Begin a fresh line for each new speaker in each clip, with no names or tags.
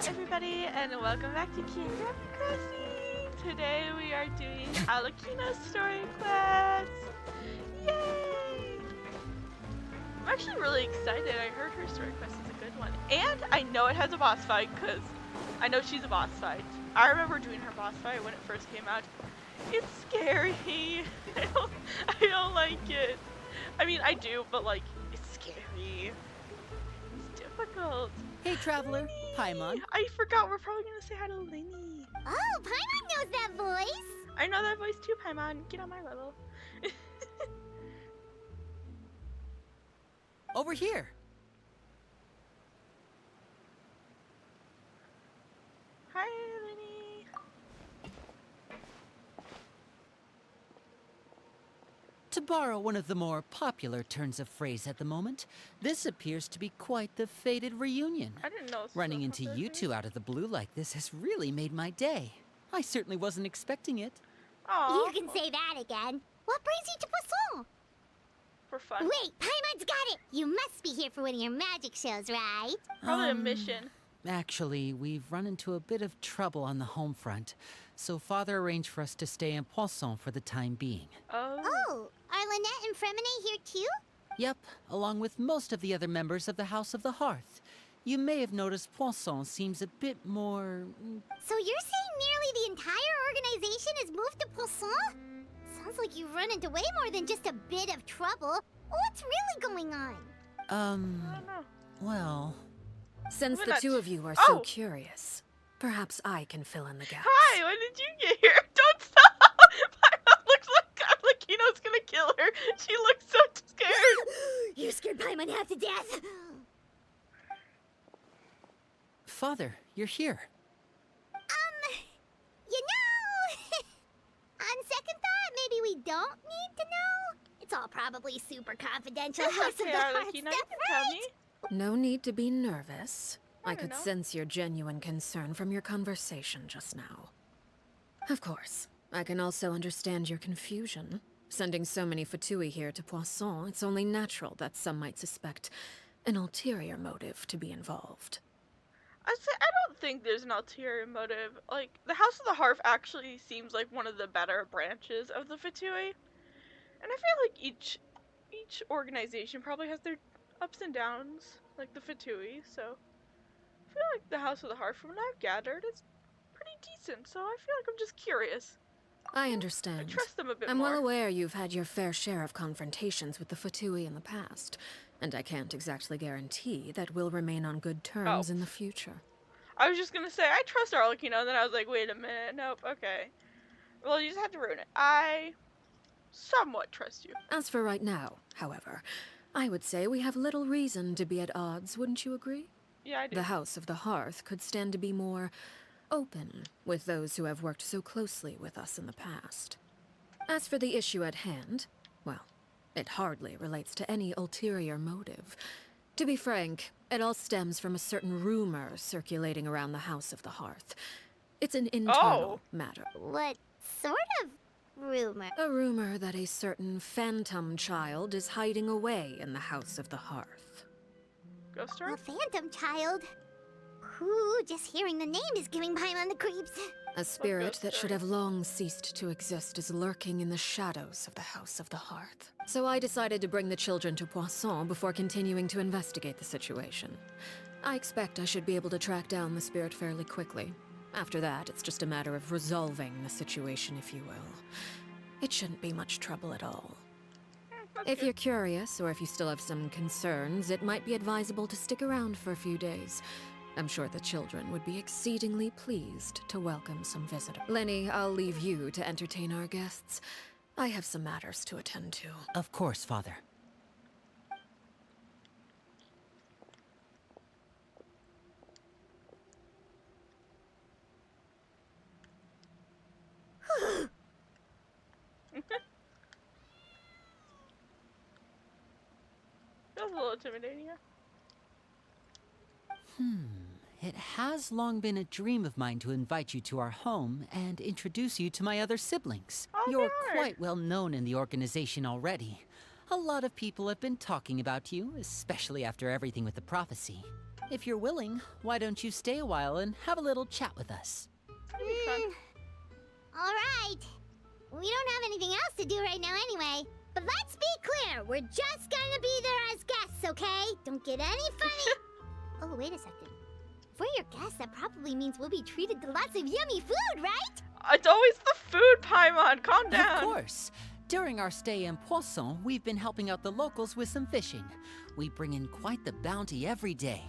everybody, and welcome back to Kingdom Crossing! Today we are doing Alrecchino's story quest! Yay! I'm actually really excited. I heard her story quest is a good one. And I know it has a boss fight, because I know she's a boss fight. I remember doing her boss fight when it first came out. It's scary. I don't like it. I mean, I do, but like, it's scary. It's difficult.
Hey, traveler. Paimon.
I forgot we're probably gonna say hi to Lenny.
Oh, Paimon knows that voice.
I know that voice too, Paimon. Get on my level.
Over here.
Hi, Lenny.
To borrow one of the more popular turns of phrase at the moment, this appears to be quite the fated reunion.
I didn't know.
Running into you two out of the blue like this has really made my day. I certainly wasn't expecting it.
Aww.
You can say that again. What brings you to Poisson?
For fun.
Wait, Paimon's got it. You must be here for one of your magic shows, right?
Probably a mission.
Actually, we've run into a bit of trouble on the home front, so Father arranged for us to stay in Poisson for the time being.
Oh, are Lynette and Fremine here too?
Yep, along with most of the other members of the House of the Hearth. You may have noticed Poisson seems a bit more...
So you're saying nearly the entire organization has moved to Poisson? Sounds like you've run into way more than just a bit of trouble. What's really going on?
I don't know.
well...
Since
We're
the
not-
two of you are
Oh!
so curious, perhaps I can fill in the gaps.
Hi, when did you get here? Don't stop! Paimon looks like Alrecchino's gonna kill her. She looks so scared.
You scared Paimon half to death.
Father, you're here.
You know, on second thought, maybe we don't need to know. It's all probably super confidential.
It's
House of
okay,
the Hearts
Alrecchino. You
stuff,
can tell
right?
me.
No need to be nervous. I
don't
could
know.
sense your genuine concern from your conversation just now. Of course, I can also understand your confusion. Sending so many Fatui here to Poisson, it's only natural that some might suspect an ulterior motive to be involved.
I don't think there's an ulterior motive. Like, the House of the Hearth actually seems like one of the better branches of the Fatui. And I feel like each organization probably has their ups and downs, like the Fatui, so I feel like the House of the Hearth, from what I've gathered, is pretty decent, so I feel like I'm just curious.
I
I
understand.
trust them a bit
I'm
more.
well aware you've had your fair share of confrontations with the Fatui in the past, and I can't exactly guarantee that we'll remain on good terms
Oh.
in the future.
I was just gonna say, I trust Arlecchino, and then I was like, wait a minute, nope, okay. Well, you just have to ruin it. I somewhat trust you.
As for right now, however, I would say we have little reason to be at odds, wouldn't you agree?
Yeah, I do.
The House of the Hearth could stand to be more open with those who have worked so closely with us in the past. As for the issue at hand, well, it hardly relates to any ulterior motive. To be frank, it all stems from a certain rumor circulating around the House of the Hearth. It's an internal matter.
What sort of rumor?
A rumor that a certain phantom child is hiding away in the House of the Hearth.
Ghost
A
story?
phantom child? Ooh, just hearing the name is giving Paimon the creeps.
A spirit
ghost
that should
story?
have long ceased to exist is lurking in the shadows of the House of the Hearth. So I decided to bring the children to Poisson before continuing to investigate the situation. I expect I should be able to track down the spirit fairly quickly. After that, it's just a matter of resolving the situation, if you will. It shouldn't be much trouble at all.
That's
If
good.
you're curious, or if you still have some concerns, it might be advisable to stick around for a few days. I'm sure the children would be exceedingly pleased to welcome some visitors. Lenny, I'll leave you to entertain our guests. I have some matters to attend to.
Of course, Father.
That was a little intimidating, yeah.
It has long been a dream of mine to invite you to our home and introduce you to my other siblings.
Oh,
You're
they are.
quite well known in the organization already. A lot of people have been talking about you, especially after everything with the prophecy. If you're willing, why don't you stay a while and have a little chat with us?
That'd be fun.
Alright. We don't have anything else to do right now anyway. But let's be clear, we're just gonna be there as guests, okay? Don't get any funny. Oh, wait a second. If we're your guests, that probably means we'll be treated to lots of yummy food, right?
It's always the food, Paimon. Calm down.
Of course. During our stay in Poisson, we've been helping out the locals with some fishing. We bring in quite the bounty every day.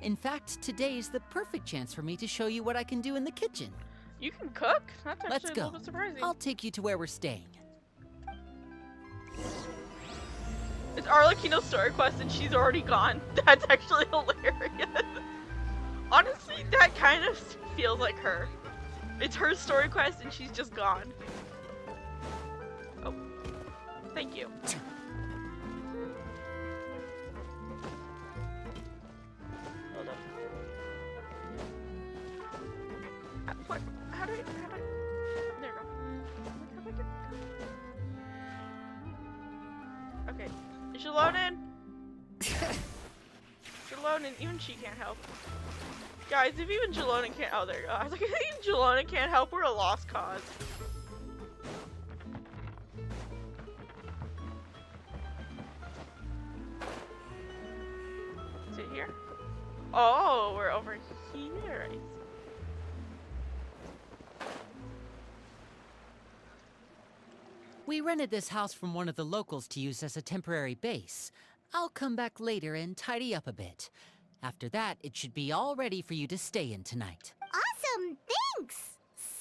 In fact, today's the perfect chance for me to show you what I can do in the kitchen.
You can cook? That's actually
Let's
a
go.
little bit surprising.
I'll take you to where we're staying.
It's Arlecchino's story quest and she's already gone. That's actually hilarious. Honestly, that kind of feels like her. It's her story quest and she's just gone. Oh. Thank you. Hold up. What? How do I... There we go. Okay. Jalonin! Jalonin, even she can't help. Guys, if even Jalonin can't- oh, there you go. I was like, if even Jalonin can't help, we're a lost cause. Is it here? Oh, we're over here, I see.
We rented this house from one of the locals to use as a temporary base. I'll come back later and tidy up a bit. After that, it should be all ready for you to stay in tonight.
Awesome, thanks!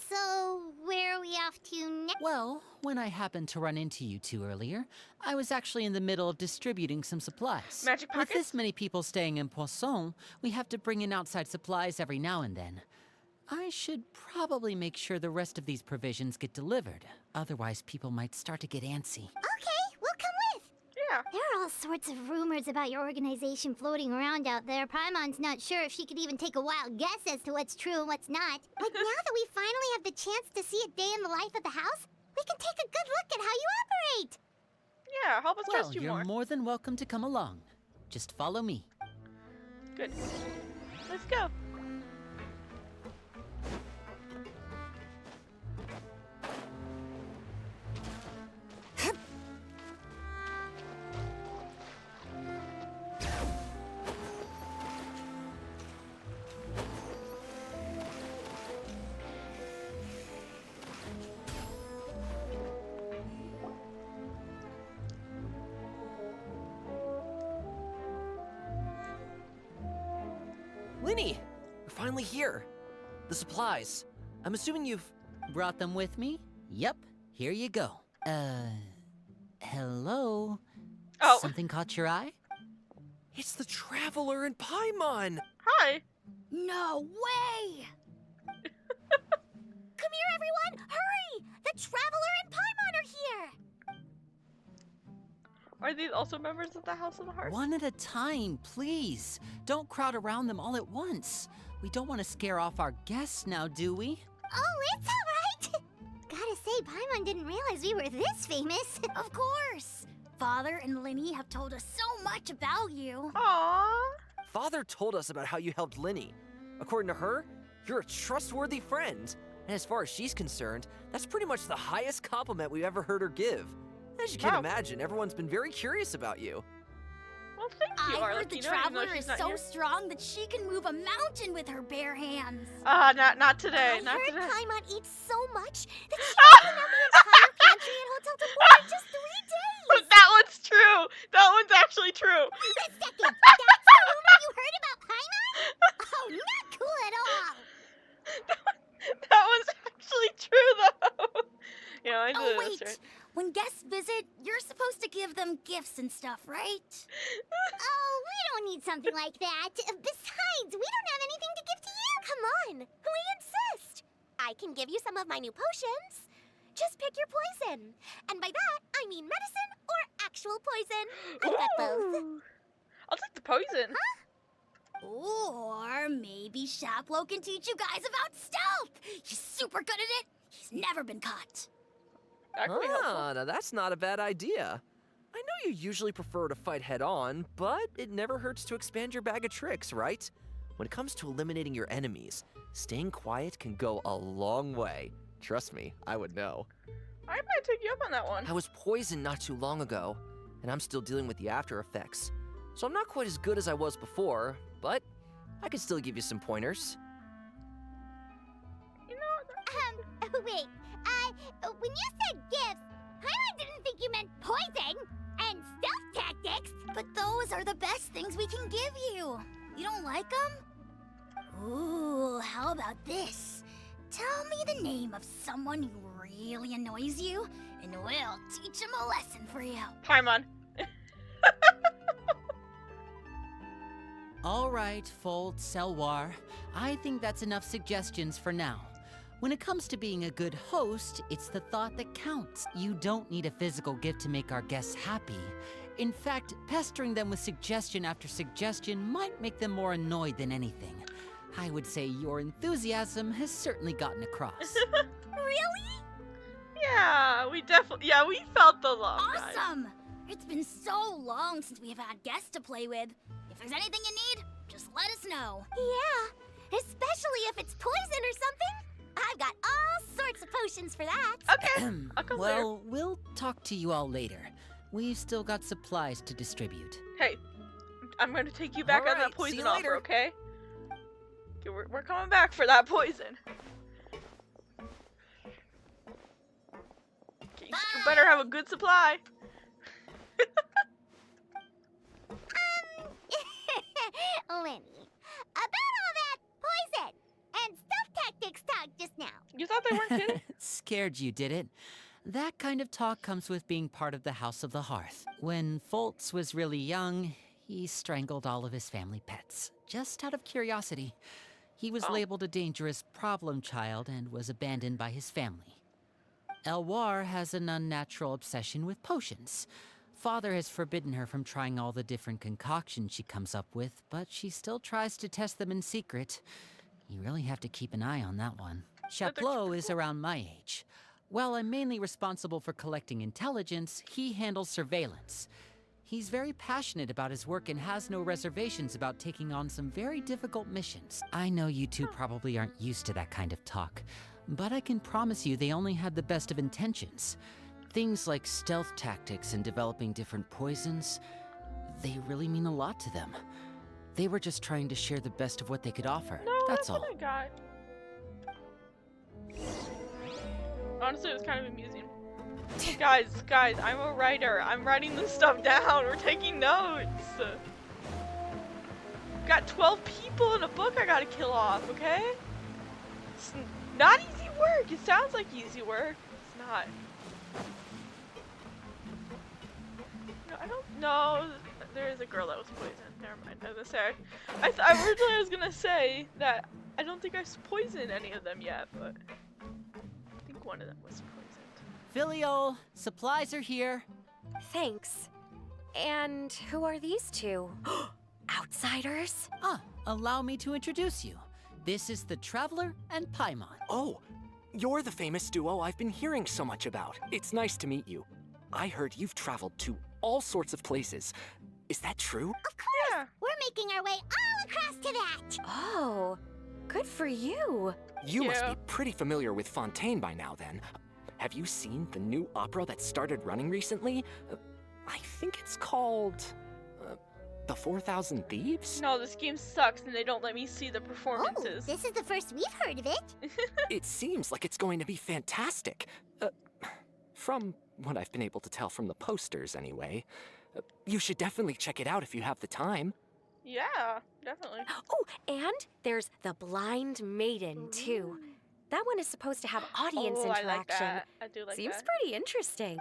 So, where are we off to next?
Well, when I happened to run into you two earlier, I was actually in the middle of distributing some supplies.
Magic
With
pockets?
this many people staying in Poisson, we have to bring in outside supplies every now and then. I should probably make sure the rest of these provisions get delivered. Otherwise, people might start to get antsy.
Okay, we'll come with.
Yeah.
There are all sorts of rumors about your organization floating around out there. Paimon's not sure if she could even take a wild guess as to what's true and what's not. But now that we finally have the chance to see a day in the life of the house, we can take a good look at how you operate.
Yeah, help us
Well,
trust you
you're
more.
more than welcome to come along. Just follow me.
Good. Let's go.
Linny! We're finally here. The supplies. I'm assuming you've...
Brought them with me? Yep, here you go. Hello?
Oh.
Something caught your eye?
It's the Traveler and Paimon!
Hi.
No way! Come here, everyone! Hurry! The Traveler and Paimon are here!
Are these also members of the House of the Heart?
One at a time, please. Don't crowd around them all at once. We don't want to scare off our guests now, do we?
Oh, it's all right! Gotta say, Paimon didn't realize we were this famous. Of course! Father and Linny have told us so much about you.
Aww.
Father told us about how you helped Linny. According to her, you're a trustworthy friend. And as far as she's concerned, that's pretty much the highest compliment we've ever heard her give. As you can
Wow.
imagine, everyone's been very curious about you.
Well, thank you,
I heard the
Arlecchino, even though
Traveler
she's
is
not
so
here.
strong that she can move a mountain with her bare hands.
Not today.
I
Not
heard
today.
Paimon eats so much that she can clean out the entire pantry at Hotel Tabor in just 3 days.
That one's true. That one's actually true.
Wait a second. That's the rumor you heard about Paimon? Oh, not cool at all.
That one's actually true, though. Yeah, I did
Oh,
this,
wait.
right?
When guests visit, you're supposed to give them gifts and stuff, right?
Oh, we don't need something like that. Besides, we don't have anything to give to you. Come on. We insist. I can give you some of my new potions. Just pick your poison. And by that, I mean medicine or actual poison. I've got both.
Ooh. I'll take the poison.
Or maybe Shaplo can teach you guys about stealth. He's super good at it. He's never been caught.
That could be helpful.
Now that's not a bad idea. I know you usually prefer to fight head-on, but it never hurts to expand your bag of tricks, right? When it comes to eliminating your enemies, staying quiet can go a long way. Trust me, I would know.
I might take you up on that one.
I was poisoned not too long ago, and I'm still dealing with the after effects. So I'm not quite as good as I was before, but I can still give you some pointers.
You know,
Wait, when you said gifts, I didn't think you meant poison and stealth tactics.
But those are the best things we can give you. You don't like them? Ooh, how about this? Tell me the name of someone who really annoys you, and we'll teach him a lesson for you.
Paimon.
All right, Fold, Selwar. I think that's enough suggestions for now. When it comes to being a good host, it's the thought that counts. You don't need a physical gift to make our guests happy. In fact, pestering them with suggestion after suggestion might make them more annoyed than anything. I would say your enthusiasm has certainly gotten across.
Really?
Yeah, we felt the love, guys.
Awesome! It's been so long since we have had guests to play with. If there's anything you need, just let us know.
Yeah, especially if it's poison or something. I've got all sorts of potions for that.
Okay, I'll come later.
Well, we'll talk to you all later. We've still got supplies to distribute.
Hey, I'm gonna take you back on that
Alright, see
poison
you
offer,
later.
okay? Okay, we're coming back for that poison. Okay, you better have a good supply.
Lenny, about all that poison and stealth tactics talk just now.
You thought they weren't kidding?
Scared you, did it? That kind of talk comes with being part of the House of the Hearth. When Foltz was really young, he strangled all of his family pets, just out of curiosity. He was labeled a dangerous problem child and was abandoned by his family. Elwar has an unnatural obsession with potions. Father has forbidden her from trying all the different concoctions she comes up with, but she still tries to test them in secret. You really have to keep an eye on that one. Chaplot is around my age. While I'm mainly responsible for collecting intelligence, he handles surveillance. He's very passionate about his work and has no reservations about taking on some very difficult missions. I know you two probably aren't used to that kind of talk, but I can promise you they only had the best of intentions. Things like stealth tactics and developing different poisons, they really mean a lot to them. They were just trying to share the best of what they could offer.
No,
that's all.
what I got. Honestly, it was kind of amusing. Guys, I'm a writer. I'm writing this stuff down. We're taking notes. Got 12 people in a book I gotta kill off, okay? It's not easy work. It sounds like easy work. It's not. No, I don't know. There is a girl that was poisoned. Never mind. I was gonna say. Originally I was gonna say that I don't think I poisoned any of them yet, but I think one of them was poisoned.
Filial, supplies are here.
Thanks. And who are these two? Outsiders?
Allow me to introduce you. This is the Traveler and Paimon.
Oh, you're the famous duo I've been hearing so much about. It's nice to meet you. I heard you've traveled to all sorts of places. Is that true?
Of course,
Yeah.
we're making our way all across to that.
Oh, good for you.
You must
Yeah.
be pretty familiar with Fontaine by now, then. Have you seen the new opera that started running recently? I think it's called... The 4,000 Thieves?
No, this game sucks and they don't let me see the
Oh,
performances.
this is the first we've heard of it.
It seems like it's going to be fantastic. From what I've been able to tell from the posters, anyway. You should definitely check it out if you have the time.
Yeah, definitely.
Oh, and there's the Blind Maiden, too. That one is supposed to have audience
Oh, I
interaction.
like that. I do like
Seems
that.
pretty interesting.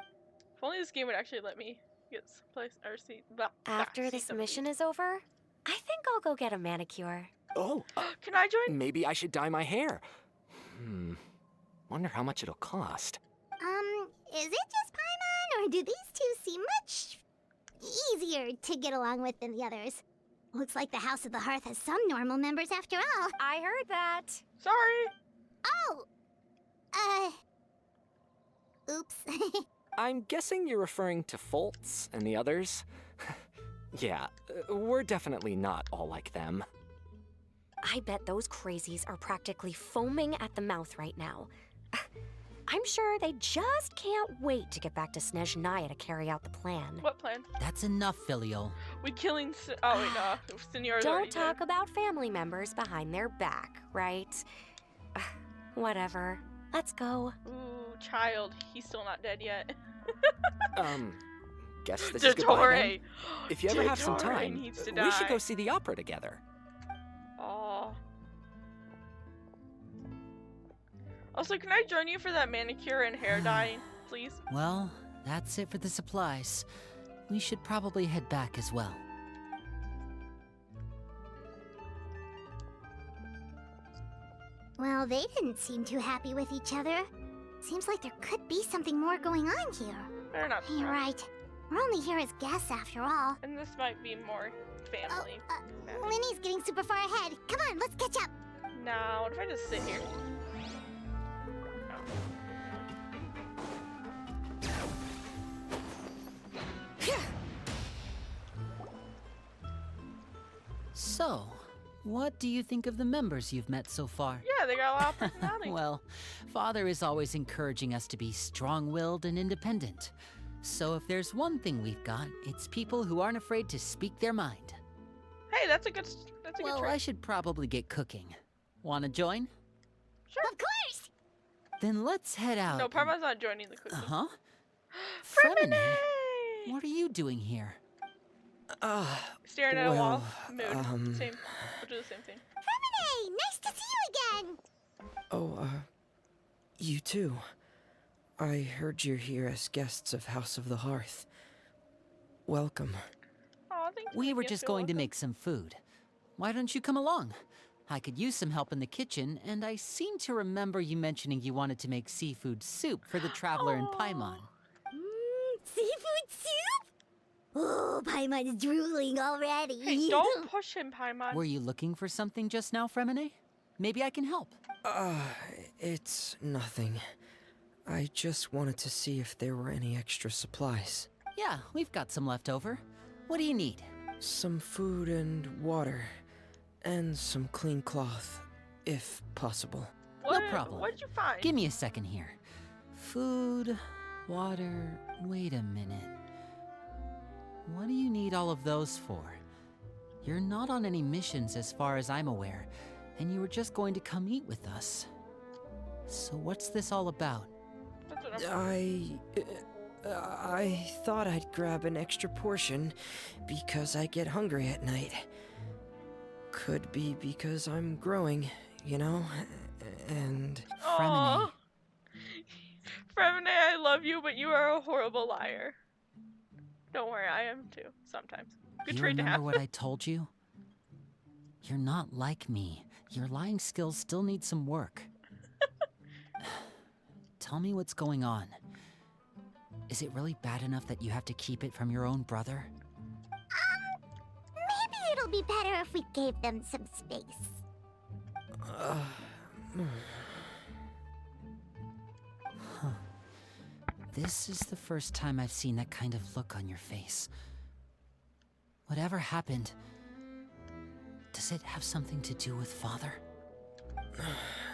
If only this game would actually let me get someplace or see.
After this mission is over, I think I'll go get a manicure.
Oh,
Can I join?
maybe I should dye my hair. Wonder how much it'll cost.
Is it just Paimon, or do these two seem much easier to get along with than the others? Looks like the House of the Hearth has some normal members after all.
I heard that.
Sorry.
Oh! Oops.
I'm guessing you're referring to Foltz and the others. Yeah, we're definitely not all like them.
I bet those crazies are practically foaming at the mouth right now. I'm sure they just can't wait to get back to Snezhnaya to carry out the plan.
What plan?
That's enough, Filial.
We killing. Oh wait, no. Senor's already
Don't talk
dead.
about family members behind their back, right? Whatever. Let's go.
Ooh, child. He's still not dead yet.
Guess this is goodbye then.
Dottore.
If you ever have some
Dottore
time,
needs to
we should
die.
go see the opera together.
Aw. Also, can I join you for that manicure and hair dyeing, please?
Well, that's it for the supplies. We should probably head back as well.
Well, they didn't seem too happy with each other. Seems like there could be something more going on here.
They're not.
You're right. We're only here as guests after all.
And this might be more family.
Linny's getting super far ahead. Come on, let's catch up.
Now, what if I just sit here?
So, what do you think of the members you've met so far?
Yeah, they got a lot of personality.
Well, Father is always encouraging us to be strong-willed and independent. So if there's one thing we've got, it's people who aren't afraid to speak their mind.
Hey, that's a good
Well,
trait.
I should probably get cooking. Wanna join?
Sure.
Of course!
Then let's head out.
No, Parma's not joining the cooking.
Uh-huh.
Fremine!
Fremine, what are you doing here?
Staring at a wall.
well,
Mood. Same. We'll do the same thing.
Hey, nice to see you again!
Oh, you too. I heard you're here as guests of House of the Hearth. Welcome.
Aw, thanks for
We
making
were
us
just
feel
going to
welcome.
make some food. Why don't you come along? I could use some help in the kitchen, and I seem to remember you mentioning you wanted to make seafood soup for the traveler in Paimon.
Seafood soup? Oh, Paimon's drooling already.
Hey, don't push him, Paimon.
Were you looking for something just now, Fremine? Maybe I can help.
It's nothing. I just wanted to see if there were any extra supplies.
Yeah, we've got some left over. What do you need?
Some food and water. And some clean cloth, if possible.
What,
No problem.
What'd you find?
Give me a second here. Food, water, wait a minute. What do you need all of those for? You're not on any missions as far as I'm aware, and you were just going to come eat with us. So what's this all about?
That's what I'm...
I thought I'd grab an extra portion because I get hungry at night. Could be because I'm growing, you know? And...
Fremine.
Aw. Fremine, I love you, but you are a horrible liar. Don't worry, I am too, sometimes. Good
You
trait to
remember
have.
what I told you? You're not like me. Your lying skills still need some work. Tell me what's going on. Is it really bad enough that you have to keep it from your own brother?
Maybe it'll be better if we gave them some space.
This is the first time I've seen that kind of look on your face. Whatever happened, does it have something to do with Father?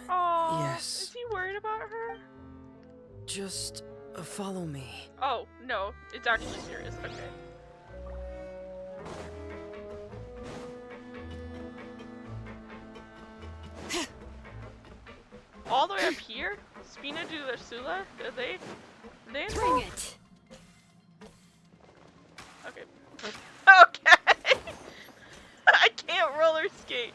Aw,
Yes.
Is he worried about her?
Just follow me.
Oh, no. It's actually serious. Okay. All the way up here? Spina do the Sula? Are they
Bring it!
Okay. Okay! I can't roller skate.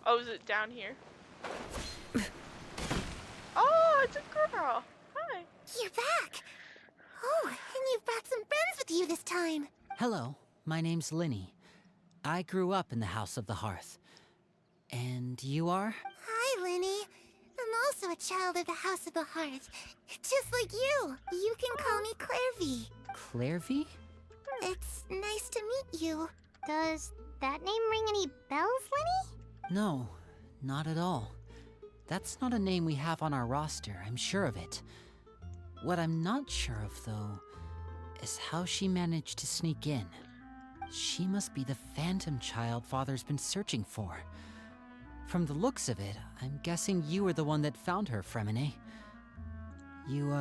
Oh, is it down here? Oh, it's a girl. Hi.
You're back! Oh, and you've brought some friends with you this time.
Hello, my name's Linny. I grew up in the House of the Hearth. And you are?
Hi, Linny. I'm also a child of the House of the Hearth. Just like you. You can call me Clairvy.
Clairvy?
It's nice to meet you. Does that name ring any bells, Lenny?
No, not at all. That's not a name we have on our roster, I'm sure of it. What I'm not sure of, though, is how she managed to sneak in. She must be the phantom child Father's been searching for. From the looks of it, I'm guessing you were the one that found her, Fremine. You,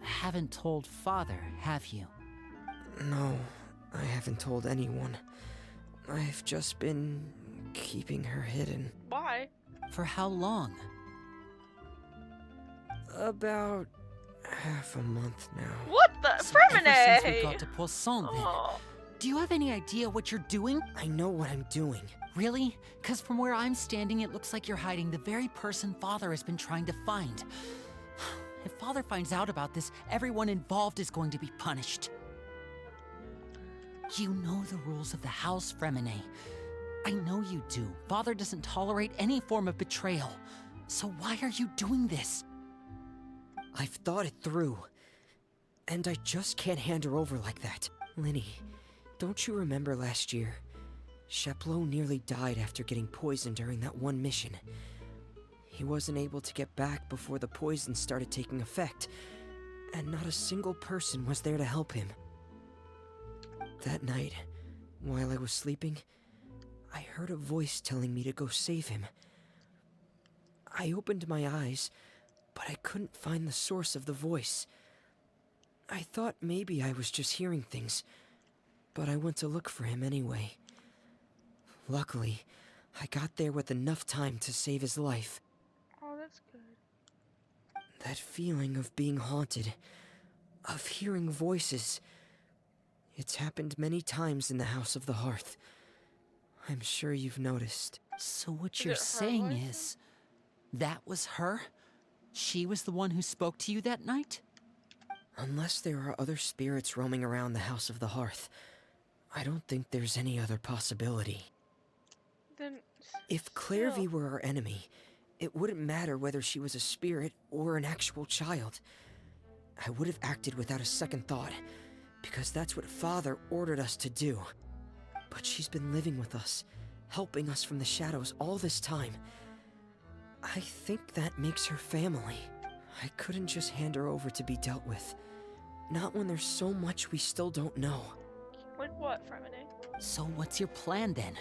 haven't told Father, have you?
No, I haven't told anyone. I've just been keeping her hidden.
Why?
For how long?
About half a month now.
What the?
So ever since we got
Fremine!
to Poisson, then.
Oh.
Do you have any idea what you're doing?
I know what I'm doing.
Really? Because from where I'm standing, it looks like you're hiding the very person Father has been trying to find. If Father finds out about this, everyone involved is going to be punished. You know the rules of the house, Fremine. I know you do. Father doesn't tolerate any form of betrayal. So why are you doing this?
I've thought it through. And I just can't hand her over like that. Linny, don't you remember last year? Sheplo nearly died after getting poisoned during that one mission. He wasn't able to get back before the poison started taking effect, and not a single person was there to help him. That night, while I was sleeping, I heard a voice telling me to go save him. I opened my eyes, but I couldn't find the source of the voice. I thought maybe I was just hearing things, but I went to look for him anyway. Luckily, I got there with enough time to save his life.
Oh, that's good.
That feeling of being haunted, of hearing voices, it's happened many times in the House of the Hearth. I'm sure you've noticed.
So what
Is
you're
it her
saying
voice?
is, that was her? She was the one who spoke to you that night?
Unless there are other spirits roaming around the House of the Hearth, I don't think there's any other possibility.
Then.
If Clairvy were our enemy, it wouldn't matter whether she was a spirit or an actual child. I would have acted without a second thought, because that's what Father ordered us to do. But she's been living with us, helping us from the shadows all this time. I think that makes her family. I couldn't just hand her over to be dealt with. Not when there's so much we still don't know.
Like what, Fremine?
So what's your plan then?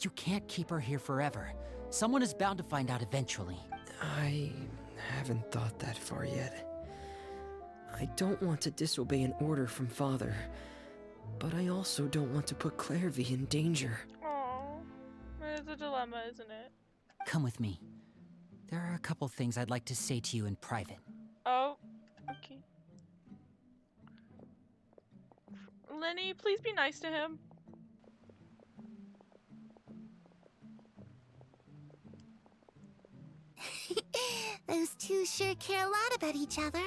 You can't keep her here forever. Someone is bound to find out eventually.
I haven't thought that far yet. I don't want to disobey an order from Father, but I also don't want to put Clairvy in danger.
Oh, it's a dilemma, isn't it?
Come with me. There are a couple things I'd like to say to you in private.
Oh, okay. Lenny, please be nice to him.
Those two sure care a lot about each other.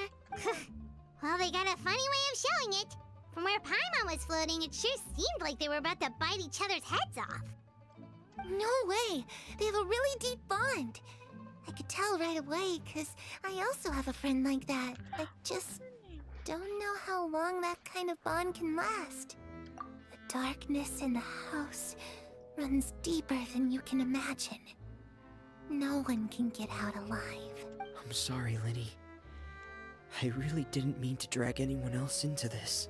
Well, they got a funny way of showing it. From where Paimon was floating, it sure seemed like they were about to bite each other's heads off. No way! They have a really deep bond. I could tell right away, because I also have a friend like that. I just don't know how long that kind of bond can last. The darkness in the house runs deeper than you can imagine. No one can get out alive.
I'm sorry, Linny. I really didn't mean to drag anyone else into this.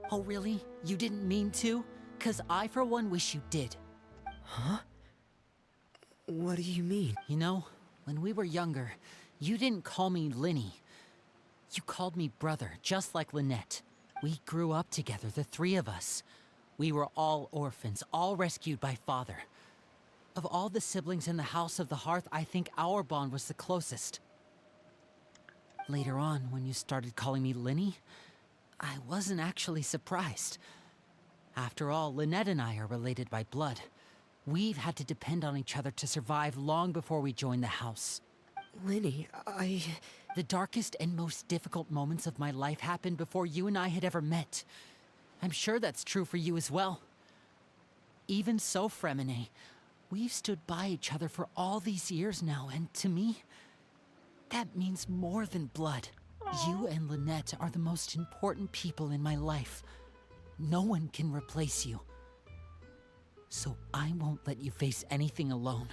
Oh really? You didn't mean to? 'Cause I for one wish you did.
Huh? What do you mean?
You know, when we were younger, you didn't call me Linny. You called me brother, just like Lynette. We grew up together, the three of us. We were all orphans, all rescued by Father. Of all the siblings in the House of the Hearth, I think our bond was the closest. Later on, when you started calling me Linny, I wasn't actually surprised. After all, Lynette and I are related by blood. We've had to depend on each other to survive long before we joined the house.
Linny,
The darkest and most difficult moments of my life happened before you and I had ever met. I'm sure that's true for you as well. Even so, Fremine, we've stood by each other for all these years now, and to me, That means more than blood. You and Lynette are the most important people in my life. No one can replace you. So I won't let you face anything alone.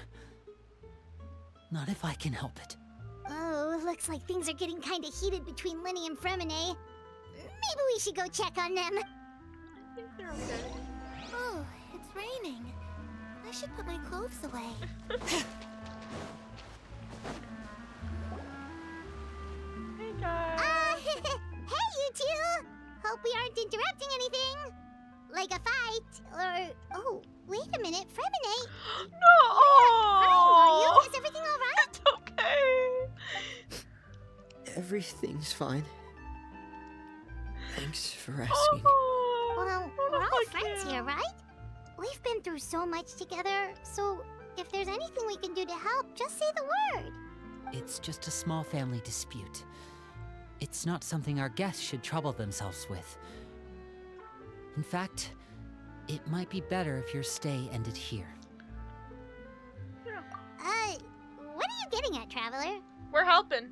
Not if I can help it.
Oh, looks like things are getting kinda heated between Linny and Fremine. Maybe we should go check on them.
I think they're okay.
Oh, it's raining. I should put my clothes away.
Hey guys.
Hey you two! Hope we aren't interrupting anything. Like a fight, or... Oh, wait a minute, Fremine.
No!
Are you? Is everything alright?
It's okay.
Everything's fine. Thanks for asking.
Well, we're all friends here, right? We've been through so much together, so if there's anything we can do to help, just say the word.
It's just a small family dispute. It's not something our guests should trouble themselves with. In fact, it might be better if your stay ended here.
What are you getting at, Traveler?
We're helping.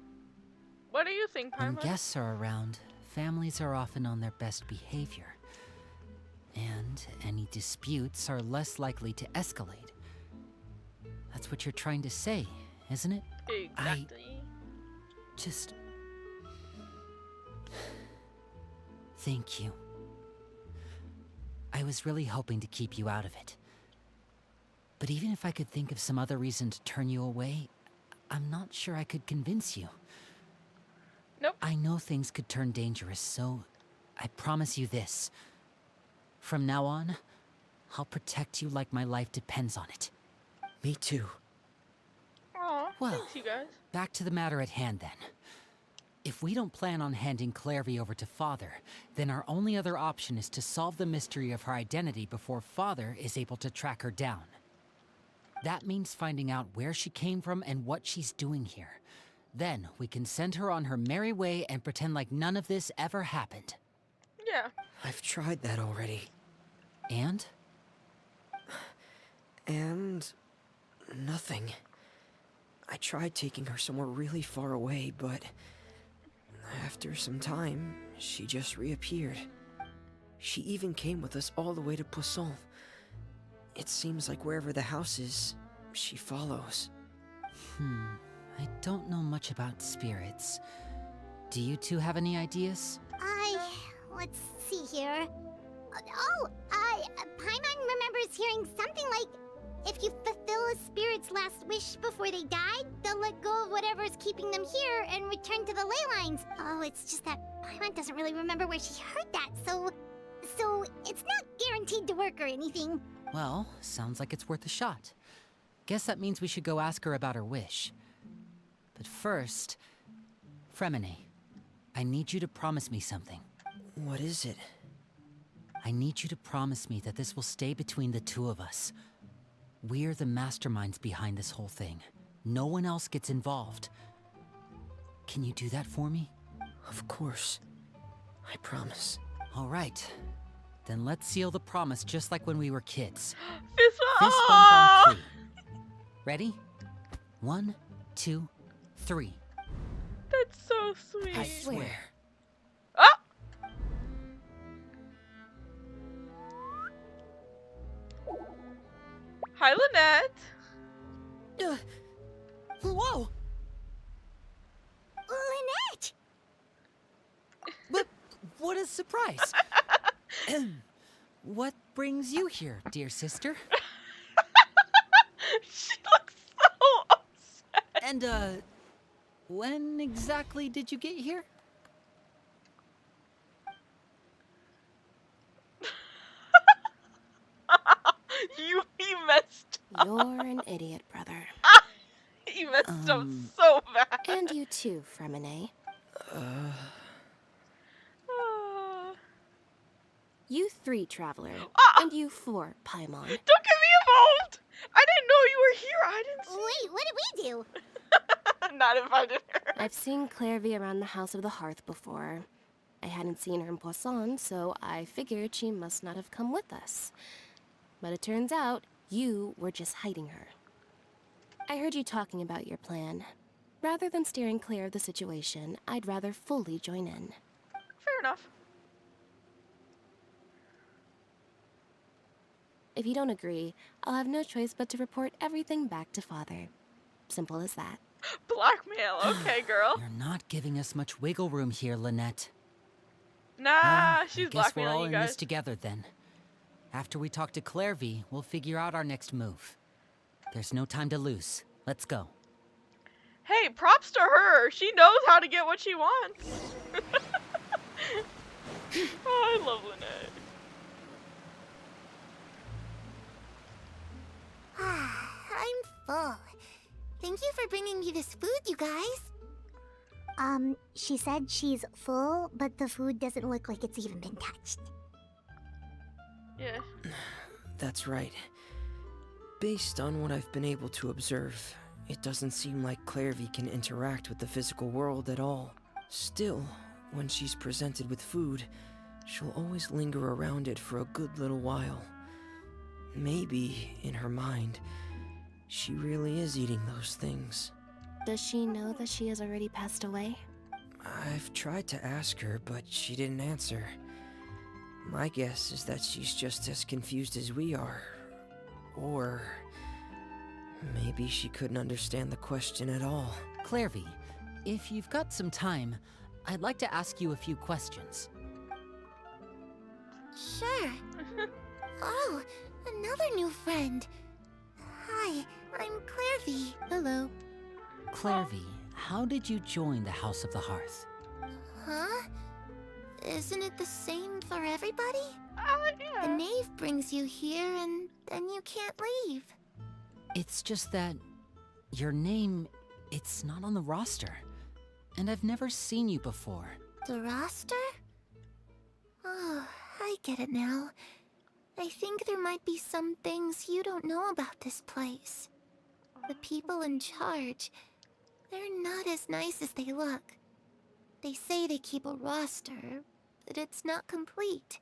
What do you think,
When
Paimon?
guests are around, families are often on their best behavior. And any disputes are less likely to escalate. That's what you're trying to say, isn't it?
Exactly.
Just... Thank you. I was really hoping to keep you out of it. But even if I could think of some other reason to turn you away, I'm not sure I could convince you.
Nope.
I know things could turn dangerous, so I promise you this. From now on, I'll protect you like my life depends on it.
Me too.
Aw,
Well,
thanks you guys.
back to the matter at hand then. If we don't plan on handing Clairvy over to Father, then our only other option is to solve the mystery of her identity before Father is able to track her down. That means finding out where she came from and what she's doing here. Then we can send her on her merry way and pretend like none of this ever happened.
Yeah.
I've tried that already.
And?
And... nothing. I tried taking her somewhere really far away, but... after some time, she just reappeared. She even came with us all the way to Poisson. It seems like wherever the house is, she follows.
I don't know much about spirits. Do you two have any ideas?
Let's see here. Paimon remembers hearing something like, if you fulfill a spirit's last wish before they died, they'll let go of whatever's keeping them here and return to the ley lines. Oh, it's just that Paimon doesn't really remember where she heard that, so it's not guaranteed to work or anything.
Well, sounds like it's worth a shot. Guess that means we should go ask her about her wish. But first, Fremine, I need you to promise me something.
What is it?
I need you to promise me that this will stay between the two of us. We're the masterminds behind this whole thing. No one else gets involved. Can you do that for me?
Of course. I promise.
All right. Then let's seal the promise just like when we were kids.
Fist bump.
Fist bump on 3. Ready? 1, 2, 3.
That's so sweet.
I swear.
Ah! Hi, Lynette.
Whoa!
Lynette!
But what a surprise! What brings you here, dear sister?
She looks so upset.
And, when exactly did you get here?
You messed
You're an idiot, brother.
You messed up so bad.
And you too, Fremine. You 3, Traveler. And you 4, Paimon.
Don't get me involved. I didn't know you were here. I didn't see.
Wait, what did we do?
Not invited her.
I've seen Clairvy around the House of the Hearth before. I hadn't seen her in Poisson, so I figured she must not have come with us. But it turns out you were just hiding her. I heard you talking about your plan. Rather than steering clear of the situation, I'd rather fully join in.
Fair enough.
If you don't agree, I'll have no choice but to report everything back to Father. Simple as that.
Blackmail. Okay, girl.
You're not giving us much wiggle room here, Lynette.
Nah,
Well,
she's
I guess we're
blackmailing
all
you
in
guys.
this together then. After we talk to Clairvy, we'll figure out our next move. There's no time to lose. Let's go.
Hey, props to her. She knows how to get what she wants. Oh, I love Lynette.
I'm full. Thank you for bringing me this food, you guys.
She said she's full, but the food doesn't look like it's even been touched.
Yeah.
That's right. Based on what I've been able to observe, it doesn't seem like Clairvy can interact with the physical world at all. Still, when she's presented with food, she'll always linger around it for a good little while. Maybe, in her mind, she really is eating those things.
Does she know that she has already passed away?
I've tried to ask her, but she didn't answer. My guess is that she's just as confused as we are. Or maybe she couldn't understand the question at all.
Clairvy, if you've got some time, I'd like to ask you a few questions.
Sure. Oh, another new friend. Hi, I'm Clairvy.
Hello.
Clairvy, how did you join the House of the Hearth?
Huh? Isn't it the same for everybody?
Yeah.
The knave brings you here and then you can't leave.
It's just that your name, it's not on the roster. And I've never seen you before.
The roster? Oh, I get it now. I think there might be some things you don't know about this place. The people in charge, they're not as nice as they look. They say they keep a roster, but it's not complete.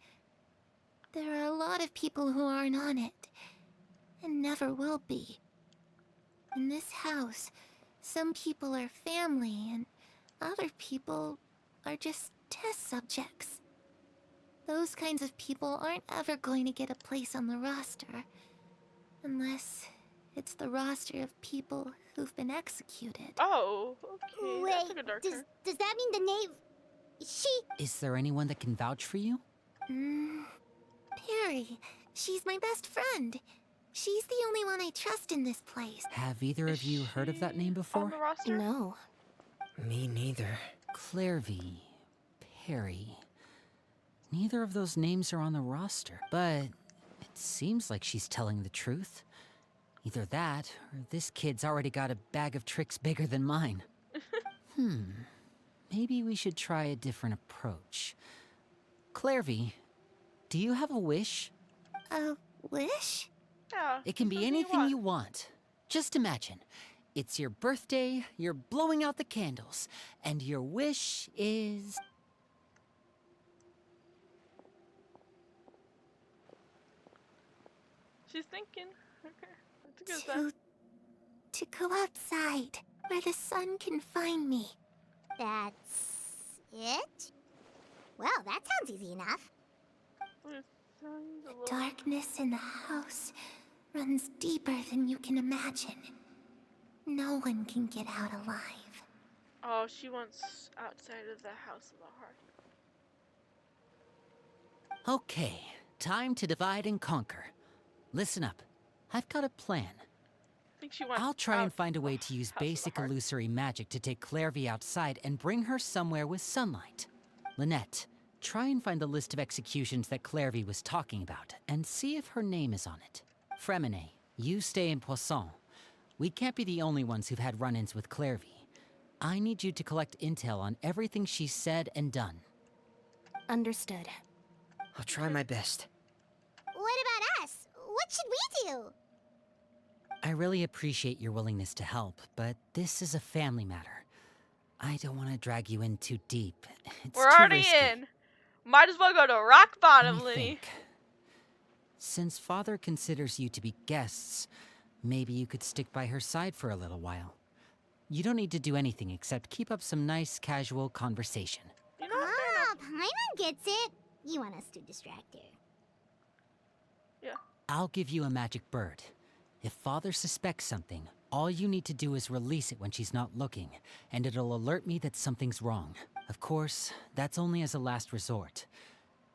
There are a lot of people who aren't on it, and never will be. In this house, some people are family, and other people are just test subjects. Those kinds of people aren't ever going to get a place on the roster, unless it's the roster of people who've been executed.
Oh, okay.
Wait,
That's like a dark turn.
does that mean the knave... She...
Is there anyone that can vouch for you?
Perry. She's my best friend. She's the only one I trust in this place.
Have either of you heard of that name
On
before?
the roster?
No.
Me neither.
Clairvy, Perry. Neither of those names are on the roster, but it seems like she's telling the truth. Either that, or this kid's already got a bag of tricks bigger than mine. Maybe we should try a different approach. Clairvy, do you have a wish?
A wish?
Yeah.
It can be
something
anything you want. Just imagine. It's your birthday, you're blowing out the candles, and your wish is...
She's thinking. Okay. That's a good sign.
To go outside, where the sun can find me.
That's... it? Well, that sounds easy enough.
Darkness in the house runs deeper than you can imagine. No one can get out alive.
Oh, she wants outside of the House of the Hearth.
Okay, time to divide and conquer. Listen up. I've got a plan.
I think she wants
I'll try and
out
find a way
of
to use
House of the
basic
Hearth.
illusory magic to take Clairvy outside and bring her somewhere with sunlight. Lynette, try and find the list of executions that Clairvy was talking about, and see if her name is on it. Fremine, you stay in Poisson. We can't be the only ones who've had run-ins with Clairvy. I need you to collect intel on everything she's said and done.
Understood.
I'll try my best.
What about us? What should we do?
I really appreciate your willingness to help, but this is a family matter. I don't want to drag you in too deep. It's
We're
too
already
risky.
in. Might as well go to rock
Let
bottom,
me
Linny.
think. Since Father considers you to be guests, maybe you could stick by her side for a little while. You don't need to do anything except keep up some nice, casual conversation.
You know what? Fair enough.
Paimon gets it. You want us to distract her.
Yeah.
I'll give you a magic bird. If Father suspects something, all you need to do is release it when she's not looking, and it'll alert me that something's wrong. Of course, that's only as a last resort.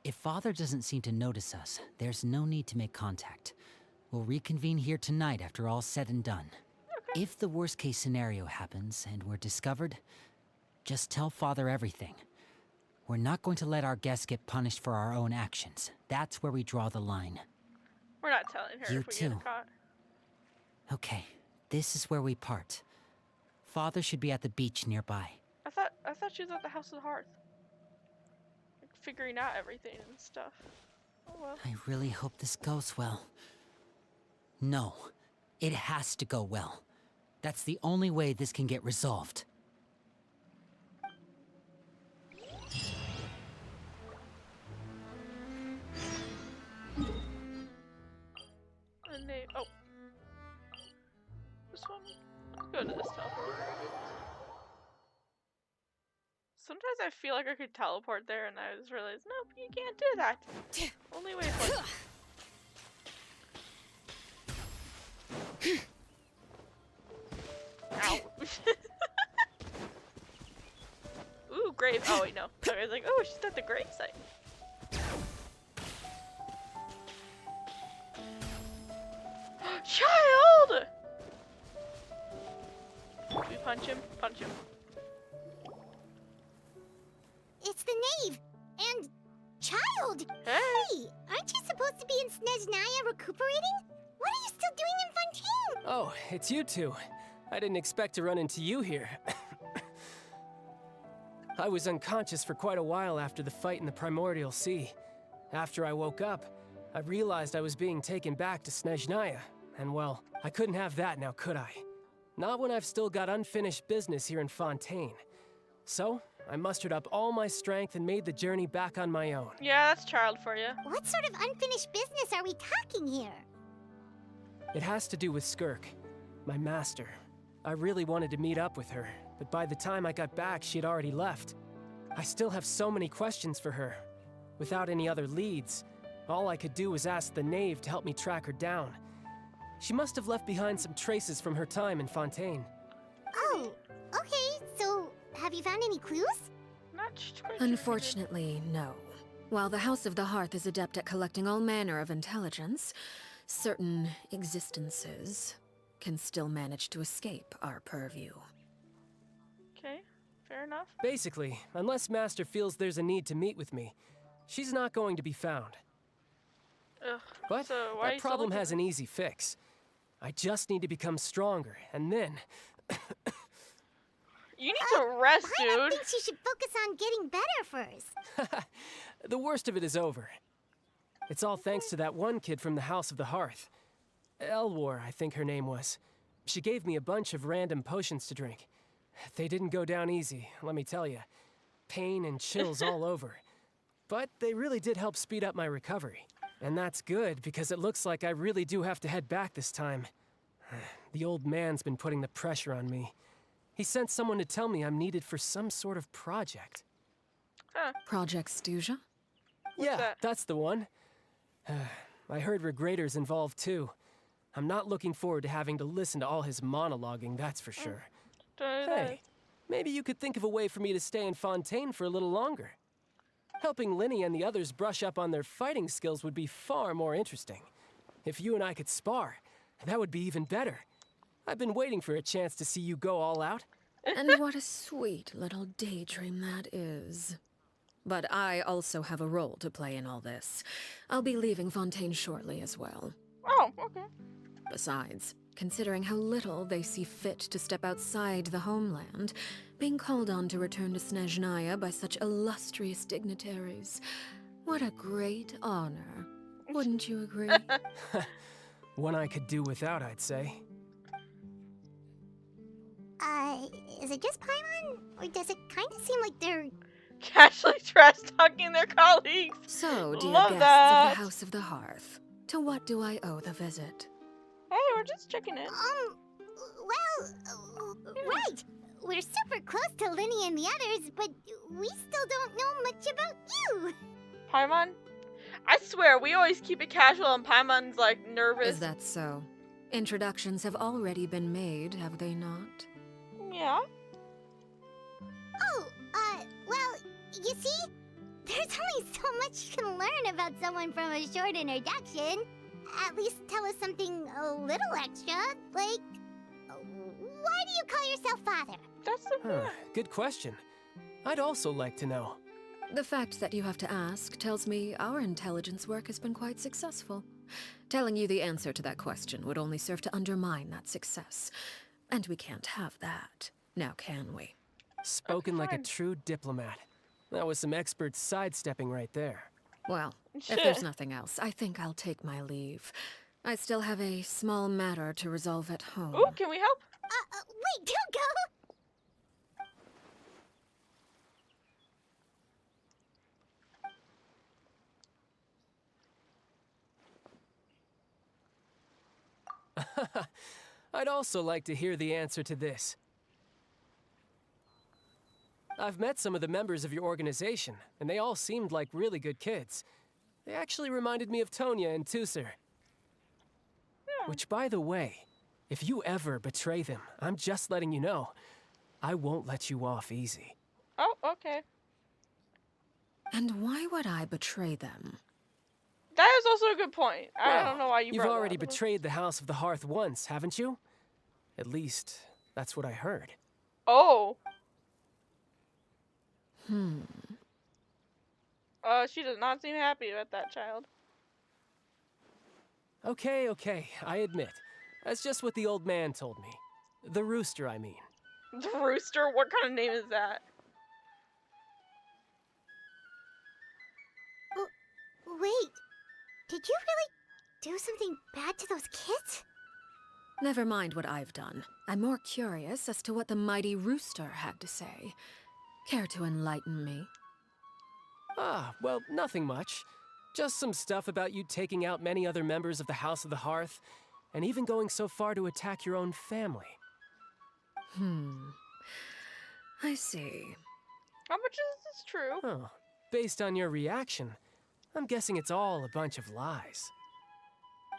If Father doesn't seem to notice us, there's no need to make contact. We'll reconvene here tonight after all's said and done.
Okay.
If the worst case scenario happens and we're discovered, just tell Father everything. We're not going to let our guests get punished for our own actions. That's where we draw the line.
We're not telling her
You
if we
too.
get caught.
Okay, this is where we part. Father should be at the beach nearby.
I thought she was at the House of the Hearth. Like, figuring out everything and stuff. Oh well.
I really hope this goes well. No, it has to go well. That's the only way this can get resolved.
And they, oh. This one? Let's go to this teleport. Sometimes I feel like I could teleport there and I just realized, nope, you can't do that. Only way forward. Ow. Ooh, grave. Oh wait, no. I was like, oh, she's at the grave site. Child! We punch him? Punch him.
It's the knave and child.
Hey!
Aren't you supposed to be in Snezhnaya recuperating? What are you still doing in Fontaine?
Oh, it's you two. I didn't expect to run into you here. I was unconscious for quite a while after the fight in the Primordial Sea. After I woke up, I realized I was being taken back to Snezhnaya. And well, I couldn't have that now, could I? Not when I've still got unfinished business here in Fontaine. So, I mustered up all my strength and made the journey back on my own.
Yeah, that's child for you.
What sort of unfinished business are we talking here?
It has to do with Skirk, my master. I really wanted to meet up with her, but by the time I got back, she had already left. I still have so many questions for her. Without any other leads, all I could do was ask the knave to help me track her down. She must have left behind some traces from her time in Fontaine.
Oh, okay, so have you found any clues?
Not quite sure.
Unfortunately, no. While the House of the Hearth is adept at collecting all manner of intelligence, certain existences can still manage to escape our purview.
Okay, fair enough.
Basically, unless Master feels there's a need to meet with me, she's not going to be found.
Ugh.
But
So why are you
that
still
problem
looking
has
for-
an easy fix. I just need to become stronger, and then...
You need to rest,
Paimon
dude.
thinks you should focus on getting better first.
the worst of it is over. It's all thanks to that one kid from the House of the Hearth. Elwar, I think her name was. She gave me a bunch of random potions to drink. They didn't go down easy, let me tell you. Pain and chills all over. But they really did help speed up my recovery. And that's good, because it looks like I really do have to head back this time. The old man's been putting the pressure on me. He sent someone to tell me I'm needed for some sort of project.
Huh.
Project Stuja?
Yeah,
that?
that's the one. I heard Regrator's involved too. I'm not looking forward to having to listen to all his monologuing, that's for sure.
Don't know
Hey, maybe you could think of a way for me to stay in Fontaine for a little longer. Helping Linny and the others brush up on their fighting skills would be far more interesting. If you and I could spar, that would be even better. I've been waiting for a chance to see you go all out.
And what a sweet little daydream that is. But I also have a role to play in all this. I'll be leaving Fontaine shortly as well.
Oh, okay.
Besides, considering how little they see fit to step outside the homeland, being called on to return to Snezhnaya by such illustrious dignitaries, what a great honor. Wouldn't you agree?
One I could do without, I'd say.
Is it just Paimon? Or does it kind of seem like they're...
Casually trash talking their colleagues.
So, dear
Love
guests
that.
of the House of the Hearth, to what do I owe the visit?
Hey, we're just checking in.
well, right. Linny and the others, but we still don't know much about you.
Paimon? I swear, we always keep it casual and Paimon's like nervous.
Is that so? Introductions have already been made, have they not?
Yeah.
Oh, well, you see, there's only so much you can learn about someone from a short introduction. At least tell us something a little extra, like, why do you call yourself father?
That's the
Good question. I'd also like to know.
The fact that you have to ask tells me our intelligence work has been quite successful. Telling you the answer to that question would only serve to undermine that success. And we can't have that, now can we?
Spoken like a true diplomat. That was some expert sidestepping right there.
Well, if there's nothing else, I think I'll take my leave. I still have a small matter to resolve at home.
Ooh, can we help?
Wait, don't go!
I'd also like to hear the answer to this. I've met some of the members of your organization, and they all seemed like really good kids. They actually reminded me of Tonya and Tusser. Which, by the way, if you ever betray them, I'm just letting you know, I won't let you off easy.
Oh, okay.
And why would I betray them?
That is also a good point. I
Well,
don't know why you
You've
brought
already
that up.
betrayed the House of the Hearth once, haven't you? At least, that's what I heard.
Oh. She does not seem happy about that child.
Okay, I admit. That's just what the old man told me. The rooster, I mean.
The rooster? What kind of name is that?
Wait, did you really do something bad to those kids?
Never mind what I've done. I'm more curious as to what the mighty rooster had to say. Care to enlighten me?
Ah, well, nothing much. Just some stuff about you taking out many other members of the House of the Hearth, and even going so far to attack your own family.
I see.
How much is this true?
Oh, based on your reaction, I'm guessing it's all a bunch of lies.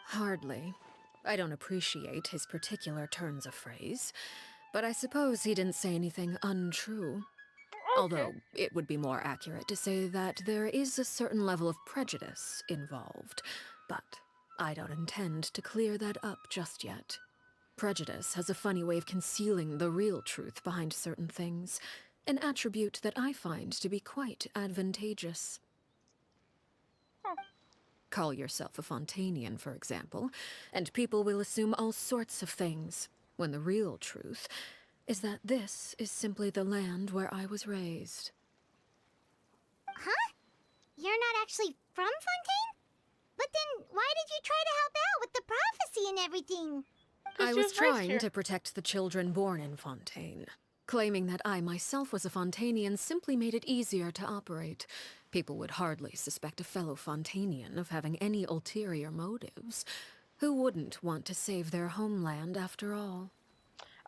Hardly. I don't appreciate his particular turns of phrase, but I suppose he didn't say anything untrue. Although, it would be more accurate to say that there is a certain level of prejudice involved, but I don't intend to clear that up just yet. Prejudice has a funny way of concealing the real truth behind certain things, an attribute that I find to be quite advantageous. Call yourself a Fontanian, for example, and people will assume all sorts of things, when the real truth is that this is simply the land where I was raised.
Huh? You're not actually from Fontaine? But then why did you try to help out with the prophecy and everything?
I
she
was
was raised
trying
here.
to protect the children born in Fontaine. Claiming that I myself was a Fontanian simply made it easier to operate. People would hardly suspect a fellow Fontanian of having any ulterior motives. Who wouldn't want to save their homeland after all?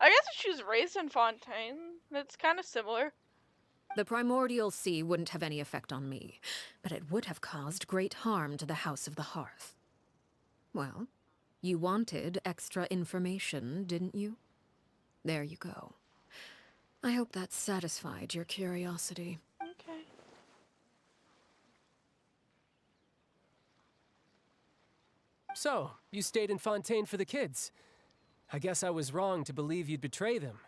I guess if she was raised in Fontaine, that's kind of similar.
The primordial sea wouldn't have any effect on me, but it would have caused great harm to the House of the Hearth. Well, you wanted extra information, didn't you? There you go. I hope that satisfied your curiosity.
Okay.
So, you stayed in Fontaine for the kids. I guess I was wrong to believe you'd betray them.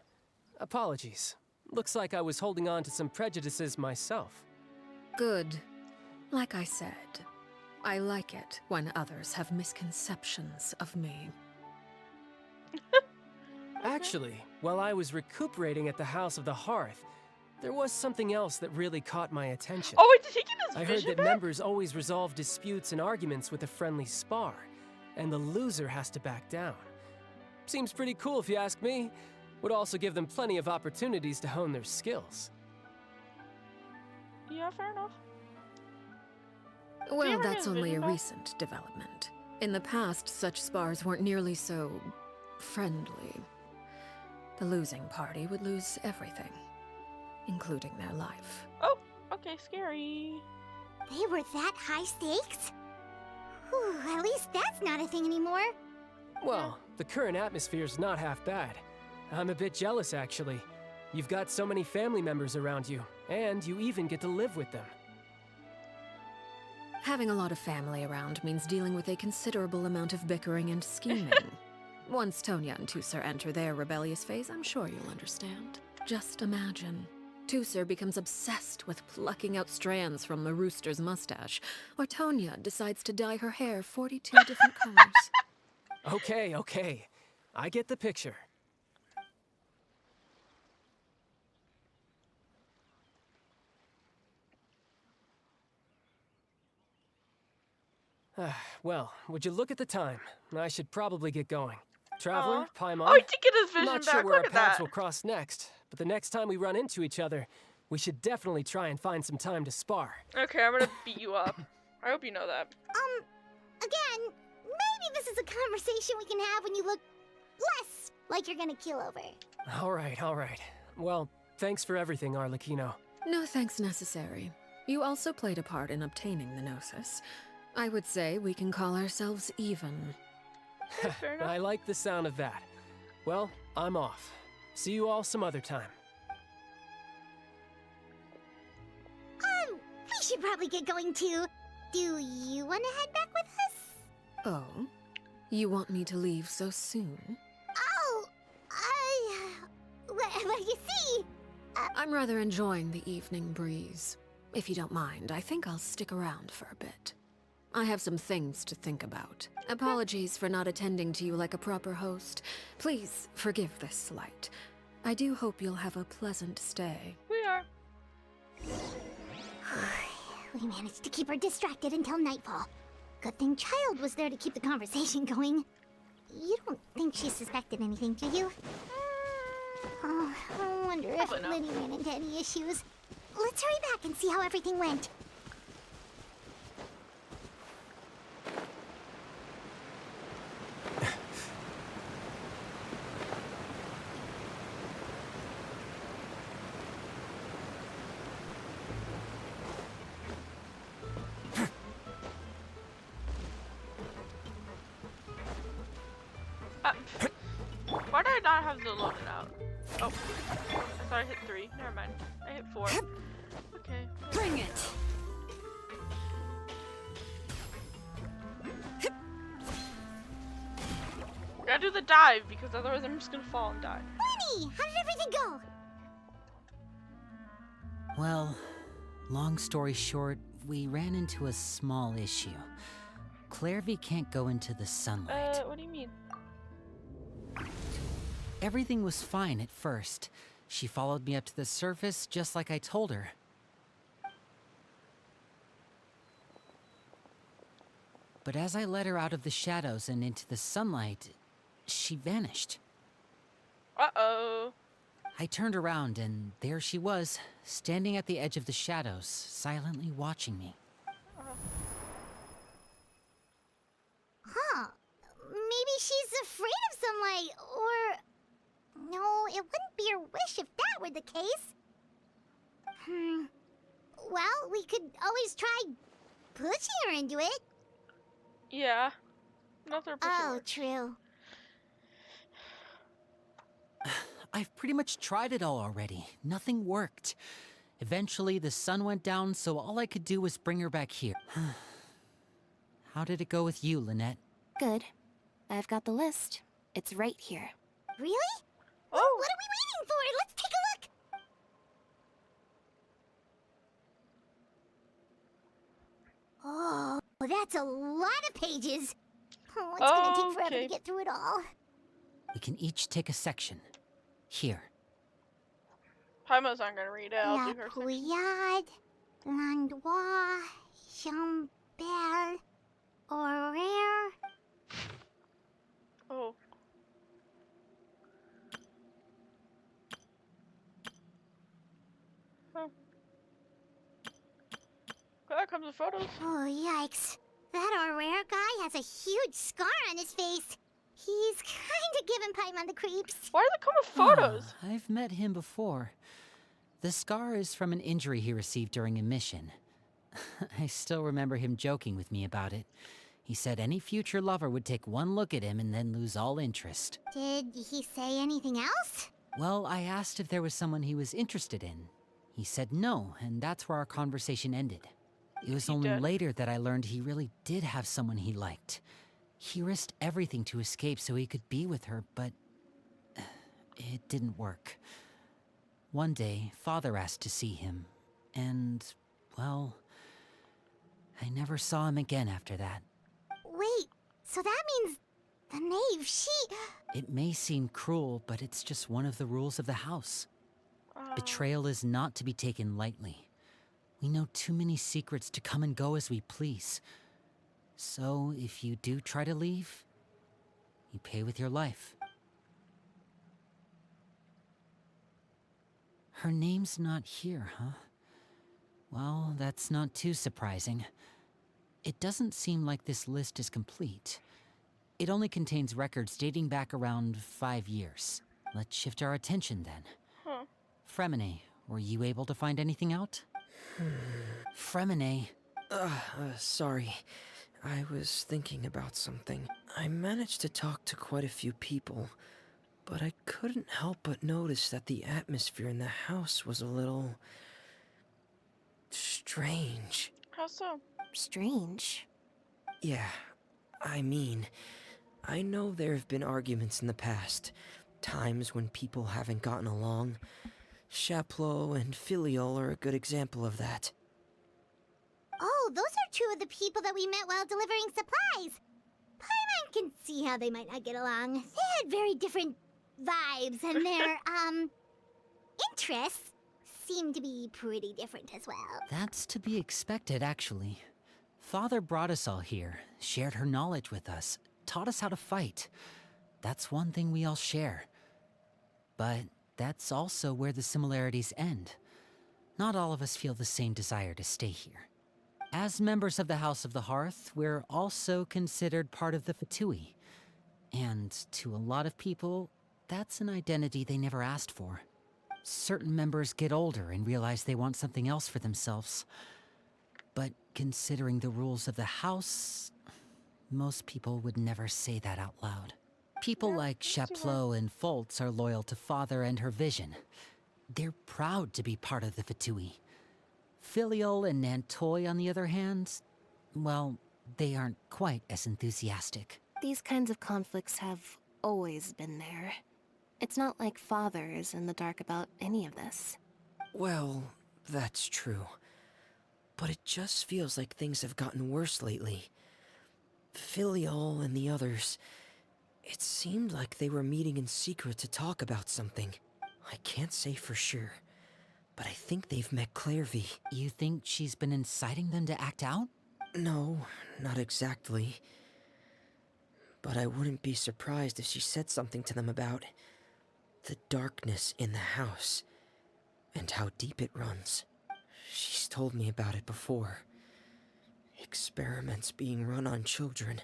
Apologies. Looks like I was holding on to some prejudices myself.
Good. Like I said, I like it when others have misconceptions of me.
Actually, while I was recuperating at the House of the Hearth, there was something else that really caught my attention.
Oh, wait, did he get his
I heard
vision
that
back?
members always resolve disputes and arguments with a friendly spar, and the loser has to back down. Seems pretty cool if you ask me. Would also give them plenty of opportunities to hone their skills.
Yeah, fair enough.
Well,
ever
that's
get
only a
vision back?
recent development. In the past, such spars weren't nearly so friendly. The losing party would lose everything, including their life.
Oh, okay, scary.
They were that high stakes? Whew, at least that's not a thing anymore.
Well, the current atmosphere's not half bad. I'm a bit jealous, actually. You've got so many family members around you, and you even get to live with them.
Having a lot of family around means dealing with a considerable amount of bickering and scheming. Once Tonya and Tusser enter their rebellious phase, I'm sure you'll understand. Just imagine. Tusser becomes obsessed with plucking out strands from the rooster's mustache, or Tonya decides to dye her hair 42 different colors.
Okay. I get the picture. Well, would you look at the time? I should probably get going. Traveler, Paimon.
Oh, he did get his vision
I'm not
back.
sure where
Look
our
at
paths
that.
will cross next, but the next time we run into each other, we should definitely try and find some time to spar.
Okay, I'm gonna beat you up. I hope you know that.
Again, maybe this is a conversation we can have when you look less like you're gonna keel over.
All right. Well, thanks for everything, Arlecchino.
No thanks necessary. You also played a part in obtaining the Gnosis. I would say we can call ourselves even.
Fair enough.
I like the sound of that. Well, I'm off. See you all some other time.
We should probably get going too. Do you want to head back with us?
Oh? You want me to leave so soon?
Oh, well, you see,
I'm rather enjoying the evening breeze. If you don't mind, I think I'll stick around for a bit. I have some things to think about. Apologies for not attending to you like a proper host. Please forgive this slight. I do hope you'll have a pleasant stay.
We are.
we managed to keep her distracted until nightfall. Good thing Child was there to keep the conversation going. You don't think she suspected anything, do you? Oh, I wonder if
Probably not.
Liddy ran into any issues. Let's hurry back and see how everything went.
Why did I not have the loaded out? Oh, I thought I hit 3. Never mind. I hit 4. Okay.
Bring it!
Gotta do the dive because otherwise I'm just gonna fall and die.
Winnie, how did everything go?
Well, long story short, we ran into a small issue. Clairvy can't go into the sunlight.
What do you mean?
Everything was fine at first. She followed me up to the surface just like I told her. But as I led her out of the shadows and into the sunlight, she vanished.
Uh-oh.
I turned around and there she was, standing at the edge of the shadows, silently watching me.
Huh. Maybe she's afraid of sunlight, or... No, it wouldn't be her wish if that were the case. Well, we could always try pushing her into it.
Yeah. Not their
Oh, true.
I've pretty much tried it all already. Nothing worked. Eventually, the sun went down, so all I could do was bring her back here. How did it go with you, Lynette?
Good. I've got the list. It's right here.
Really?
Oh.
What are we waiting for? Let's take a look. Oh, that's a lot of pages. Oh, it's gonna take forever
Okay.
to get through it all.
We can each take a section. Here.
Paimon's not gonna read it. I'll
La
do her section.
Pouillade, Landois, Chambel, Horaire.
Oh. Oh. Well, that comes with photos.
Oh, yikes. That Horaire guy has a huge scar on his face. He's kinda giving Paimon the creeps.
Why does it come with photos?
I've met him before. The scar is from an injury he received during a mission. I still remember him joking with me about it. He said any future lover would take one look at him and then lose all interest.
Did he say anything else?
Well, I asked if there was someone he was interested in. He said no, and that's where our conversation ended. It was only later that I learned he really did have someone he liked. He risked everything to escape so he could be with her, but it didn't work. One day, Father asked to see him, and, well, I never saw him again after that.
Wait, so that means the knave,
It may seem cruel, but it's just one of the rules of the house. Betrayal is not to be taken lightly. We know too many secrets to come and go as we please. So, if you do try to leave, you pay with your life. Her name's not here, huh? Well, that's not too surprising. It doesn't seem like this list is complete. It only contains records dating back around 5 years. Let's shift our attention then. Fremine, were you able to find anything out? Fremine.
Sorry. I was thinking about something. I managed to talk to quite a few people, but I couldn't help but notice that the atmosphere in the house was a little strange.
How so?
Strange.
Yeah, I mean, I know there have been arguments in the past, times when people haven't gotten along. Chaplot and Filiol are a good example of that.
Oh, those are two of the people that we met while delivering supplies. Paimon can see how they might not get along. They had very different vibes, and their, interests seem to be pretty different as well.
That's to be expected, actually. Father brought us all here, shared her knowledge with us, taught us how to fight. That's one thing we all share. But that's also where the similarities end. Not all of us feel the same desire to stay here. As members of the House of the Hearth, we're also considered part of the Fatui. And to a lot of people, that's an identity they never asked for. Certain members get older and realize they want something else for themselves. But considering the rules of the house, most people would never say that out loud. People like Chaplot and Foltz are loyal to Father and her vision. They're proud to be part of the Fatui. Filiol and Nantoy, on the other hand, well, they aren't quite as enthusiastic.
These kinds of conflicts have always been there. It's not like Father is in the dark about any of this.
Well, that's true. But it just feels like things have gotten worse lately. Filiol and the others, it seemed like they were meeting in secret to talk about something. I can't say for sure, but I think they've met Clairvy.
You think she's been inciting them to act out?
No, not exactly. But I wouldn't be surprised if she said something to them about the darkness in the house and how deep it runs. She's told me about it before. Experiments being run on children.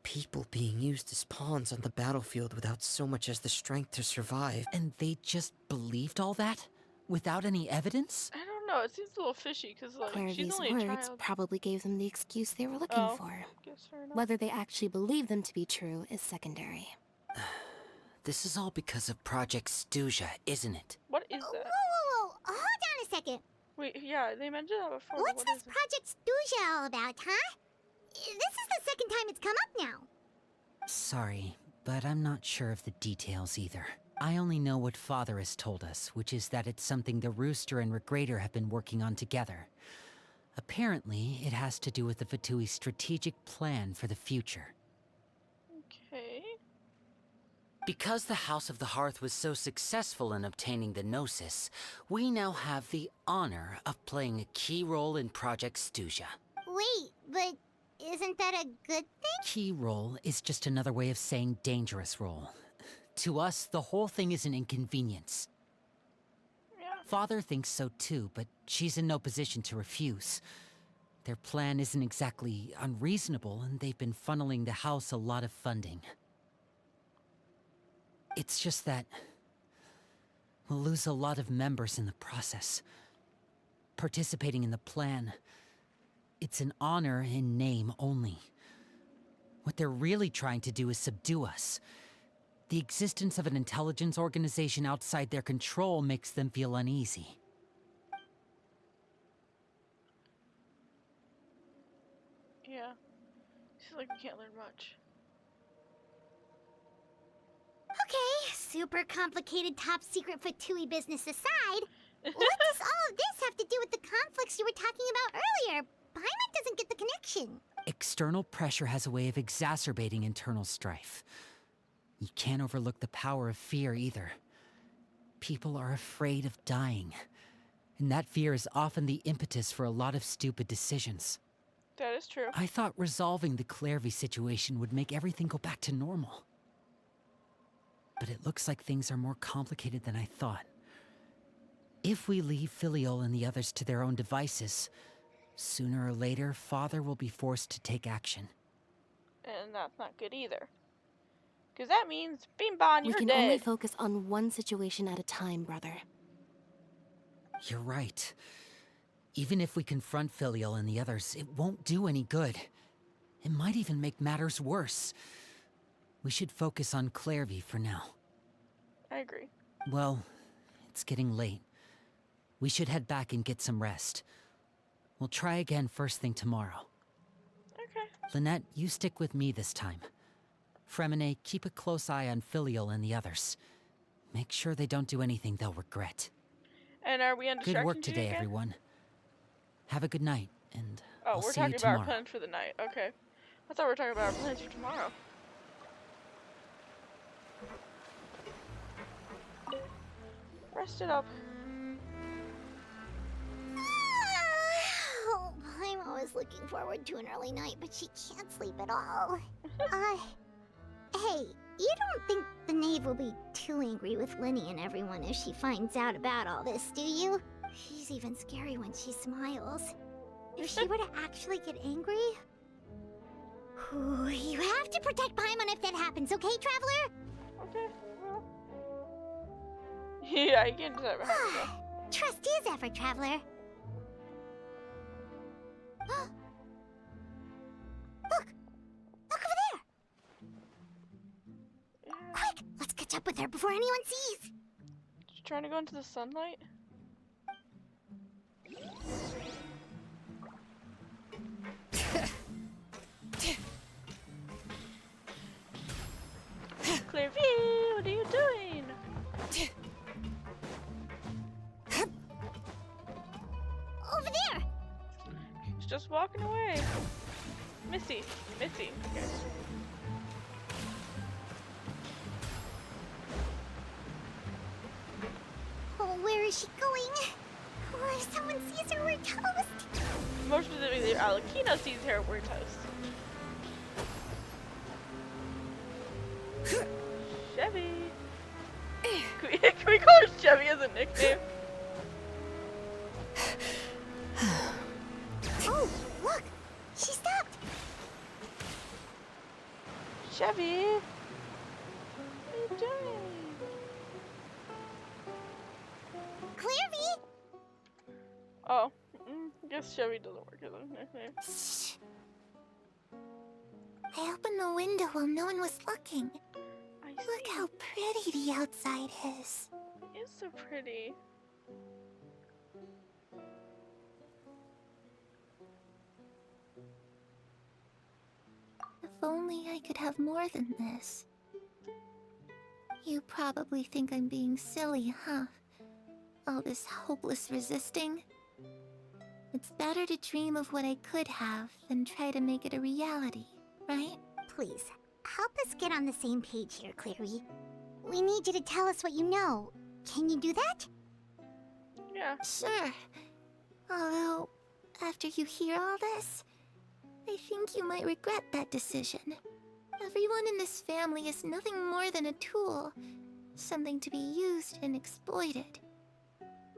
People being used as pawns on the battlefield without so much as the strength to survive.
And they just believed all that? Without any evidence?
I don't know. It seems a little fishy because, like, she's
Clairvy's
only a
words
child.
probably gave them the excuse they were looking for.
Guess fair enough.
Whether they actually believe them to be true is secondary.
This is all because of Project Stuja, isn't it?
What is
Whoa,
that?
whoa, whoa! Hold on a second.
Wait, yeah, they mentioned that before.
What's
What
this
is it?
Project Stuja all about, huh? This is the second time it's come up now.
Sorry, but I'm not sure of the details either. I only know what Father has told us, which is that it's something the Rooster and Regrator have been working on together. Apparently, it has to do with the Fatui's strategic plan for the future.
Okay.
Because the House of the Hearth was so successful in obtaining the Gnosis, we now have the honor of playing a key role in Project Stuja.
Wait, but isn't that a good thing?
Key role is just another way of saying dangerous role. To us, the whole thing is an inconvenience.
Yeah.
Father thinks so too, but she's in no position to refuse. Their plan isn't exactly unreasonable, and they've been funneling the house a lot of funding. It's just that... We'll lose a lot of members in the process. Participating in the plan, it's an honor in name only. What they're really trying to do is subdue us. The existence of an intelligence organization outside their control makes them feel uneasy.
Yeah. Seems like we can't learn much.
Okay, super complicated top secret Fatui business aside, what does all of this have to do with the conflicts you were talking about earlier? Paimon doesn't get the connection.
External pressure has a way of exacerbating internal strife. You can't overlook the power of fear either. People are afraid of dying, and that fear is often the impetus for a lot of stupid decisions.
That is true.
I thought resolving the Clairvy situation would make everything go back to normal. But it looks like things are more complicated than I thought. If we leave Filiol and the others to their own devices, sooner or later, Father will be forced to take action.
And that's not good either. Because that means, bing bong,
We
you're
can
dead.
only focus on one situation at a time, brother.
You're right. Even if we confront Filiol and the others, it won't do any good. It might even make matters worse. We should focus on Clairvy for now.
I agree.
Well, it's getting late. We should head back and get some rest. We'll try again first thing tomorrow.
Okay.
Lynette, you stick with me this time. Fremine, keep a close eye on Filiol and the others. Make sure they don't do anything they'll regret.
And are we on
Good
distraction
work
duty
today,
again?
everyone. Have a good night, and
Oh,
I'll
we're
see you
talking about our
tomorrow.
plans for the night. Okay. I thought we were talking about our plans for tomorrow. Rest it up.
Oh, I'm always looking forward to an early night, but she can't sleep at all. Hey, you don't think the knave will be too angry with Lenny and everyone if she finds out about all this, do you? She's even scary when she smiles. If she were to actually get angry... Ooh, you have to protect Paimon if that happens, okay, Traveler?
Okay, well. Yeah, you can decide behind me though.
Trust is ever, Traveler. Look! Look over there!
Yeah.
Quick! Let's catch up with her before anyone sees!
Just trying to go into the sunlight? Clairvy, what are you doing?
Over there!
She's just walking away. Missy. Missy. Okay.
Oh, where is she going? Oh, if someone sees her, we're toast!
More specifically, Alrecchino sees her, we're toast. Chevy. Can we call her Chevy as a nickname?
Oh, look! She stopped!
Chevy. What are you doing?
Clairvy!
Oh, guess Chevy doesn't work as a nickname.
Shh. I opened the window while no one was looking.
I
Look
see.
how pretty the outside is.
It's so pretty.
If only I could have more than this. You probably think I'm being silly, huh? All this hopeless resisting. It's better to dream of what I could have than try to make it a reality, right?
Please, help us get on the same page here, Clary. We need you to tell us what you know. Can you do that?
Yeah.
Sure. Although, after you hear all this, I think you might regret that decision. Everyone in this family is nothing more than a tool. Something to be used and exploited.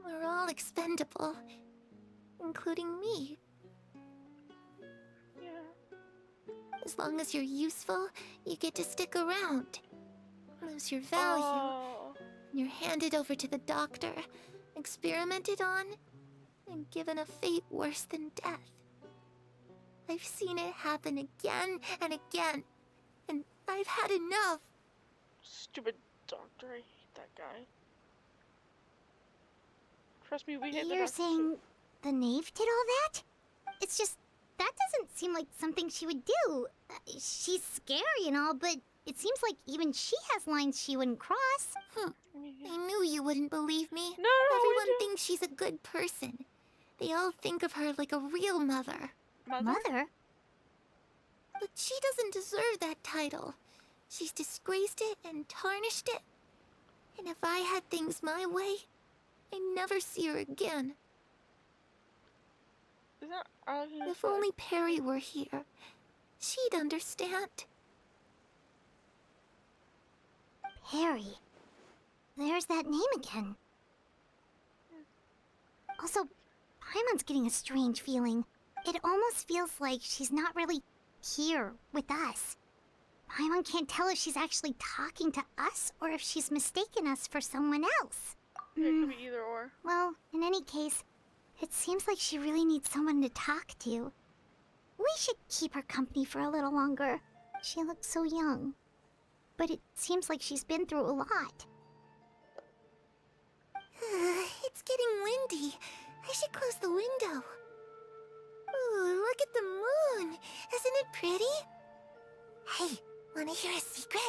We're all expendable. Including me.
Yeah.
As long as you're useful, you get to stick around. Lose your value.
Oh.
You're handed over to the doctor, experimented on, and given a fate worse than death. I've seen it happen again and again, and I've had enough.
Stupid doctor, I hate that guy. Trust me, we hate the
You're
doctor.
saying the knave did all that? It's just, that doesn't seem like something she would do. She's scary and all, but it seems like even she has lines she wouldn't cross.
I knew you wouldn't believe me.
No,
Everyone thinks she's a good person. They all think of her like a real mother.
Mother?
But she doesn't deserve that title. She's disgraced it and tarnished it. And if I had things my way, I'd never see her again.
Is that Alrecchino's
If only Perry were here, she'd understand.
Perry. There's that name again. Also, Paimon's getting a strange feeling. It almost feels like she's not really here with us. Paimon can't tell if she's actually talking to us or if she's mistaken us for someone else.
It could be either or.
Well, in any case, it seems like she really needs someone to talk to. We should keep her company for a little longer. She looks so young. But it seems like she's been through a lot.
It's getting windy. I should close the window. Ooh, look at the moon. Isn't it pretty? Hey, wanna hear a secret?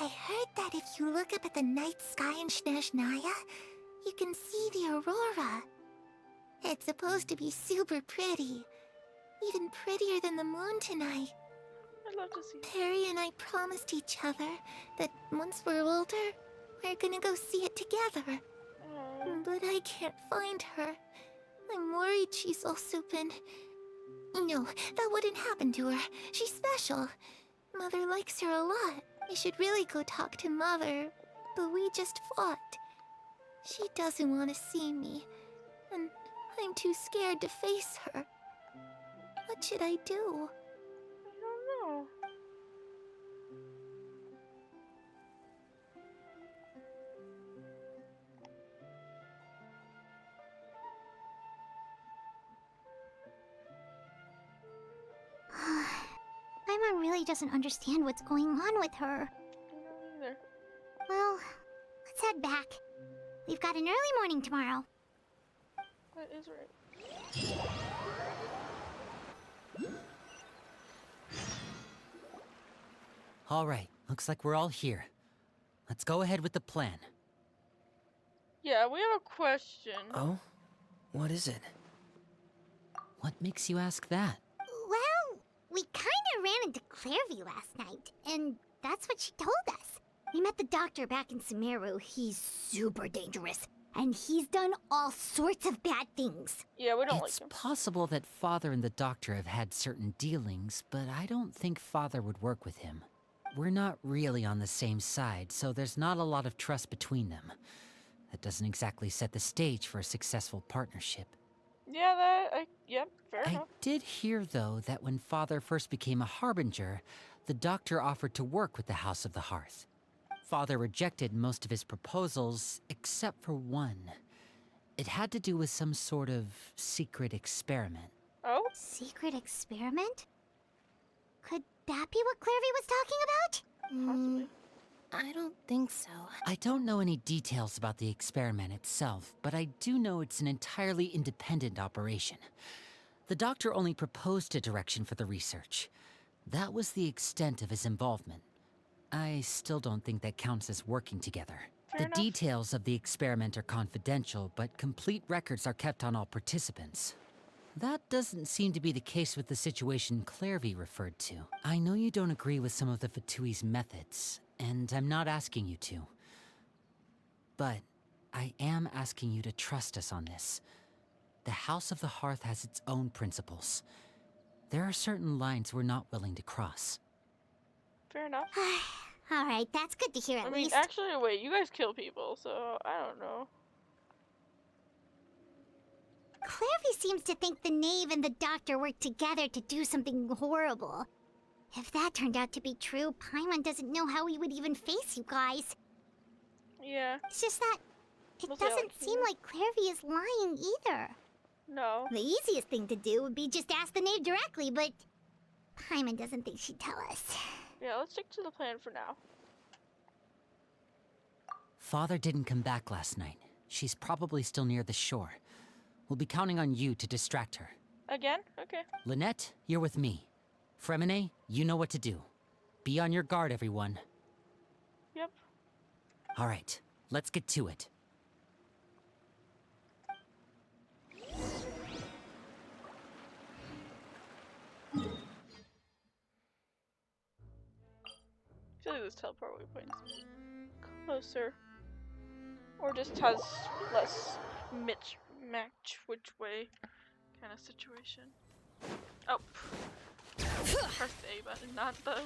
I heard that if you look up at the night sky in Snezhnaya, you can see the aurora. It's supposed to be super pretty. Even prettier than the moon tonight.
I'd love to see.
Perry and I promised each other that once we're older, we're gonna go see it together. But I can't find her. I'm worried she's also been... No, that wouldn't happen to her. She's special. Mother likes her a lot. I should really go talk to Mother, but we just fought. She doesn't want to see me, and I'm too scared to face her. What should I do?
I don't know.
Paimon really doesn't understand what's going on with her.
I don't know either.
Well, let's head back. We've got an early morning tomorrow.
That is right.
All right, looks like we're all here. Let's go ahead with the plan.
Yeah, we have a question.
Oh? What is it?
What makes you ask that?
Well, we kinda ran into Clairvy last night, and that's what she told us. We met the doctor back in Sumeru. He's super dangerous, and he's done all sorts of bad things.
Yeah, we don't
It's
like him.
possible that Father and the Doctor have had certain dealings, but I don't think Father would work with him. We're not really on the same side, so there's not a lot of trust between them. That doesn't exactly set the stage for a successful partnership.
Yeah, yep, fair
I
enough.
did hear, though, that when Father first became a Harbinger, the Doctor offered to work with the House of the Hearth. Father rejected most of his proposals, except for one. It had to do with some sort of secret experiment.
Oh?
Secret experiment? Could that be what Clairvy was talking about?
Possibly.
I don't think so.
I don't know any details about the experiment itself, but I do know it's an entirely independent operation. The Doctor only proposed a direction for the research. That was the extent of his involvement. I still don't think that counts as working together.
Fair
The
enough.
details of the experiment are confidential, but complete records are kept on all participants. That doesn't seem to be the case with the situation Clairvy referred to. I know you don't agree with some of the Fatui's methods, and I'm not asking you to. But I am asking you to trust us on this. The House of the Hearth has its own principles. There are certain lines we're not willing to cross.
Fair enough.
Alright, that's good to hear at
I mean,
least.
actually, wait, you guys kill people, so I don't know.
Clairvy seems to think the knave and the doctor worked together to do something horrible. If that turned out to be true, Paimon doesn't know how he would even face you guys.
Yeah.
It's just that it
We'll say
doesn't seem
Alrecchino.
like Clairvy is lying either.
No.
The easiest thing to do would be just ask the knave directly, but Paimon doesn't think she'd tell us.
Yeah, let's stick to the plan for now.
Father didn't come back last night. She's probably still near the shore. We'll be counting on you to distract her.
Again? Okay.
Lynette, you're with me. Fremine, you know what to do. Be on your guard, everyone.
Yep.
All right, let's get to it.
I feel like this teleport waypoint's closer. Or just has less match which way kind of situation. Oh. Press the A button, not the...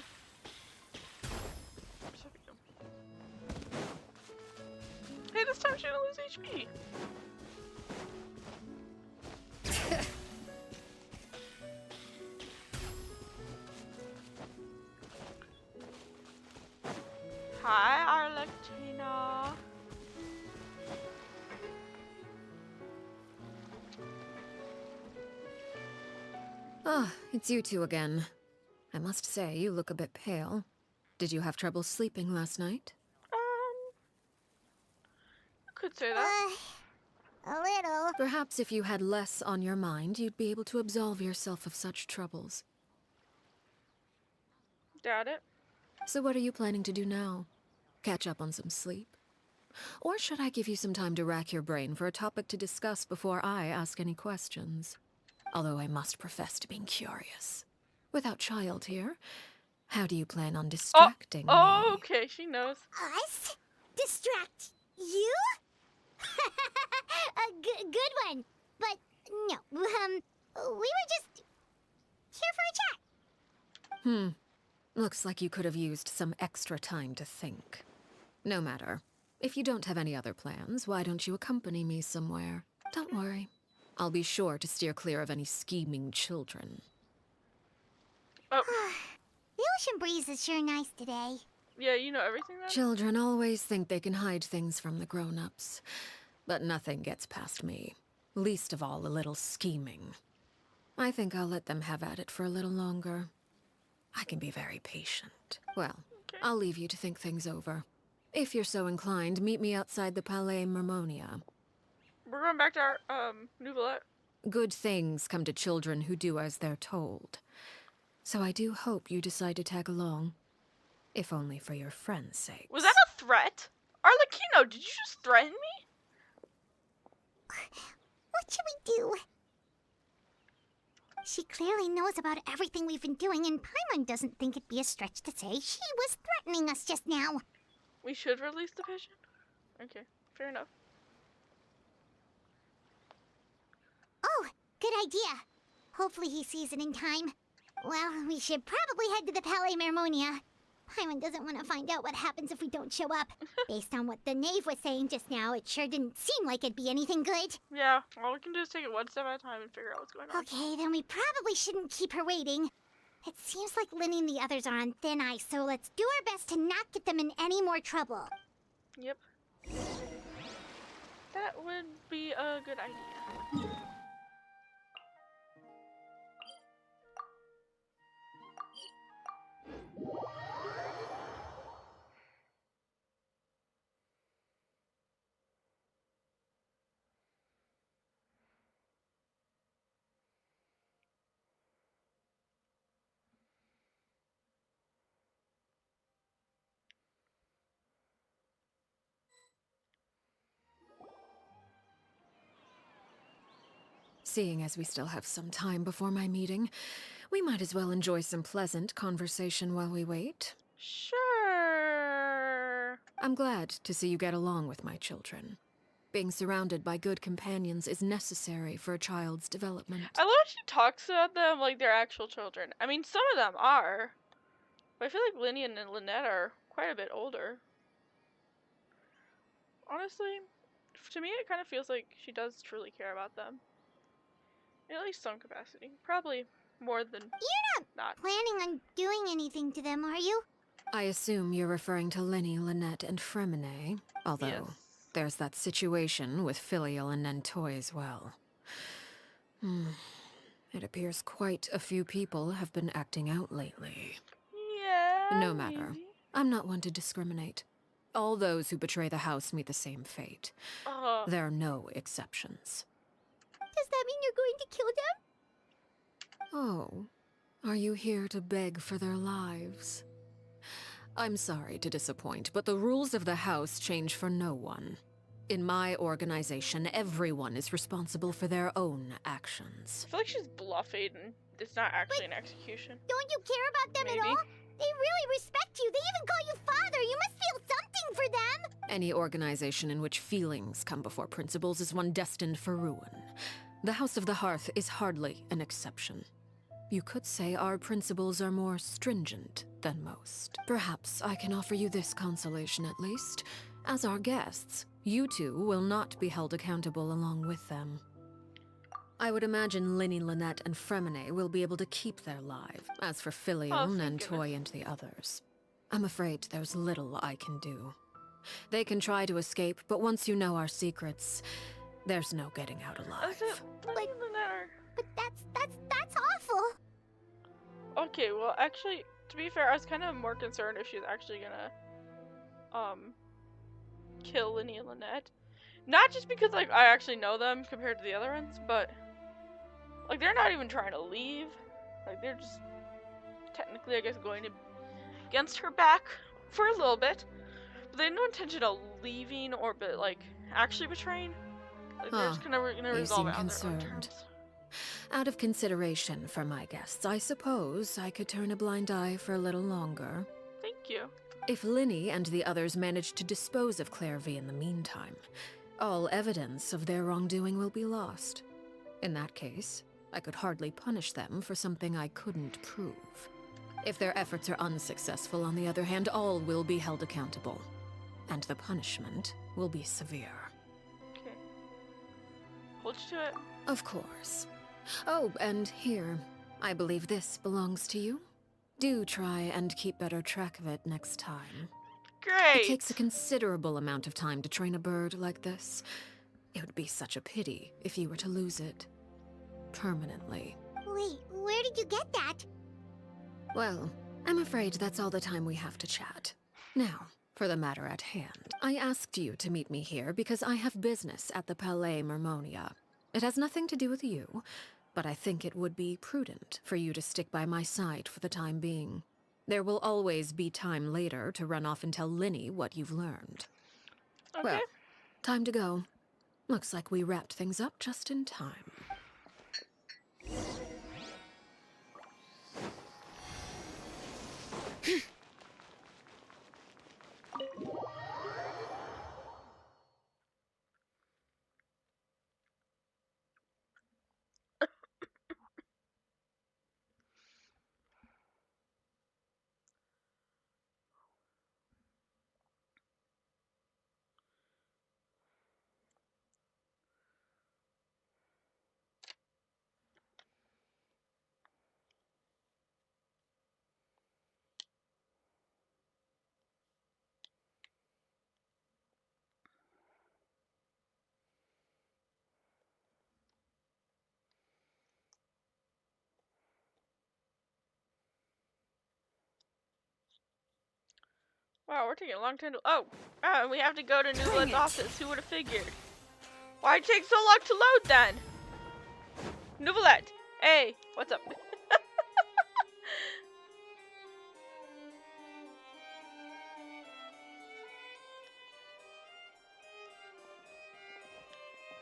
Hey, this time she's gonna lose HP. Hi, Alrecchino.
Ah, it's you two again. I must say, you look a bit pale. Did you have trouble sleeping last night?
You could say that.
A little.
Perhaps if you had less on your mind, you'd be able to absolve yourself of such troubles.
Doubt it.
So what are you planning to do now? Catch up on some sleep? Or should I give you some time to rack your brain for a topic to discuss before I ask any questions? Although I must profess to being curious. Without child here, how do you plan on distracting me?
Okay, she knows.
Us? Distract you? A good one. But no, we were just here for a chat.
Looks like you could have used some extra time to think. No matter. If you don't have any other plans, why don't you accompany me somewhere? Don't worry. I'll be sure to steer clear of any scheming children.
Oh.
The ocean breeze is sure nice today.
Yeah, you know everything then?
Children always think they can hide things from the grown-ups. But nothing gets past me. Least of all a little scheming. I think I'll let them have at it for a little longer. I can be very patient. Well,
Okay.
I'll leave you to think things over. If you're so inclined, meet me outside the Palais Mermonia.
We're going back to our, Nouvellette.
Good things come to children who do as they're told. So I do hope you decide to tag along. If only for your friend's sake.
Was that a threat? Alrecchino, did you just threaten me?
What should we do? She clearly knows about everything we've been doing, and Paimon doesn't think it'd be a stretch to say she was threatening us just now.
We should release the pigeon? Okay, fair enough.
Oh, good idea. Hopefully he sees it in time. Well, we should probably head to the Palais Mermonia. Paimon doesn't want to find out what happens if we don't show up. Based on what the knave was saying just now, it sure didn't seem like it'd be anything good.
Yeah, all we can do is take it one step at a time and figure out what's going on.
Okay, then we probably shouldn't keep her waiting. It seems like Linny and the others are on thin ice, so let's do our best to not get them in any more trouble.
Yep. That would be a good idea.
Seeing as we still have some time before my meeting, we might as well enjoy some pleasant conversation while we wait.
Sure.
I'm glad to see you get along with my children. Being surrounded by good companions is necessary for a child's development.
I love how she talks about them like they're actual children. I mean, some of them are. But I feel like Linny and Lynette are quite a bit older. Honestly, to me it kind of feels like she does truly care about them. In at least some capacity. Probably more than
You're not planning on doing anything to them, are you?
I assume you're referring to Linny, Lynette, and Fremine, although
Yes.
there's that situation with Filial and Nentoy as well. It appears quite a few people have been acting out lately.
Yeah.
No matter.
maybe.
I'm not one to discriminate. All those who betray the house meet the same fate. There are no exceptions.
Does that mean you're going to kill them?
Oh, are you here to beg for their lives? I'm sorry to disappoint, but the rules of the house change for no one. In my organization, everyone is responsible for their own actions.
I feel like she's bluffing. It's not actually an execution.
Don't you care about them
Maybe.
at all? They really respect you. They even call you father. You must feel something for them.
Any organization in which feelings come before principles is one destined for ruin. The House of the Hearth is hardly an exception. You could say our principles are more stringent than most. Perhaps I can offer you this consolation at least. As our guests, you two will not be held accountable along with them. I would imagine Linny, Lynette, and Fremine will be able to keep their lives. As for Filial,
Oh, thank
Nentoy, and the others, I'm afraid there's little I can do. They can try to escape, but once you know our secrets, there's no getting out alive.
Is it Linny, Lynette,
But that's awful.
or- Okay, well, actually, to be fair, I was kind of more concerned if she's actually gonna, kill Linny and Lynette. Not just because, like, I actually know them compared to the other ones, but, like, they're not even trying to leave. Like, they're just technically, I guess, going against her back for a little bit. But they have no intention of leaving or, actually betraying. Like, they're just gonna resolve it on their own terms.
Out of consideration for my guests, I suppose I could turn a blind eye for a little longer.
Thank you.
If Linny and the others manage to dispose of Clairvy in the meantime, all evidence of their wrongdoing will be lost. In that case, I could hardly punish them for something I couldn't prove. If their efforts are unsuccessful, on the other hand, all will be held accountable. And the punishment will be severe.
Okay. Hold you to it.
Of course. Oh, and here, I believe this belongs to you. Do try and keep better track of it next time.
Great!
It takes a considerable amount of time to train a bird like this. It would be such a pity if you were to lose it. Permanently.
Wait, where did you get that?
Well, I'm afraid that's all the time we have to chat. Now, for the matter at hand. I asked you to meet me here because I have business at the Palais Mermonia. It has nothing to do with you, but I think it would be prudent for you to stick by my side for the time being. There will always be time later to run off and tell Linny what you've learned.
Okay.
Well, time to go. Looks like we wrapped things up just in time.
Wow, we're taking a long time to. Oh, we have to go to Newland's office. Who would have figured? Why'd it take so long to load then? Nouvelette! Hey, what's up?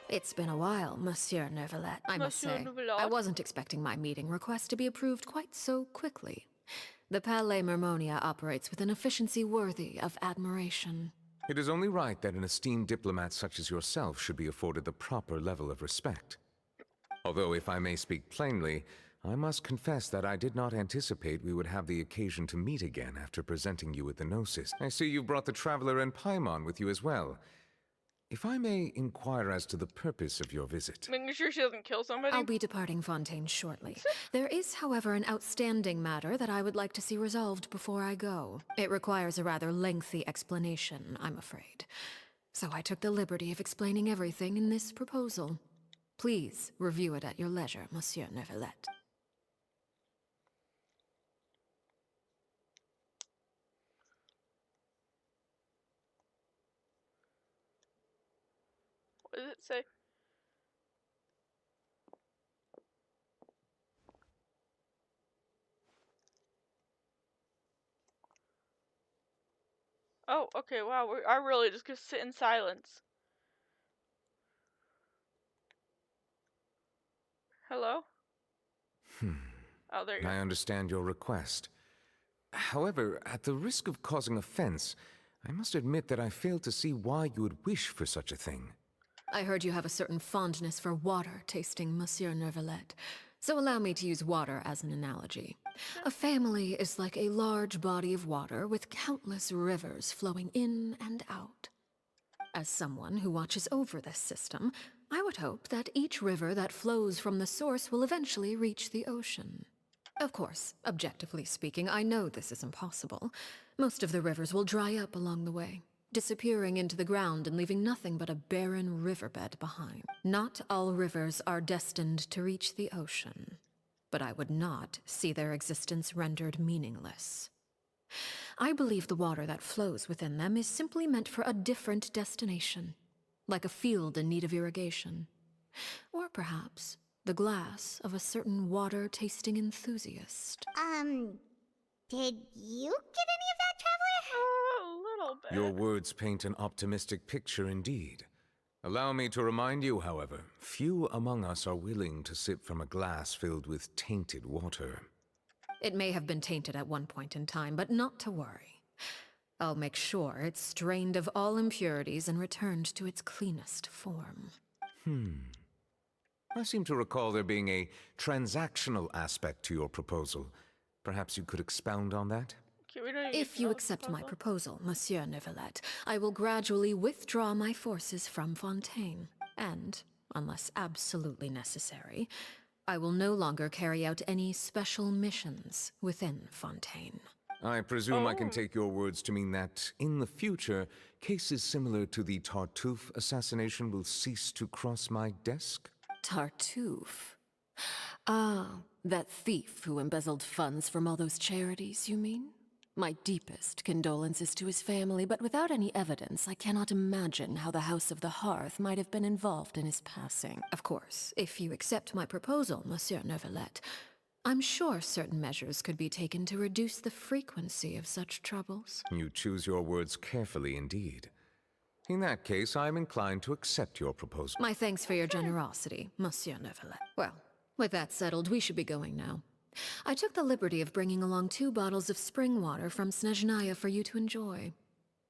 It's been a while, Monsieur Neuvillette, I must
Monsieur
say.
Neuvillette.
I wasn't expecting my meeting request to be approved quite so quickly. The Palais Mermonia operates with an efficiency worthy of admiration.
It is only right that an esteemed diplomat such as yourself should be afforded the proper level of respect. Although, if I may speak plainly, I must confess that I did not anticipate we would have the occasion to meet again after presenting you with the Gnosis. I see you brought the Traveler and Paimon with you as well. if I may inquire as to the purpose of your visit.
Making sure she doesn't kill somebody.
I'll be departing Fontaine shortly. There is, however, an outstanding matter that I would like to see resolved before I go. It requires a rather lengthy explanation, I'm afraid. So I took the liberty of explaining everything in this proposal. Please review it at your leisure, Monsieur Neuvillette.
What does it say? Oh, okay, wow, I really just gonna sit in silence. Hello? Oh, there you go.
I understand your request. However, at the risk of causing offense, I must admit that I fail to see why you would wish for such a thing.
I heard you have a certain fondness for water tasting, Monsieur Neuvillette. So allow me to use water as an analogy. A family is like a large body of water with countless rivers flowing in and out. As someone who watches over this system, I would hope that each river that flows from the source will eventually reach the ocean. Of course, objectively speaking, I know this is impossible. Most of the rivers will dry up along the way, disappearing into the ground and leaving nothing but a barren riverbed behind. Not all rivers are destined to reach the ocean, but I would not see their existence rendered meaningless. I believe the water that flows within them is simply meant for a different destination, like a field in need of irrigation. Or perhaps the glass of a certain water-tasting enthusiast.
Did you get any of that, Traveler?
A little bit.
Your words paint an optimistic picture indeed. Allow me to remind you, however, few among us are willing to sip from a glass filled with tainted water.
It may have been tainted at one point in time, but not to worry. I'll make sure it's strained of all impurities and returned to its cleanest form.
I seem to recall there being a transactional aspect to your proposal. Perhaps you could expound on that?
Okay, we don't even
If you
know
accept my
proposal.
proposal, Monsieur Neuvillette, I will gradually withdraw my forces from Fontaine. And, unless absolutely necessary, I will no longer carry out any special missions within Fontaine.
I presume I can take your words to mean that, in the future, cases similar to the Tartuffe assassination will cease to cross my desk?
Tartuffe? Ah, that thief who embezzled funds from all those charities, you mean? My deepest condolences to his family, but without any evidence, I cannot imagine how the House of the Hearth might have been involved in his passing. Of course, if you accept my proposal, Monsieur Neuvillette, I'm sure certain measures could be taken to reduce the frequency of such troubles.
You choose your words carefully indeed. In that case, I am inclined to accept your proposal.
My thanks for your generosity, Monsieur Neuvillette. Well, with that settled, we should be going now. I took the liberty of bringing along 2 bottles of spring water from Snezhnaya for you to enjoy.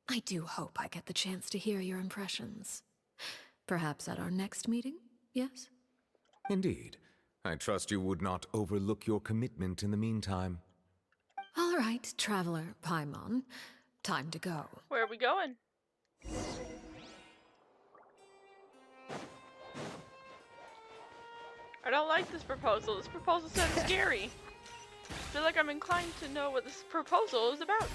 I do hope I get the chance to hear your impressions. Perhaps at our next meeting, yes?
Indeed. I trust you would not overlook your commitment in the meantime.
All right, Traveler Paimon. Time to go.
Where are we going? I don't like this proposal. This proposal sounds scary. I feel like I'm inclined to know what this proposal is about.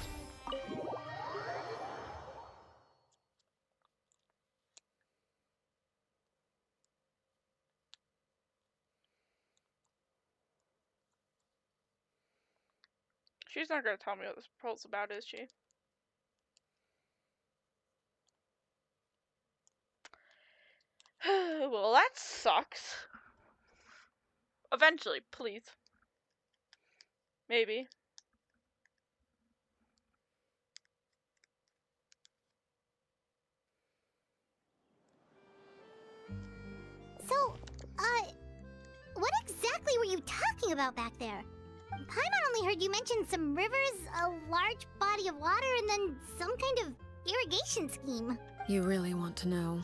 She's not gonna tell me what this proposal's about, is she? Well, that sucks. Eventually, please. Maybe.
So, what exactly were you talking about back there? Paimon only heard you mention some rivers, a large body of water, and then some kind of irrigation scheme.
You really want to know?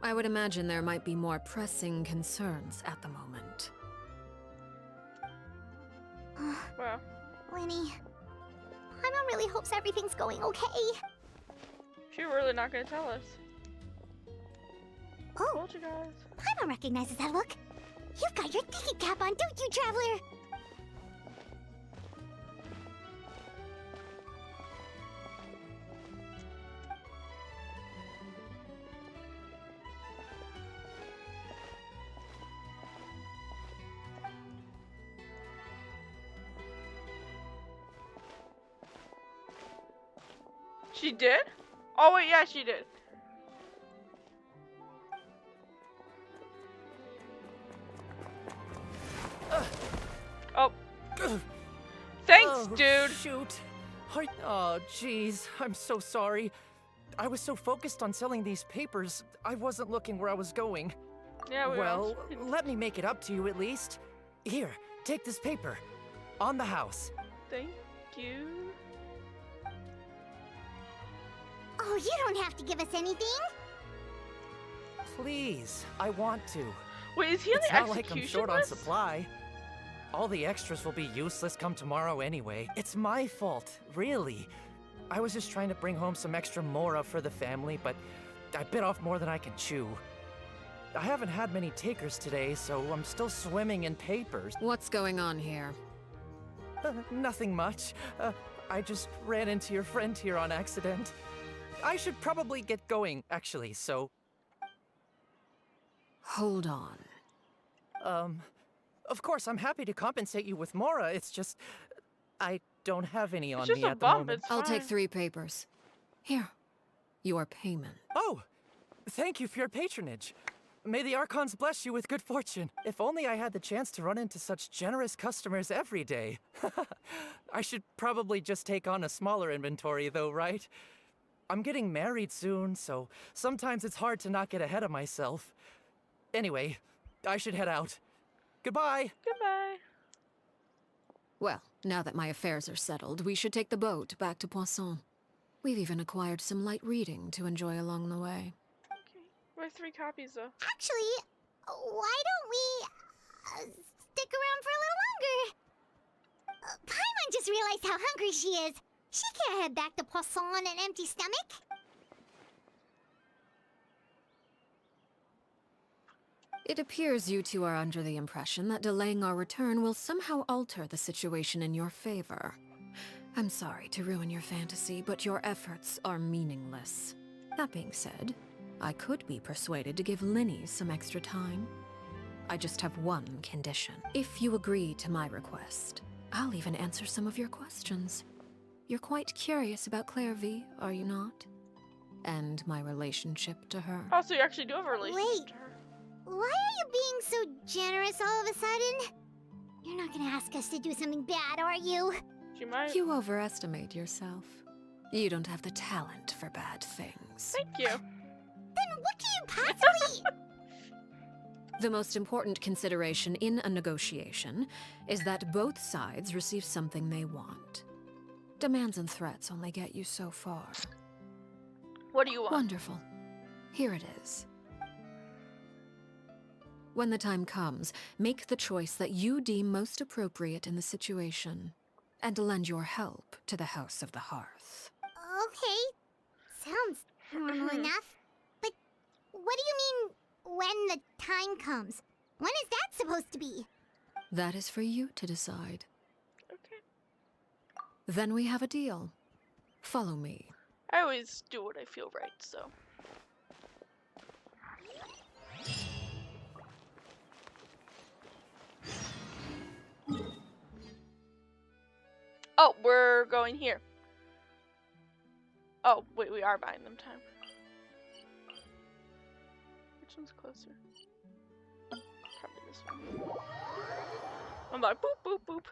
I would imagine there might be more pressing concerns at the moment.
Well,
Winnie, Paimon really hopes everything's going okay.
she's really not gonna tell us. told you guys.
Paimon recognizes that look. You've got your thinking cap on, don't you, Traveler?
She did? Oh wait, yeah, she did. Oh. Thanks, dude.
Shoot. Oh, jeez. I'm so sorry. I was so focused on selling these papers, I wasn't looking where I was going.
Yeah,
Well, let me make it up to you at least. Here, take this paper. On the house.
Thank you.
Oh, you don't have to give us anything.
Please, I want to.
Wait, is he on
It's
the
not like I'm
execution
short on
list?
supply. All the extras will be useless come tomorrow anyway. It's my fault, really. I was just trying to bring home some extra mora for the family, but I bit off more than I can chew. I haven't had many takers today, so I'm still swimming in papers.
What's going on here?
Nothing much. I just ran into your friend here on accident. I should probably get going, actually, so...
Hold on.
Of course, I'm happy to compensate you with mora, it's just... I don't have any on
It's just
me
a
at the
bump,
moment.
it's
I'll take
fine.
3 papers. Here. Your payment.
Oh! Thank you for your patronage. May the Archons bless you with good fortune. If only I had the chance to run into such generous customers every day. I should probably just take on a smaller inventory though, right? I'm getting married soon, so sometimes it's hard to not get ahead of myself. Anyway, I should head out. Goodbye!
Goodbye.
Well, now that my affairs are settled, we should take the boat back to Poisson. We've even acquired some light reading to enjoy along the way.
Okay. We're 3 copies though.
Actually, why don't we stick around for a little longer? Paimon just realized how hungry she is. She can't head back to Poisson on an empty stomach.
It appears you two are under the impression that delaying our return will somehow alter the situation in your favor. I'm sorry to ruin your fantasy, but your efforts are meaningless. That being said, I could be persuaded to give Linny some extra time. I just have one condition. If you agree to my request, I'll even answer some of your questions. You're quite curious about Claire V, are you not? And my relationship to her.
Oh, so you actually do have a relationship
Wait.
to her.
Why are you being so generous all of a sudden? You're not gonna ask us to do something bad, are you?
She might.
You overestimate yourself. You don't have the talent for bad things.
Thank you.
Then what can you possibly...
The most important consideration in a negotiation is that both sides receive something they want. Demands and threats only get you so far.
What do you want?
Wonderful. Here it is. When the time comes, make the choice that you deem most appropriate in the situation, and lend your help to the House of the Hearth.
Okay. Sounds normal enough. But what do you mean, when the time comes? When is that supposed to be?
That is for you to decide.
Okay.
Then we have a deal. Follow me.
I always do what I feel right, so. Oh, we're going here. Oh, wait, we are buying them time. Which one's closer? Probably this one. I'm like, boop, boop, boop.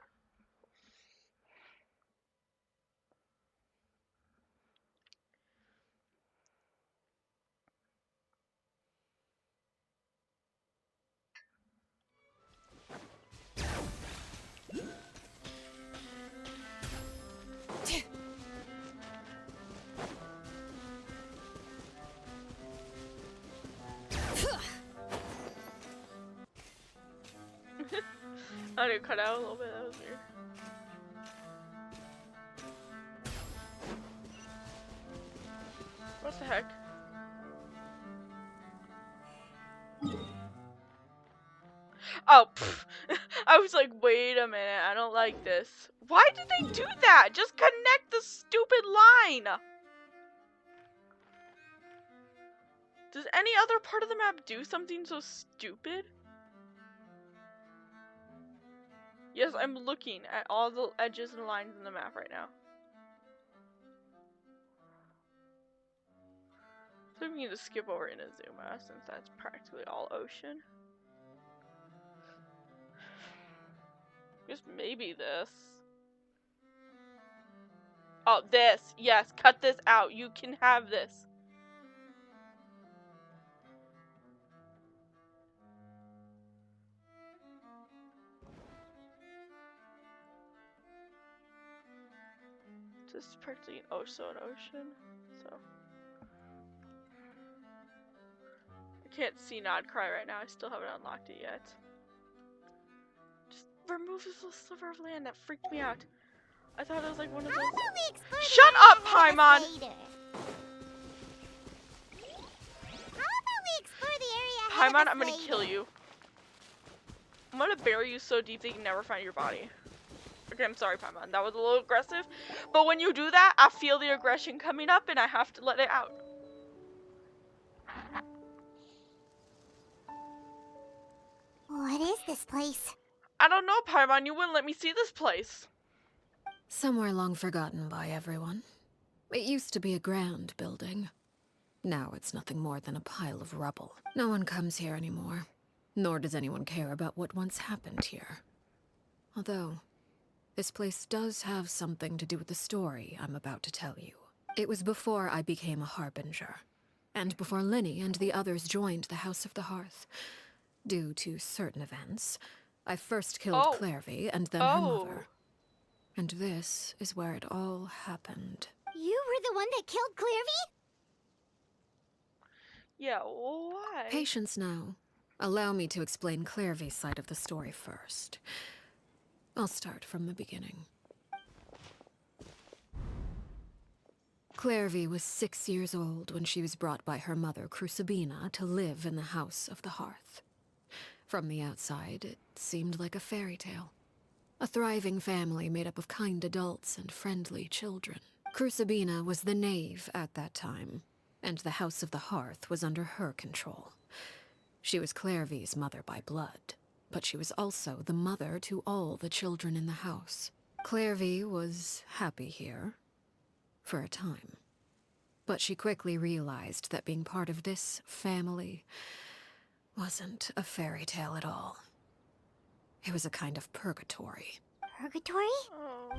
I did cut out a little bit, that was weird. What the heck? Oh, pff. I was like, wait a minute, I don't like this. Why did they do that? Just connect the stupid line. Does any other part of the map do something so stupid? Yes, I'm looking at all the edges and lines in the map right now. So we need to skip over Inazuma since that's practically all ocean. Just maybe this. Oh, this. Yes, cut this out. You can have this. This is practically also an ocean, so. I can't see Nod Cry right now. I still haven't unlocked it yet. Just remove this little sliver of land. That freaked me out. I thought it was like one of those. Shut up, Paimon! Paimon, I'm gonna kill you. I'm gonna bury you so deep they can never find your body. Okay, I'm sorry, Paimon. That was a little aggressive. But when you do that, I feel the aggression coming up and I have to let it out.
What is this place?
I don't know, Paimon. You wouldn't let me see this place.
Somewhere long forgotten by everyone. It used to be a grand building. Now it's nothing more than a pile of rubble. No one comes here anymore, nor does anyone care about what once happened here. Although, this place does have something to do with the story I'm about to tell you. It was before I became a Harbinger, and before Linny and the others joined the House of the Hearth. Due to certain events, I first killed Clairvy and then her mother. And this is where it all happened.
You were the one that killed Clairvy?
Yeah, why?
Patience now. Allow me to explain Clairvy's side of the story first. I'll start from the beginning. Clairvy was 6 years old when she was brought by her mother, Crucibina, to live in the House of the Hearth. From the outside, it seemed like a fairy tale. A thriving family made up of kind adults and friendly children. Crucibina was the knave at that time, and the House of the Hearth was under her control. She was Clairvy's mother by blood, but she was also the mother to all the children in the house. Clairvy was happy here, for a time. But she quickly realized that being part of this family wasn't a fairy tale at all. It was a kind of purgatory.
Purgatory?
Oh.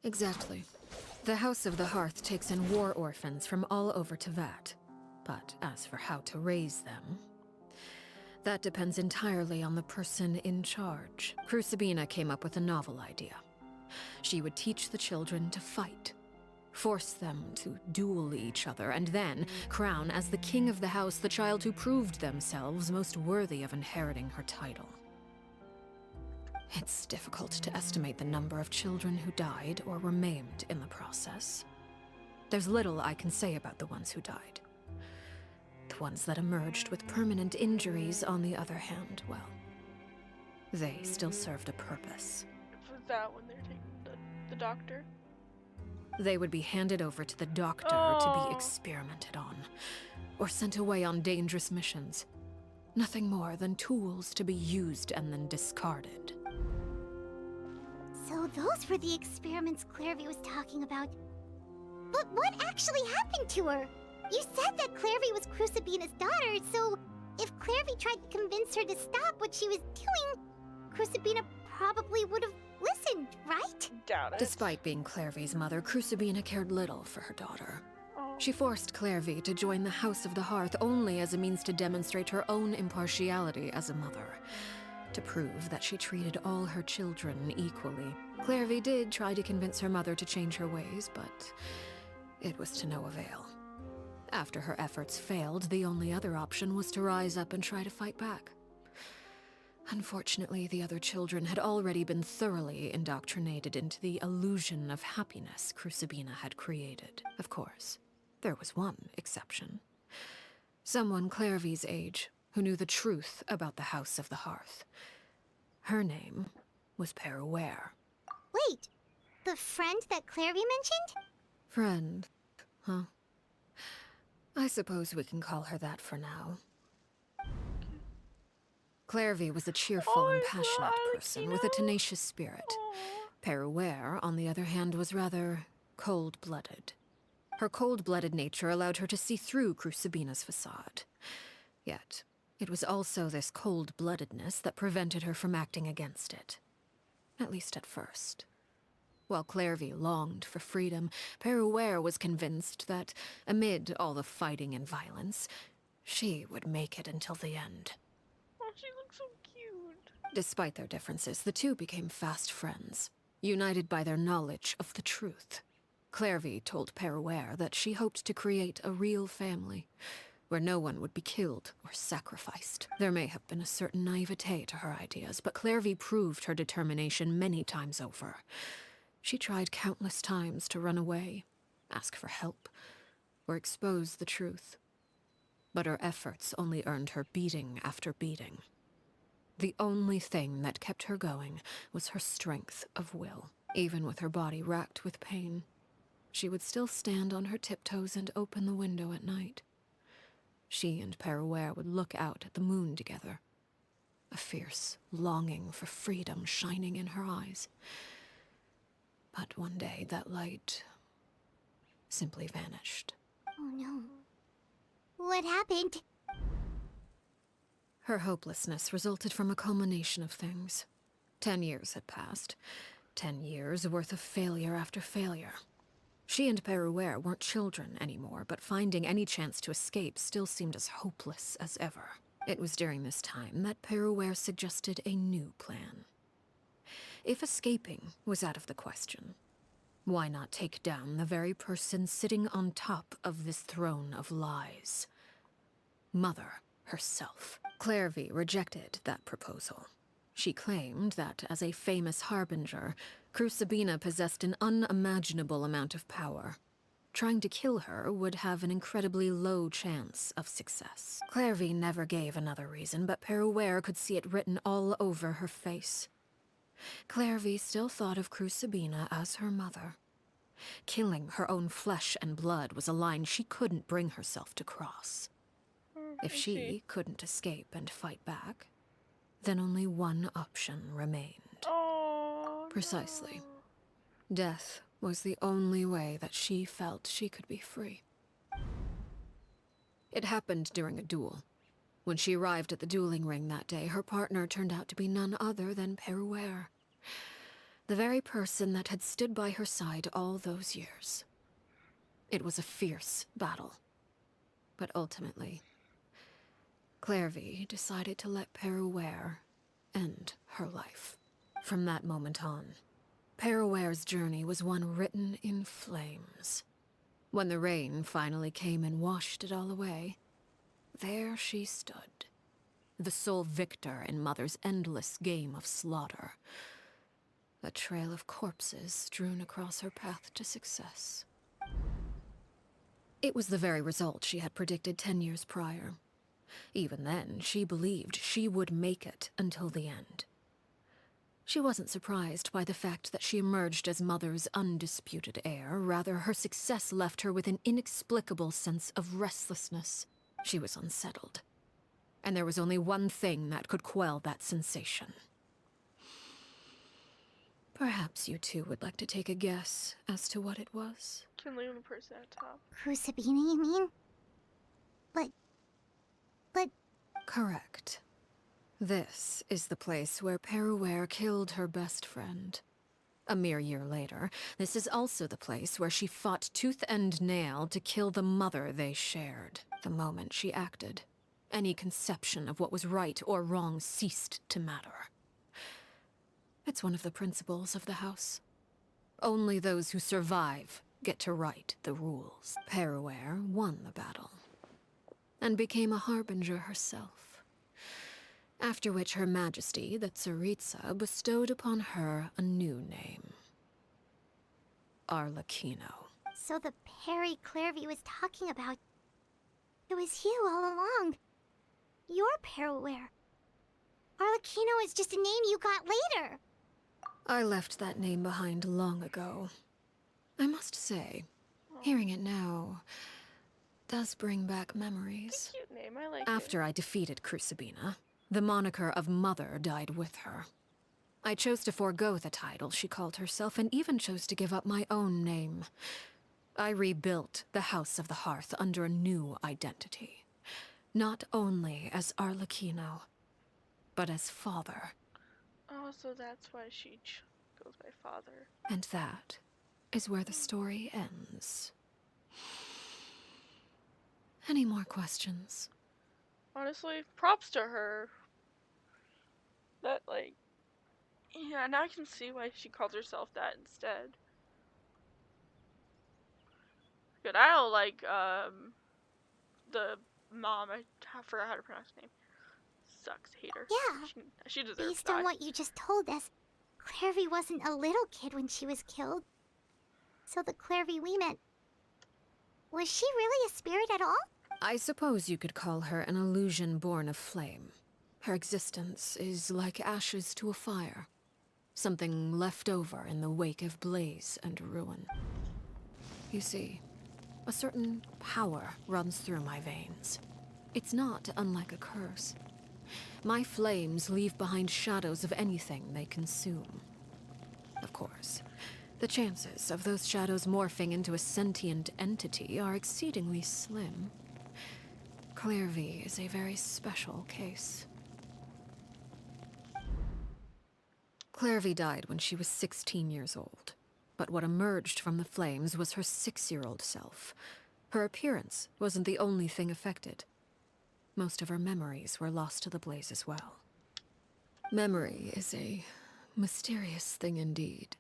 Exactly. The House of the Hearth takes in war orphans from all over Teyvat. But as for how to raise them, that depends entirely on the person in charge. Crucibina came up with a novel idea. She would teach the children to fight, force them to duel each other, and then crown as the king of the house the child who proved themselves most worthy of inheriting her title. It's difficult to estimate the number of children who died or were maimed in the process. There's little I can say about the ones who died. The ones that emerged with permanent injuries, on the other hand, well, they still served a purpose.
Was that when they're taking the doctor?
They would be handed over to the doctor to be experimented on, or sent away on dangerous missions. Nothing more than tools to be used and then discarded.
So those were the experiments Clairvy was talking about. But what actually happened to her? You said that Clairvy was Crucibina's daughter, so if Clairvy tried to convince her to stop what she was doing, Crucibina probably would have listened, right?
Doubt it.
Despite being Clairvy's mother, Crucibina cared little for her daughter. She forced Clairvy to join the House of the Hearth only as a means to demonstrate her own impartiality as a mother, to prove that she treated all her children equally. Clairvy did try to convince her mother to change her ways, but it was to no avail. After her efforts failed, the only other option was to rise up and try to fight back. Unfortunately, the other children had already been thoroughly indoctrinated into the illusion of happiness Crucibina had created. Of course, there was one exception. Someone Clairvy's age, who knew the truth about the House of the Hearth. Her name was Peruware.
Wait, the friend that Clairvy mentioned?
Friend, huh? I suppose we can call her that for now. Clairvy was a cheerful and passionate person with a tenacious spirit. Peruware, on the other hand, was rather cold-blooded. Her cold-blooded nature allowed her to see through Crucibina's facade. Yet, it was also this cold-bloodedness that prevented her from acting against it. At least at first. While Clairvy longed for freedom, Peruware was convinced that, amid all the fighting and violence, she would make it until the end.
Oh, she looks so cute.
Despite their differences, the two became fast friends, united by their knowledge of the truth. Clairvy told Peruware that she hoped to create a real family, where no one would be killed or sacrificed. There may have been a certain naivete to her ideas, but Clairvy proved her determination many times over. She tried countless times to run away, ask for help, or expose the truth. But her efforts only earned her beating after beating. The only thing that kept her going was her strength of will. Even with her body racked with pain, she would still stand on her tiptoes and open the window at night. She and Peruware would look out at the moon together, a fierce longing for freedom shining in her eyes. But one day that light simply vanished.
Oh no. What happened?
Her hopelessness resulted from a culmination of things. 10 years had passed. 10 years worth of failure after failure. She and Peruware weren't children anymore, but finding any chance to escape still seemed as hopeless as ever. It was during this time that Peruware suggested a new plan. If escaping was out of the question, why not take down the very person sitting on top of this throne of lies? Mother herself. Clairvy rejected that proposal. She claimed that, as a famous harbinger, Crucibina possessed an unimaginable amount of power. Trying to kill her would have an incredibly low chance of success. Clairvy never gave another reason, but Peruware could see it written all over her face. Clairvy still thought of Crucibina as her mother. Killing her own flesh and blood was a line she couldn't bring herself to cross. If she couldn't escape and fight back, then only one option remained.
Oh,
precisely. Death was the only way that she felt she could be free. It happened during a duel. When she arrived at the dueling ring that day, her partner turned out to be none other than Peruware. The very person that had stood by her side all those years. It was a fierce battle. But ultimately, Clairvy decided to let Peruware end her life. From that moment on, Peruware's journey was one written in flames. When the rain finally came and washed it all away, there she stood, the sole victor in Mother's endless game of slaughter. A trail of corpses strewn across her path to success. It was the very result she had predicted 10 years prior. Even then, she believed she would make it until the end. She wasn't surprised by the fact that she emerged as Mother's undisputed heir. Rather, her success left her with an inexplicable sense of restlessness. She was unsettled. And there was only one thing that could quell that sensation. Perhaps you two would like to take a guess as to what it was?
Can leave the person at top.
Crucibina, you mean? But...
Correct. This is the place where Peruware killed her best friend. A mere year later, this is also the place where she fought tooth and nail to kill the mother they shared. The moment she acted, any conception of what was right or wrong ceased to matter. It's one of the principles of the house. Only those who survive get to write the rules. Peruware won the battle, and became a harbinger herself. After which Her Majesty, the Tsaritsa, bestowed upon her a new name. Alrecchino.
So the Perry Clairvy was talking about... It was you all along. You're hair will wear. Arlecchino is just a name you got later.
I left that name behind long ago. I must say, hearing it now does bring back memories.
Cute name, I like
After I defeated Crucibina, the moniker of Mother died with her. I chose to forego the title she called herself and even chose to give up my own name. I rebuilt the House of the Hearth under a new identity. Not only as Arlecchino, but as father.
Oh, so that's why she goes by father.
And that is where the story ends. Any more questions?
Honestly, props to her. That, like, yeah, now I can see why she called herself that instead. Good, I don't like, the mom, I forgot how to pronounce her name. Sucks, hate her.
Yeah.
She deserves
Based
to die.
on what you just told us, Clairvy wasn't a little kid when she was killed. So the Clairvy we met, was she really a spirit at all?
I suppose you could call her an illusion born of flame. Her existence is like ashes to a fire. Something left over in the wake of blaze and ruin. You see, a certain power runs through my veins. It's not unlike a curse. My flames leave behind shadows of anything they consume. Of course, the chances of those shadows morphing into a sentient entity are exceedingly slim. Clairvy is a very special case. Clairvy died when she was 16 years old, but what emerged from the flames was her 6-year-old self. Her appearance wasn't the only thing affected. Most of her memories were lost to the blaze as well. Memory is a mysterious thing indeed.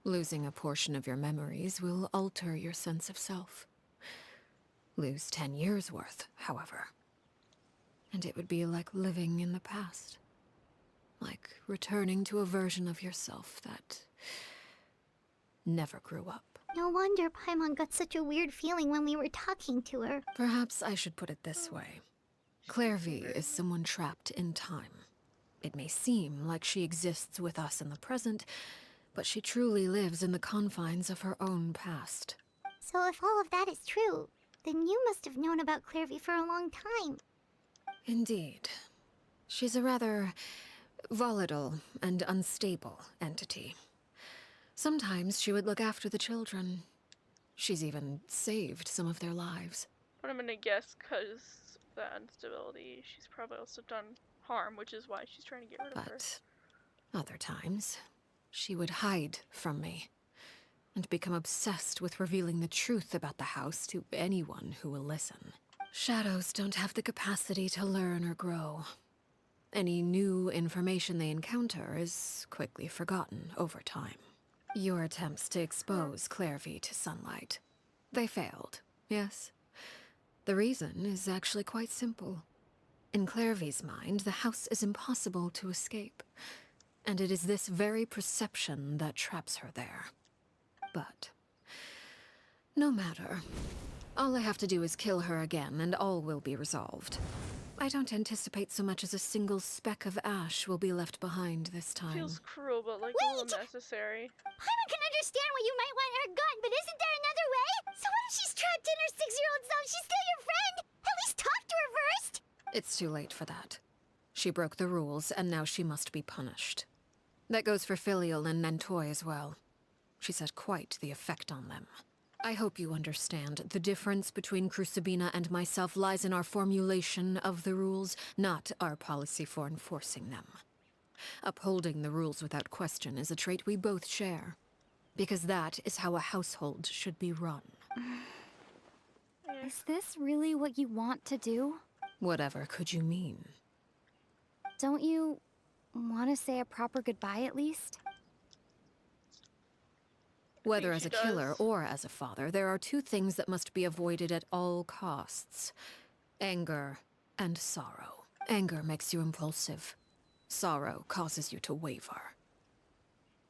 Losing a portion of your memories will alter your sense of self. Lose 10 years' worth, however, and it would be like living in the past. Like returning to a version of yourself that never grew up.
No wonder Paimon got such a weird feeling when we were talking to her.
Perhaps I should put it this way. Clairvy is someone trapped in time. It may seem like she exists with us in the present, but she truly lives in the confines of her own past.
So if all of that is true, then you must have known about Clairvy for a long time.
Indeed. She's a rather volatile and unstable entity. Sometimes she would look after the children. She's even saved some of their lives.
But I'm gonna guess because of that instability, she's probably also done harm, which is why she's trying to get rid of her.
But other times, she would hide from me and become obsessed with revealing the truth about the house to anyone who will listen. Shadows don't have the capacity to learn or grow. Any new information they encounter is quickly forgotten over time. Your attempts to expose Clairvy to sunlight. They failed, yes? The reason is actually quite simple. In Clairvy's mind, the house is impossible to escape, and it is this very perception that traps her there. But no matter. All I have to do is kill her again, and all will be resolved. I don't anticipate so much as a single speck of ash will be left behind this time.
Feels cruel, but like a little necessary.
Paimon can understand why you might want her gun, but isn't there another way? So what if she's trapped in her 6-year-old self? She's still your friend! At least talk to her first!
It's too late for that. She broke the rules, and now she must be punished. That goes for Filial and Nantoy as well. She's had quite the effect on them. I hope you understand. The difference between Crucibina and myself lies in our formulation of the rules, not our policy for enforcing them. Upholding the rules without question is a trait we both share, because that is how a household should be run.
Is this really what you want to do?
Whatever could you mean?
Don't you want to say a proper goodbye at least?
Whether as a killer or as a father, there are two things that must be avoided at all costs. Anger and sorrow. Anger makes you impulsive. Sorrow causes you to waver.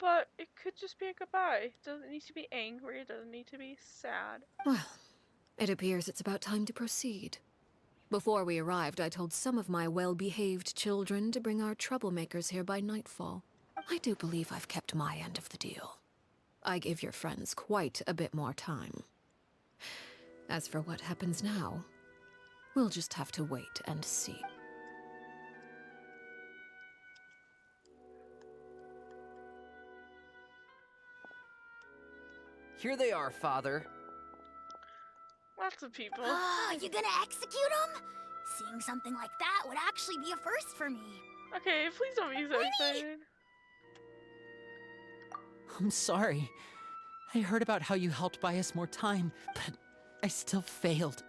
But it could just be a goodbye. It doesn't need to be angry, it doesn't need to be sad.
Well, it appears it's about time to proceed. Before we arrived, I told some of my well-behaved children to bring our troublemakers here by nightfall. I do believe I've kept my end of the deal. I gave your friends quite a bit more time. As for what happens now, we'll just have to wait and see.
Here they are, Father.
Lots of people.
Oh, you gonna execute him? Seeing something like that would actually be a first for me.
Okay, please don't be so excited.
I'm sorry. I heard about how you helped buy us more time, but I still failed.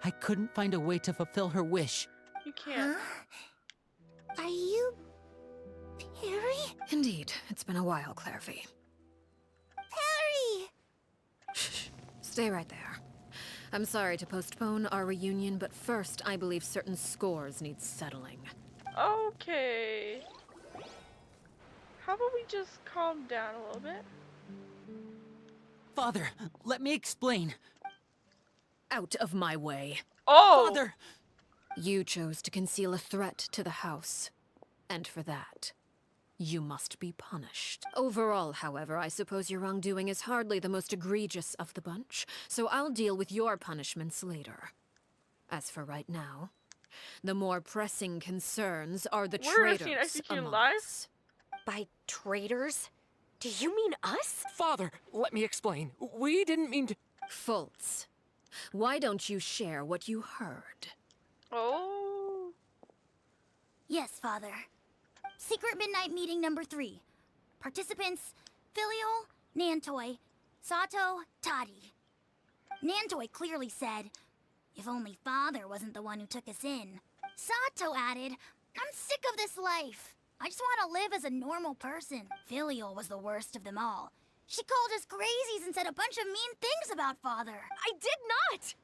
I couldn't find a way to fulfill her wish.
You can't.
Are you... Perry?
Indeed, it's been a while, Clairvy.
Perry!
Shh, stay right there. I'm sorry to postpone our reunion, but first I believe certain scores need settling.
Okay. How about we just calm down a little bit?
Father, let me explain.
Out of my way.
Oh!
Father!
You chose to conceal a threat to the house, and for that, you must be punished. Overall, however, I suppose your wrongdoing is hardly the most egregious of the bunch, so I'll deal with your punishments later. As for right now, the more pressing concerns are the traitors among us.
By traitors? Do you mean us?
Father, let me explain. We didn't mean to...
Fultz, why don't you share what you heard?
Oh.
Yes, Father. Secret Midnight Meeting number 3. Participants, Filial, Nantoy, Sato, Toddy. Nantoy clearly said, if only Father wasn't the one who took us in. Sato added, I'm sick of this life. I just want to live as a normal person. Filial was the worst of them all. She called us crazies and said a bunch of mean things about Father.
I did not!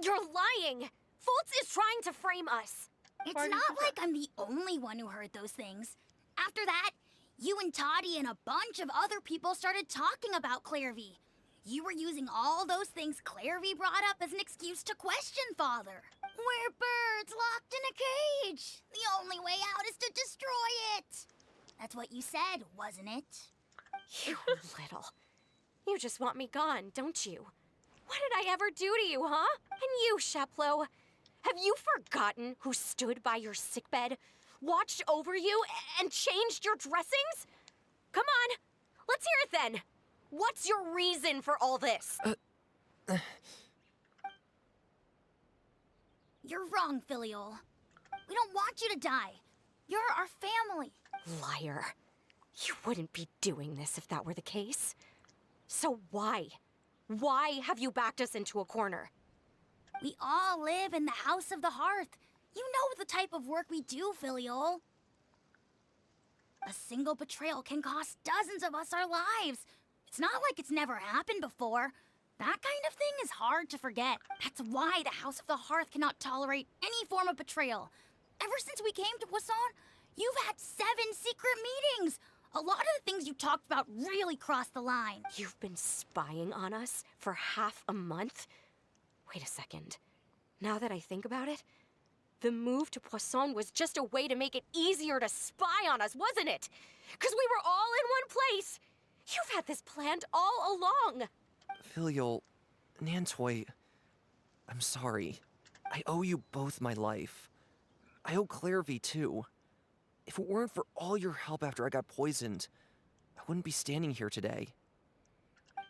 You're lying! Fultz is trying to frame us.
It's not like I'm the only one who heard those things. After that, you and Toddy and a bunch of other people started talking about Clairvy. You were using all those things Clairvy brought up as an excuse to question Father. We're birds locked in a cage. The only way out is to destroy it. That's what you said, wasn't it?
You little. You just want me gone, don't you? What did I ever do to you, huh? And you, Sheplo, have you forgotten who stood by your sickbed, watched over you, and changed your dressings? Come on, let's hear it then. What's your reason for all this?
You're wrong, Filial. We don't want you to die. You're our family.
Liar. You wouldn't be doing this if that were the case. So why? Why have you backed us into a corner?
We all live in the House of the Hearth. You know the type of work we do, Filial. A single betrayal can cost dozens of us our lives. It's not like it's never happened before. That kind of thing is hard to forget. That's why the House of the Hearth cannot tolerate any form of betrayal. Ever since we came to Poisson, you've had 7 secret meetings. A lot of the things you talked about really crossed the line.
You've been spying on us for half a month? Wait a second. Now that I think about it, the move to Poisson was just a way to make it easier to spy on us, wasn't it? Because we were all in one place. You've had this planned all along.
Filial, Nantoy, I'm sorry. I owe you both my life. I owe Clairvy too. If it weren't for all your help after I got poisoned, I wouldn't be standing here today.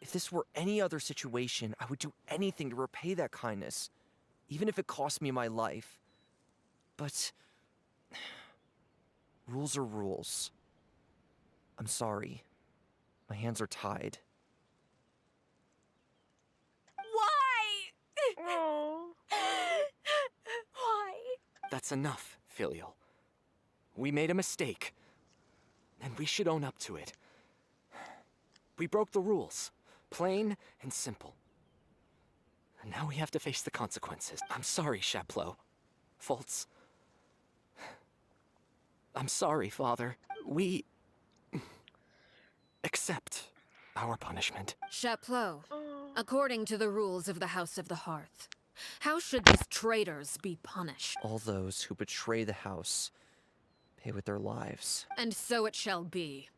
If this were any other situation, I would do anything to repay that kindness, even if it cost me my life. But rules are rules. I'm sorry. My hands are tied.
Why?
Oh.
Why?
That's enough, Filial. We made a mistake, and we should own up to it. We broke the rules, plain and simple. And now we have to face the consequences. I'm sorry, Chapleau. Fultz. I'm sorry, Father. We... accept our punishment.
Chapleau, according to the rules of the House of the Hearth, How should these traitors be punished?
All those who betray the house pay with their lives.
And so it shall be.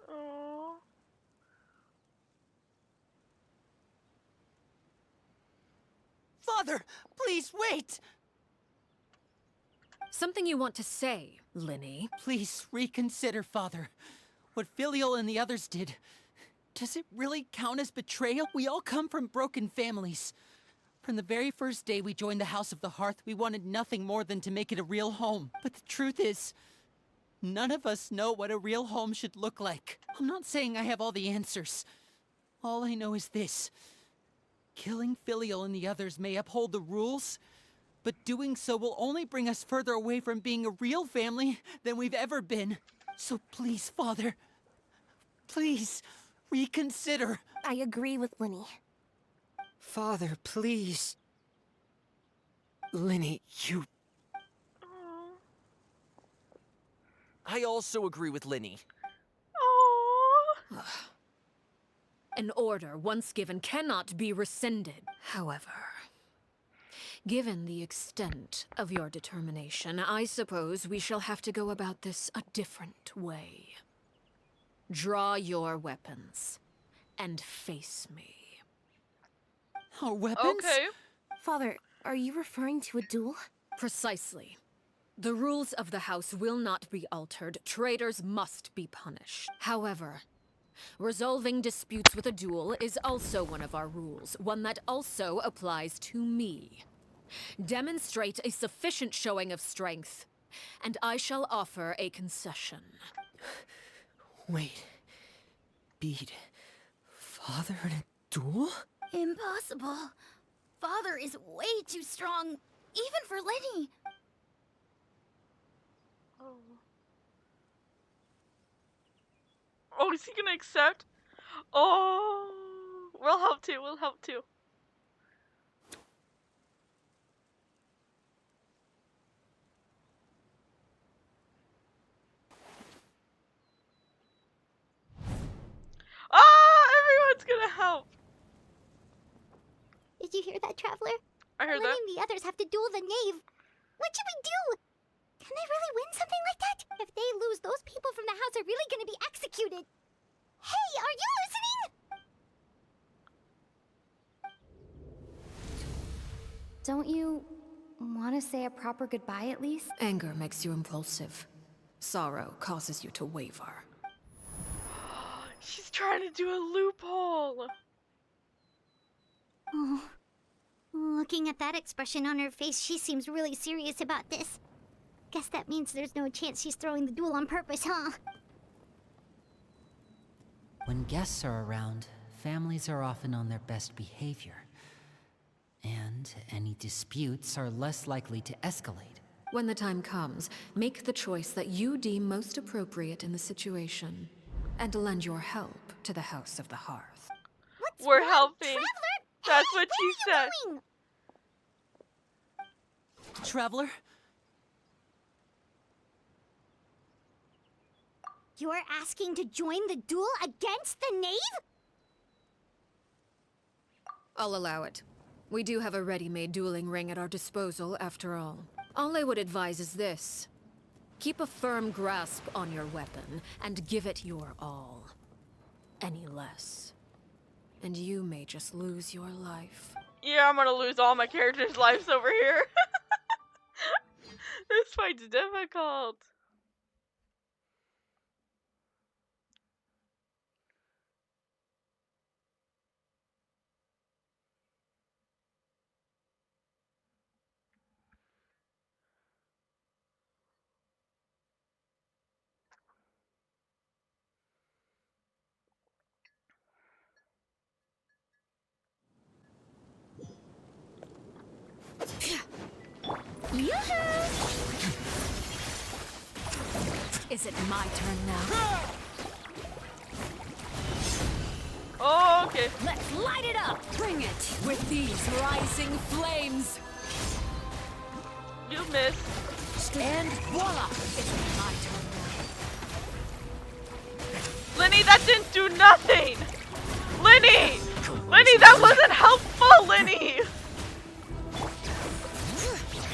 Oh.
Father, please wait!
Something you want to say, Linny?
Please reconsider, Father. What Filial and the others did, does it really count as betrayal? We all come from broken families. From the very first day we joined the House of the Hearth, we wanted nothing more than to make it a real home. But the truth is, none of us know what a real home should look like. I'm not saying I have all the answers. All I know is this. Killing Filial and the others may uphold the rules, but doing so will only bring us further away from being a real family than we've ever been. So please, Father, please, reconsider.
I agree with Linny.
Father, please. Linny, you...
Oh.
I also agree with Linny.
Oh.
An order once given cannot be rescinded. However, given the extent of your determination, I suppose we shall have to go about this a different way. Draw your weapons and face me.
Our weapons?
Okay.
Father, are you referring to a duel?
Precisely. The rules of the house will not be altered. Traitors must be punished. However, resolving disputes with a duel is also one of our rules, one that also applies to me. Demonstrate a sufficient showing of strength, and I shall offer a concession.
Wait. Beat Father in a duel?
Impossible. Father is way too strong, even for Linny.
Oh. Oh, is he gonna accept? Oh, we'll help too. We'll help too. Ah, everyone's gonna help.
Did you hear that, Traveler?
I heard
Lenny
that.
and the others have to duel the knave. What should we do? Can they really win something like that? If they lose, those people from the house are really gonna be executed. Hey, are you listening?
Don't you want to say a proper goodbye at least?
Anger makes you impulsive. Sorrow causes you to waver.
She's trying to do a loophole.
Oh, looking at that expression on her face, she seems really serious about this. Guess that means there's no chance she's throwing the duel on purpose, huh?
When guests are around, families are often on their best behavior. And any disputes are less likely to escalate.
When the time comes, make the choice that you deem most appropriate in the situation, and lend your help to the House of the Hearth.
We're helping.
Traveler?
That's
Hey,
what she
where are
said.
you going?
Traveler?
You're asking to join the duel against the knave?
I'll allow it. We do have a ready-made dueling ring at our disposal, after all. All I would advise is this. Keep a firm grasp on your weapon, and give it your all. Any less, and you may just lose your life.
Yeah, I'm gonna lose all my characters' lives over here. This fight's difficult.
Is it my turn now?
Oh, okay.
Let's light it up! Bring it! With these rising flames!
You missed.
And voila! It's my turn now.
Linny, that didn't do nothing! Linny! Lenny, that wasn't helpful, Lenny!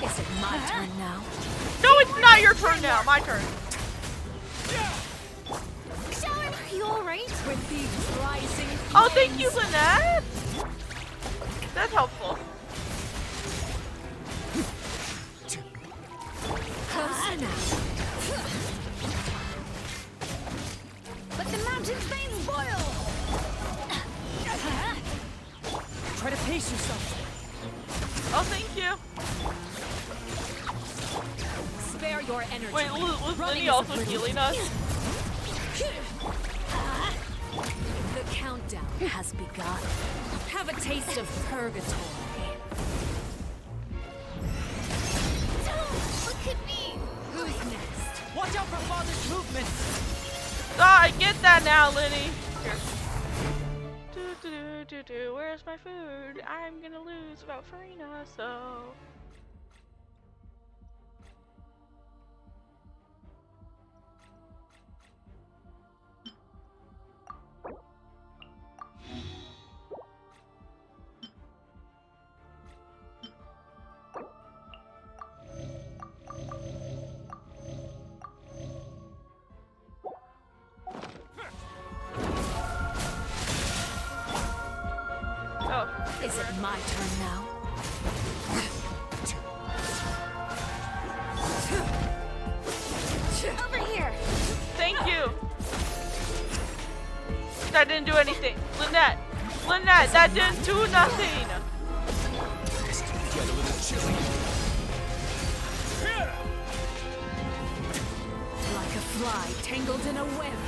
Is it my turn now?
No, it's not your turn now. My turn.
Are you alright?
With these rising
Oh, thank you, Lynette. That's helpful.
Close enough.
Let the mountain's veins boil!
Try to pace yourself.
Oh, thank you.
Spare your energy.
Wait, was
Running
Lenny
is a
also
little-
healing us?
The countdown has begun. Have a taste of purgatory.
Look at me!
Who's next?
Watch out for Father's movements.
Ah, I get that now, Lenny. Here. Where's my food? I'm gonna lose without Farina, so. Oh,
Is it my turn now?
Over here!
thank you. That didn't do anything. Lynette, that didn't do nothing.
Like a fly tangled in a web.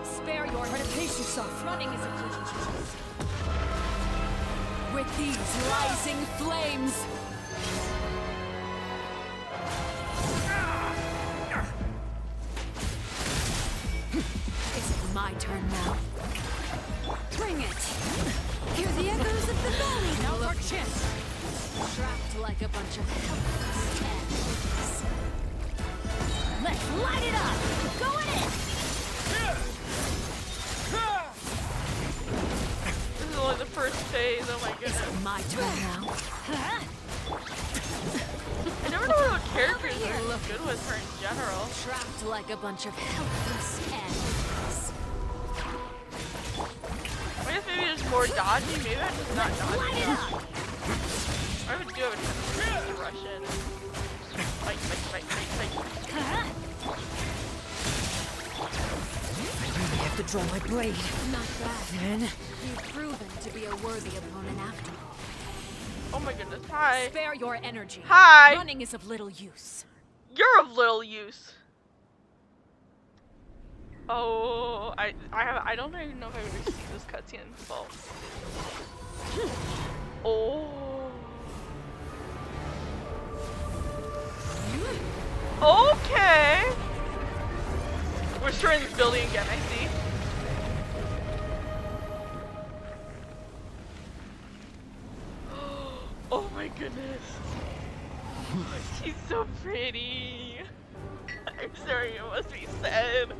Spare your heart to pace yourself. Running is a little juice. With these rising flames. Is it my turn now? Bring it! Hear the echoes of the valley! Now's our chance! Trapped like a bunch of helpless ants.
Let's light it up! Going in!
This is only the first phase. Oh my
Is
goodness.
it my turn now?
I never know what characters are good with her in general.
Trapped like a bunch of helpless ants.
I guess maybe it's more dodgy. Maybe I'm just not
Light it
dodgy.
up!
I would do have a tendency to rush in. Fight.
I have to draw my blade.
Not bad.
Then
You've proven to be a worthy opponent after all.
Oh my goodness. Hi.
Spare your energy.
Hi.
Running is of little use.
You're of little use. Oh, I don't even know if I've ever seen this cutscene in full. Oh. Okay. We're destroying this building again, I see. Oh my goodness. She's so pretty. I'm sorry, it must be said.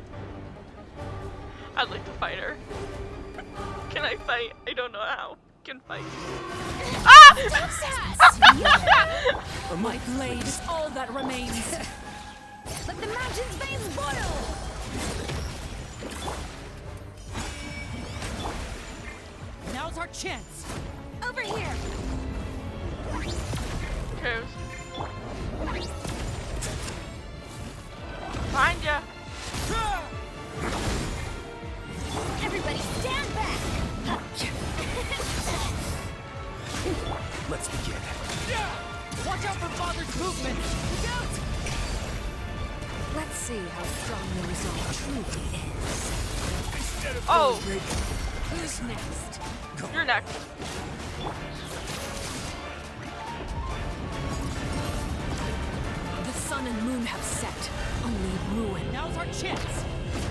I'd like to fight her. Can I fight? I don't know how. Can fight. Ah!
My blade is all that remains.
Let the mountain's veins boil!
now's our chance.
Over here!
Okay. Find ya.
Everybody stand back!
Let's begin.
Watch out for Father's movement.
Let's see how strong the resolve truly is.
Oh,
Who's next?
you're next.
The sun and moon have set. Only ruin.
Now's our chance.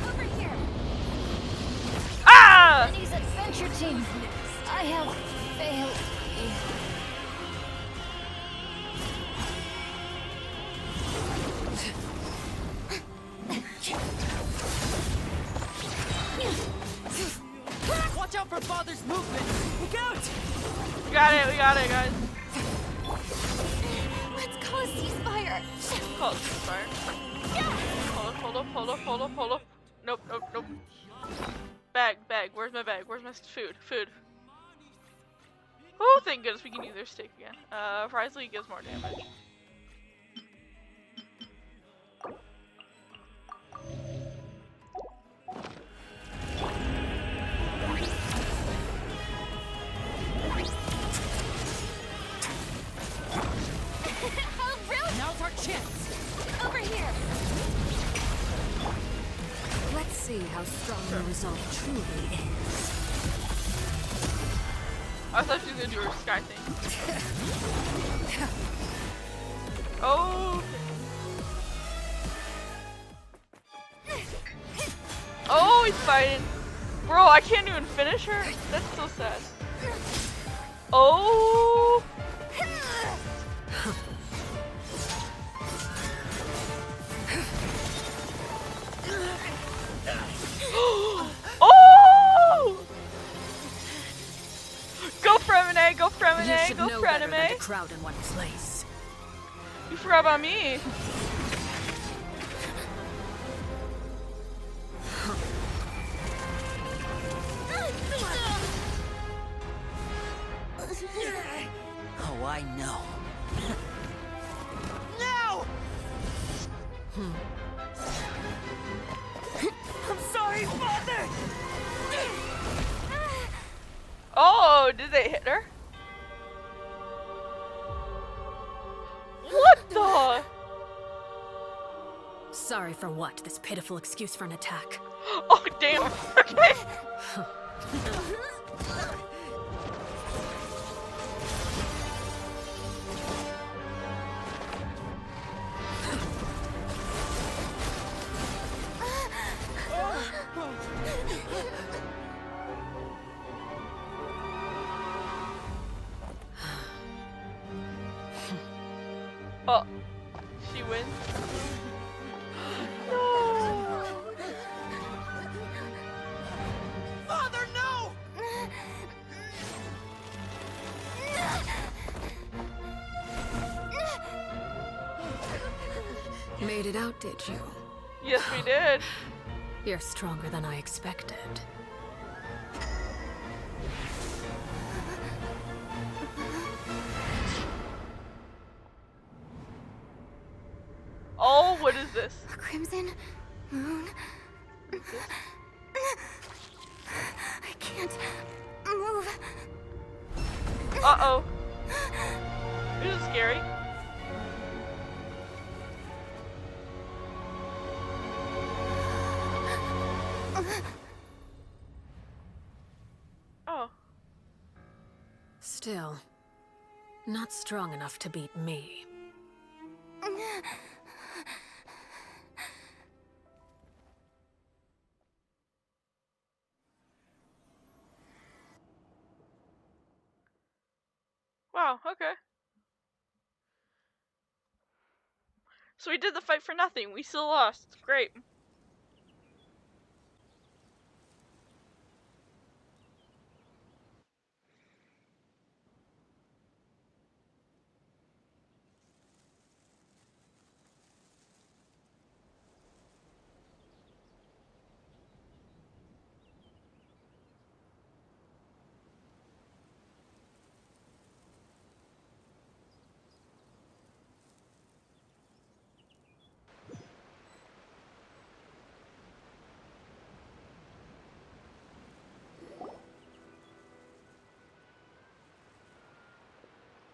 Over here!
Ah!
Lenny's adventure team! I have failed.
Watch out for
We got it, guys.
Let's call a ceasefire.
Call it ceasefire.
Yeah.
Hold up. Nope. Bag. Where's my bag? Where's my food? Oh, thank goodness we can use their stick again. Frisley gives more damage.
Oh, really?
Now's our chance.
Over here.
Let's see how strong your resolve truly is.
I thought she was gonna do her sky thing. Oh. Oh, he's fighting. Bro, I can't even finish her? That's so sad. Oh. Oh! Go Fremine, go
You
Fremine,
should
go
know better than to
Fremine.
crowd in one place.
You forgot about me.
Oh, I know.
No! I'm sorry, Father!
Oh, did they hit her? What the?
Sorry for what? This pitiful excuse for an attack.
Oh, damn. Okay. Oh, she wins. No.
Father, no!
Made it out, did you?
Yes, we did.
You're stronger than I expected.
Oh, what is this?
A crimson moon. I can't move.
Uh-oh. This is scary. Oh.
Still, not strong enough to beat me.
Wow, okay. So we did the fight for nothing. We still lost. Great.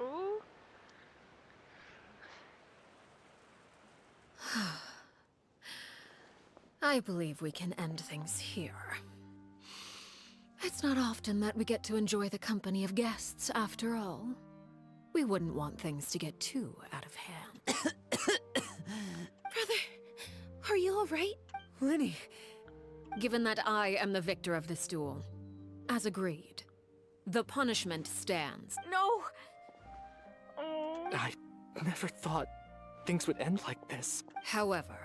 Ooh.
I believe we can end things here. It's not often that we get to enjoy the company of guests, after all. We wouldn't want things to get too out of hand.
Brother, are you alright?
Linny.
Given that I am the victor of this duel, as agreed, the punishment stands.
No.
I never thought things would end like this.
However,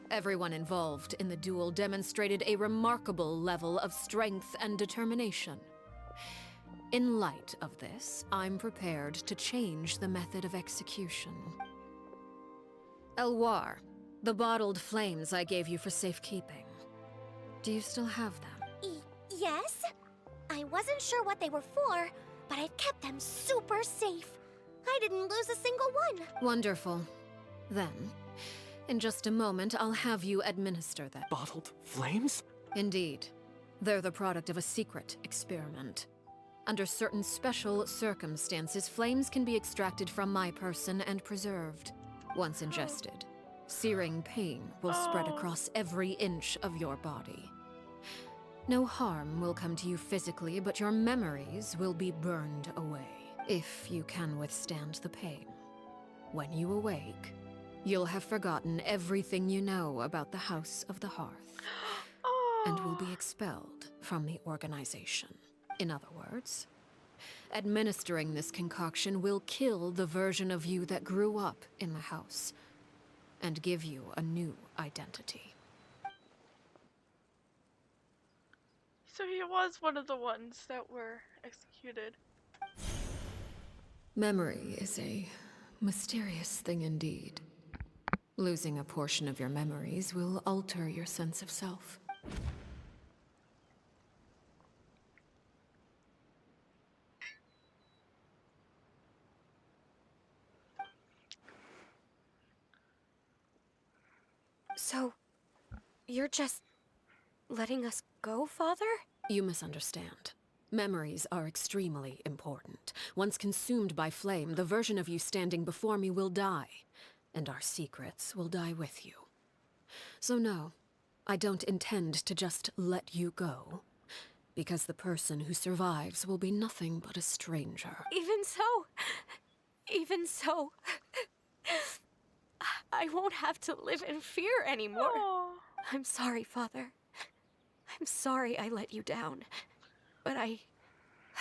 everyone involved in the duel demonstrated a remarkable level of strength and determination. In light of this, I'm prepared to change the method of execution. Elwar, the bottled flames I gave you for safekeeping. Do you still have them?
Yes? I wasn't sure what they were for, but I've kept them super safe. I didn't lose a single one.
Wonderful. Then, in just a moment, I'll have you administer them.
Bottled flames?
Indeed. They're the product of a secret experiment. Under certain special circumstances, flames can be extracted from my person and preserved. Once ingested, searing pain will spread across every inch of your body. No harm will come to you physically, but your memories will be burned away, if you can withstand the pain. When you awake, you'll have forgotten everything you know about the House of the Hearth, and will be expelled from the organization. In other words, administering this concoction will kill the version of you that grew up in the house, and give you a new identity.
So he was one of the ones that were executed.
Memory is a mysterious thing indeed. Losing a portion of your memories will alter your sense of self.
So, you're just letting us go, Father?
You misunderstand. Memories are extremely important. Once consumed by flame, the version of you standing before me will die, and our secrets will die with you. So no, I don't intend to just let you go, because the person who survives will be nothing but a stranger.
Even so, I won't have to live in fear anymore. I'm sorry, Father. I'm sorry I let you down. But I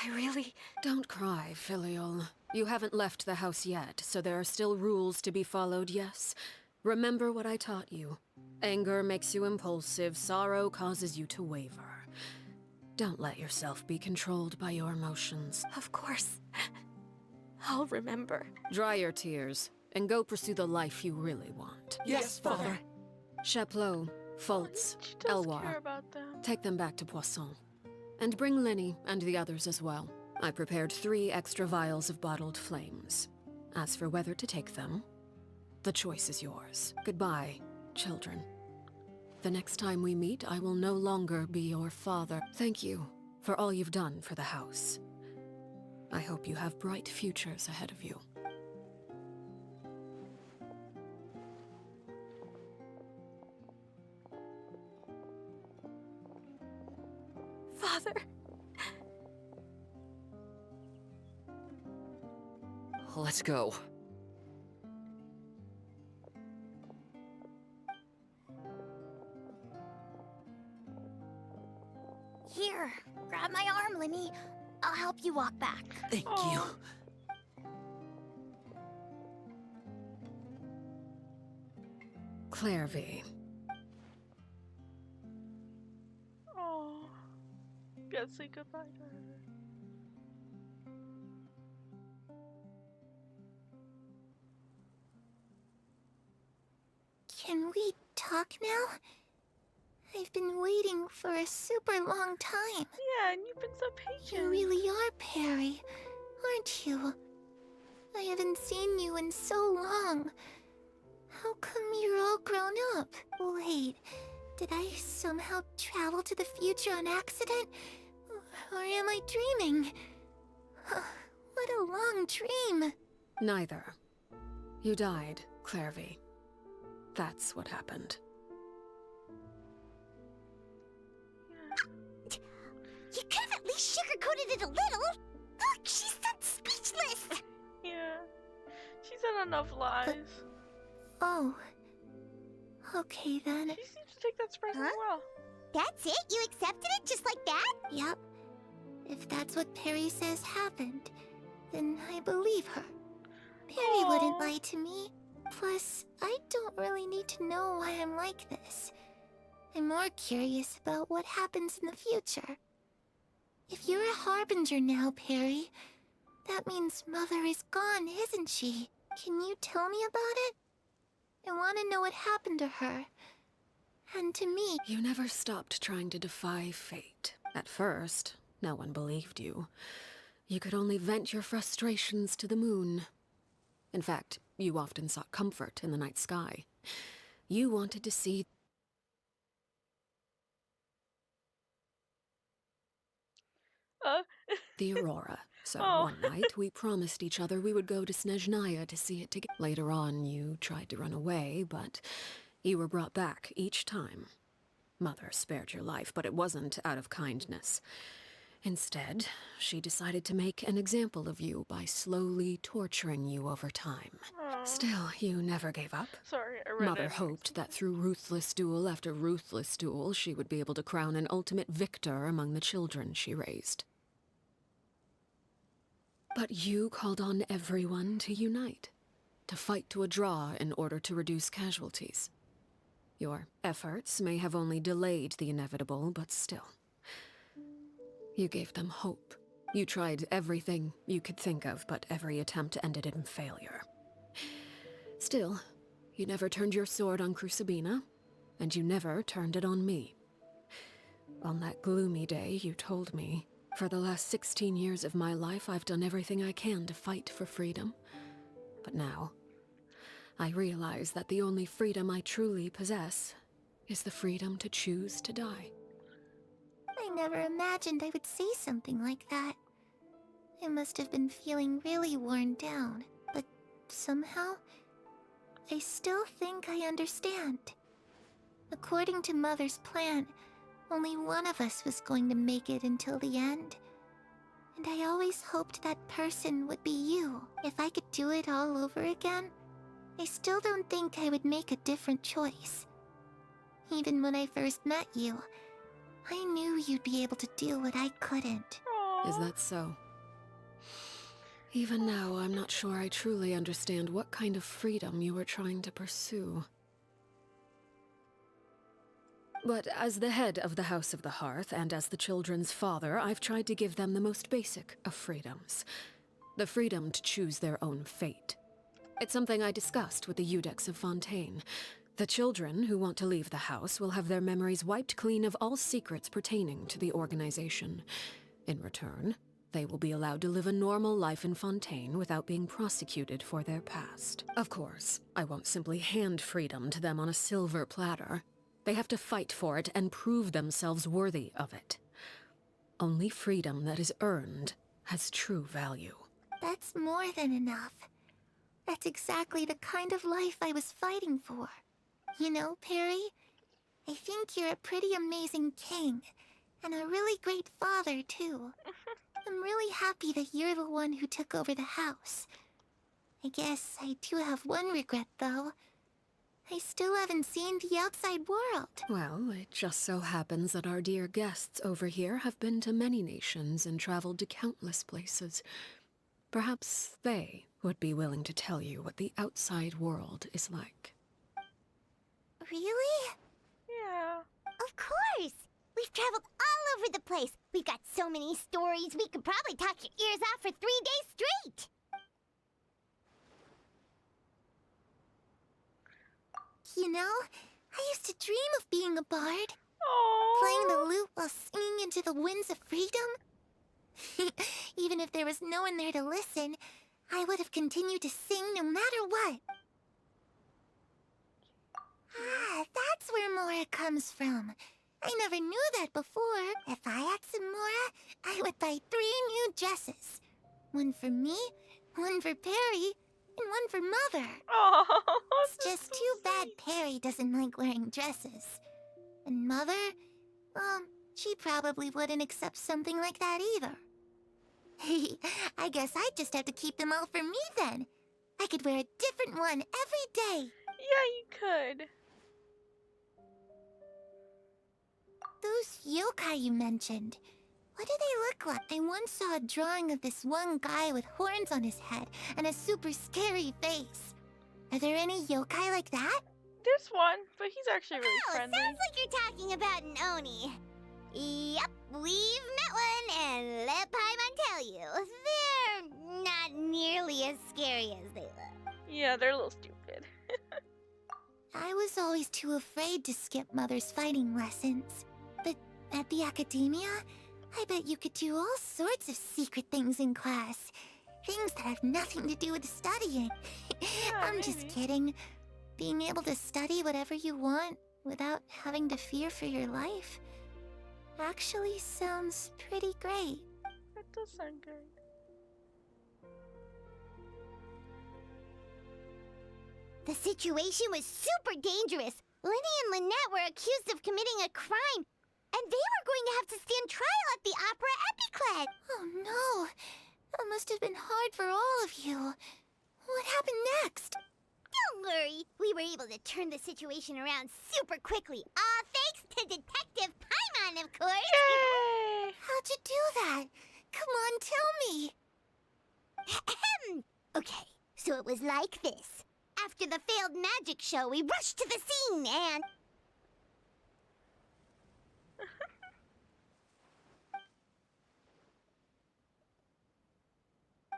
really...
Don't cry, Filial. You haven't left the house yet, so there are still rules to be followed, yes? Remember what I taught you. Anger makes you impulsive, sorrow causes you to waver. Don't let yourself be controlled by your emotions.
Of course. I'll remember.
Dry your tears, and go pursue the life you really want.
Yes, Father.
Chaplot, Fultz,
She does care
Elwar,
about them.
take them back to Poisson. And bring Linny and the others as well. I prepared 3 extra vials of bottled flames. As for whether to take them, the choice is yours. Goodbye, children. The next time we meet, I will no longer be your father. Thank you for all you've done for the house. I hope you have bright futures ahead of you.
Father.
Let's go.
Here, grab my arm, Linny. I'll help you walk back.
Thank you.
Clairvy.
Oh. Gotta say goodbye to her.
Can we talk now? I've been waiting for a super long time.
Yeah, and you've been so patient.
You really are Perry, aren't you? I haven't seen you in so long. How come you're all grown up? Wait, did I somehow travel to the future on accident? Or am I dreaming? What a long dream.
Neither. You died, Clairvy. That's what happened.
You could have at least sugarcoated it a little. Look, she's done speechless.
Yeah. She said enough lies.
Oh. Okay then.
She seems to take that surprisingly well.
That's it? You accepted it just like that?
Yep. If that's what Perry says happened, then I believe her. Perry wouldn't lie to me. Plus, I don't really need to know why I'm like this. I'm more curious about what happens in the future. If you're a harbinger now, Perry, that means Mother is gone, isn't she? Can you tell me about it? I want to know what happened to her. And to me.
You never stopped trying to defy fate. At first, no one believed you. You could only vent your frustrations to the moon. In fact, you often sought comfort in the night sky. You wanted to see the aurora. So one night, we promised each other we would go to Snezhnaya to see it together. Later on, you tried to run away, but you were brought back each time. Mother spared your life, but it wasn't out of kindness. Instead, she decided to make an example of you by slowly torturing you over time. Still, you never gave up.
Sorry, I read
Mother
it.
hoped that through ruthless duel after ruthless duel, she would be able to crown an ultimate victor among the children she raised. But you called on everyone to unite, to fight to a draw in order to reduce casualties. Your efforts may have only delayed the inevitable, but still. You gave them hope. You tried everything you could think of, but every attempt ended in failure. Still, you never turned your sword on Crucibina, and you never turned it on me. On that gloomy day, you told me, for the last 16 years of my life, I've done everything I can to fight for freedom. But now, I realize that the only freedom I truly possess is the freedom to choose to die.
I never imagined I would say something like that. I must have been feeling really worn down, but somehow, I still think I understand. According to Mother's plan, only one of us was going to make it until the end. And I always hoped that person would be you. If I could do it all over again, I still don't think I would make a different choice. Even when I first met you, I knew you'd be able to do what I couldn't.
Is that so? Even now, I'm not sure I truly understand what kind of freedom you were trying to pursue. But as the head of the House of the Hearth, and as the children's father, I've tried to give them the most basic of freedoms. The freedom to choose their own fate. It's something I discussed with the Iudex of Fontaine. The children who want to leave the house will have their memories wiped clean of all secrets pertaining to the organization. In return, they will be allowed to live a normal life in Fontaine without being prosecuted for their past. Of course, I won't simply hand freedom to them on a silver platter. They have to fight for it and prove themselves worthy of it. Only freedom that is earned has true value.
That's more than enough. That's exactly the kind of life I was fighting for. You know, Perry, I think you're a pretty amazing king, and a really great father, too. I'm really happy that you're the one who took over the house. I guess I do have one regret, though. I still haven't seen the outside world.
Well, it just so happens that our dear guests over here have been to many nations and traveled to countless places. Perhaps they would be willing to tell you what the outside world is like.
Really?
Yeah.
Of course! We've traveled all over the place. We've got so many stories, we could probably talk your ears off for 3 days straight!
You know, I used to dream of being a bard.
Aww.
Playing the lute while singing into the winds of freedom. Even if there was no one there to listen, I would have continued to sing no matter what. Ah, that's where Mora comes from. I never knew that before. If I had some Mora, I would buy 3 new dresses. One for me, one for Perry, and one for Mother.
Oh,
It's just too bad Perry doesn't like wearing dresses. And Mother, well, she probably wouldn't accept something like that either. I guess I'd just have to keep them all for me then. I could wear a different one every day.
Yeah, you could.
Those yokai you mentioned, what do they look like? I once saw a drawing of this one guy with horns on his head and a super scary face. Are there any yokai like that?
There's one, but he's actually really friendly.
Sounds like you're talking about an Oni. Yep, we've met that one, and let Paimon tell you, they're not nearly as scary as they look.
Yeah, they're a little stupid.
I was always too afraid to skip Mother's fighting lessons. But at the academia, I bet you could do all sorts of secret things in class. Things that have nothing to do with studying. I'm just kidding. Being able to study whatever you want without having to fear for your life actually sounds pretty great.
That does sound good.
The situation was super dangerous. Lenny and Lynette were accused of committing a crime, and they were going to have to stand trial at the Opera Epiclet.
Oh no! That must have been hard for all of you. What happened next?
Don't worry, we were able to turn the situation around super quickly. All thanks to Detective Paimon, of course.
Yay!
How'd you do that? Come on, tell me.
Okay, so it was like this. After the failed magic show, we rushed to the scene and...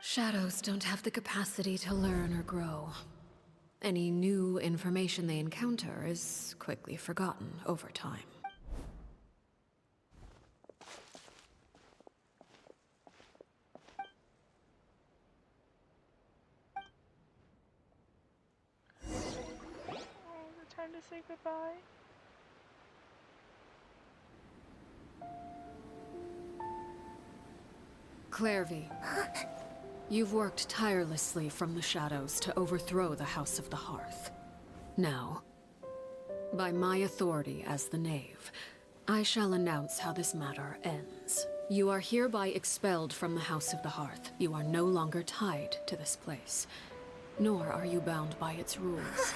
Shadows don't have the capacity to learn or grow. Any new information they encounter is quickly forgotten over time.
The time to say goodbye.
Clairvy, you've worked tirelessly from the shadows to overthrow the House of the Hearth. Now, by my authority as the Knave, I shall announce how this matter ends. You are hereby expelled from the House of the Hearth. You are no longer tied to this place, nor are you bound by its rules.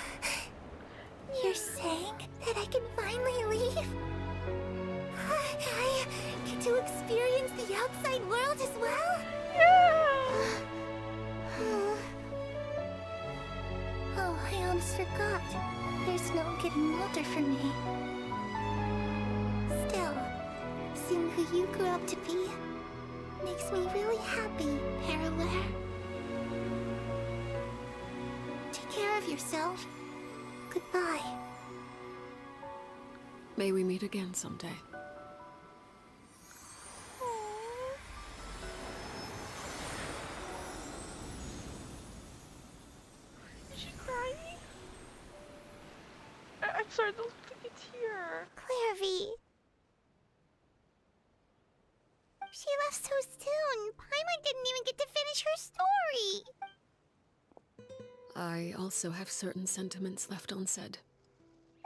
You're saying that I can finally leave? I get to experience the outside world as well? Oh, I almost forgot. There's no getting older for me. Still, seeing who you grew up to be makes me really happy, Parallel. Take care of yourself. Goodbye.
May we meet again someday.
Is she crying? I'm sorry, that looked like a tear.
Clairvy. She left so soon. Paimon didn't even get to finish her story.
I also have certain sentiments left unsaid.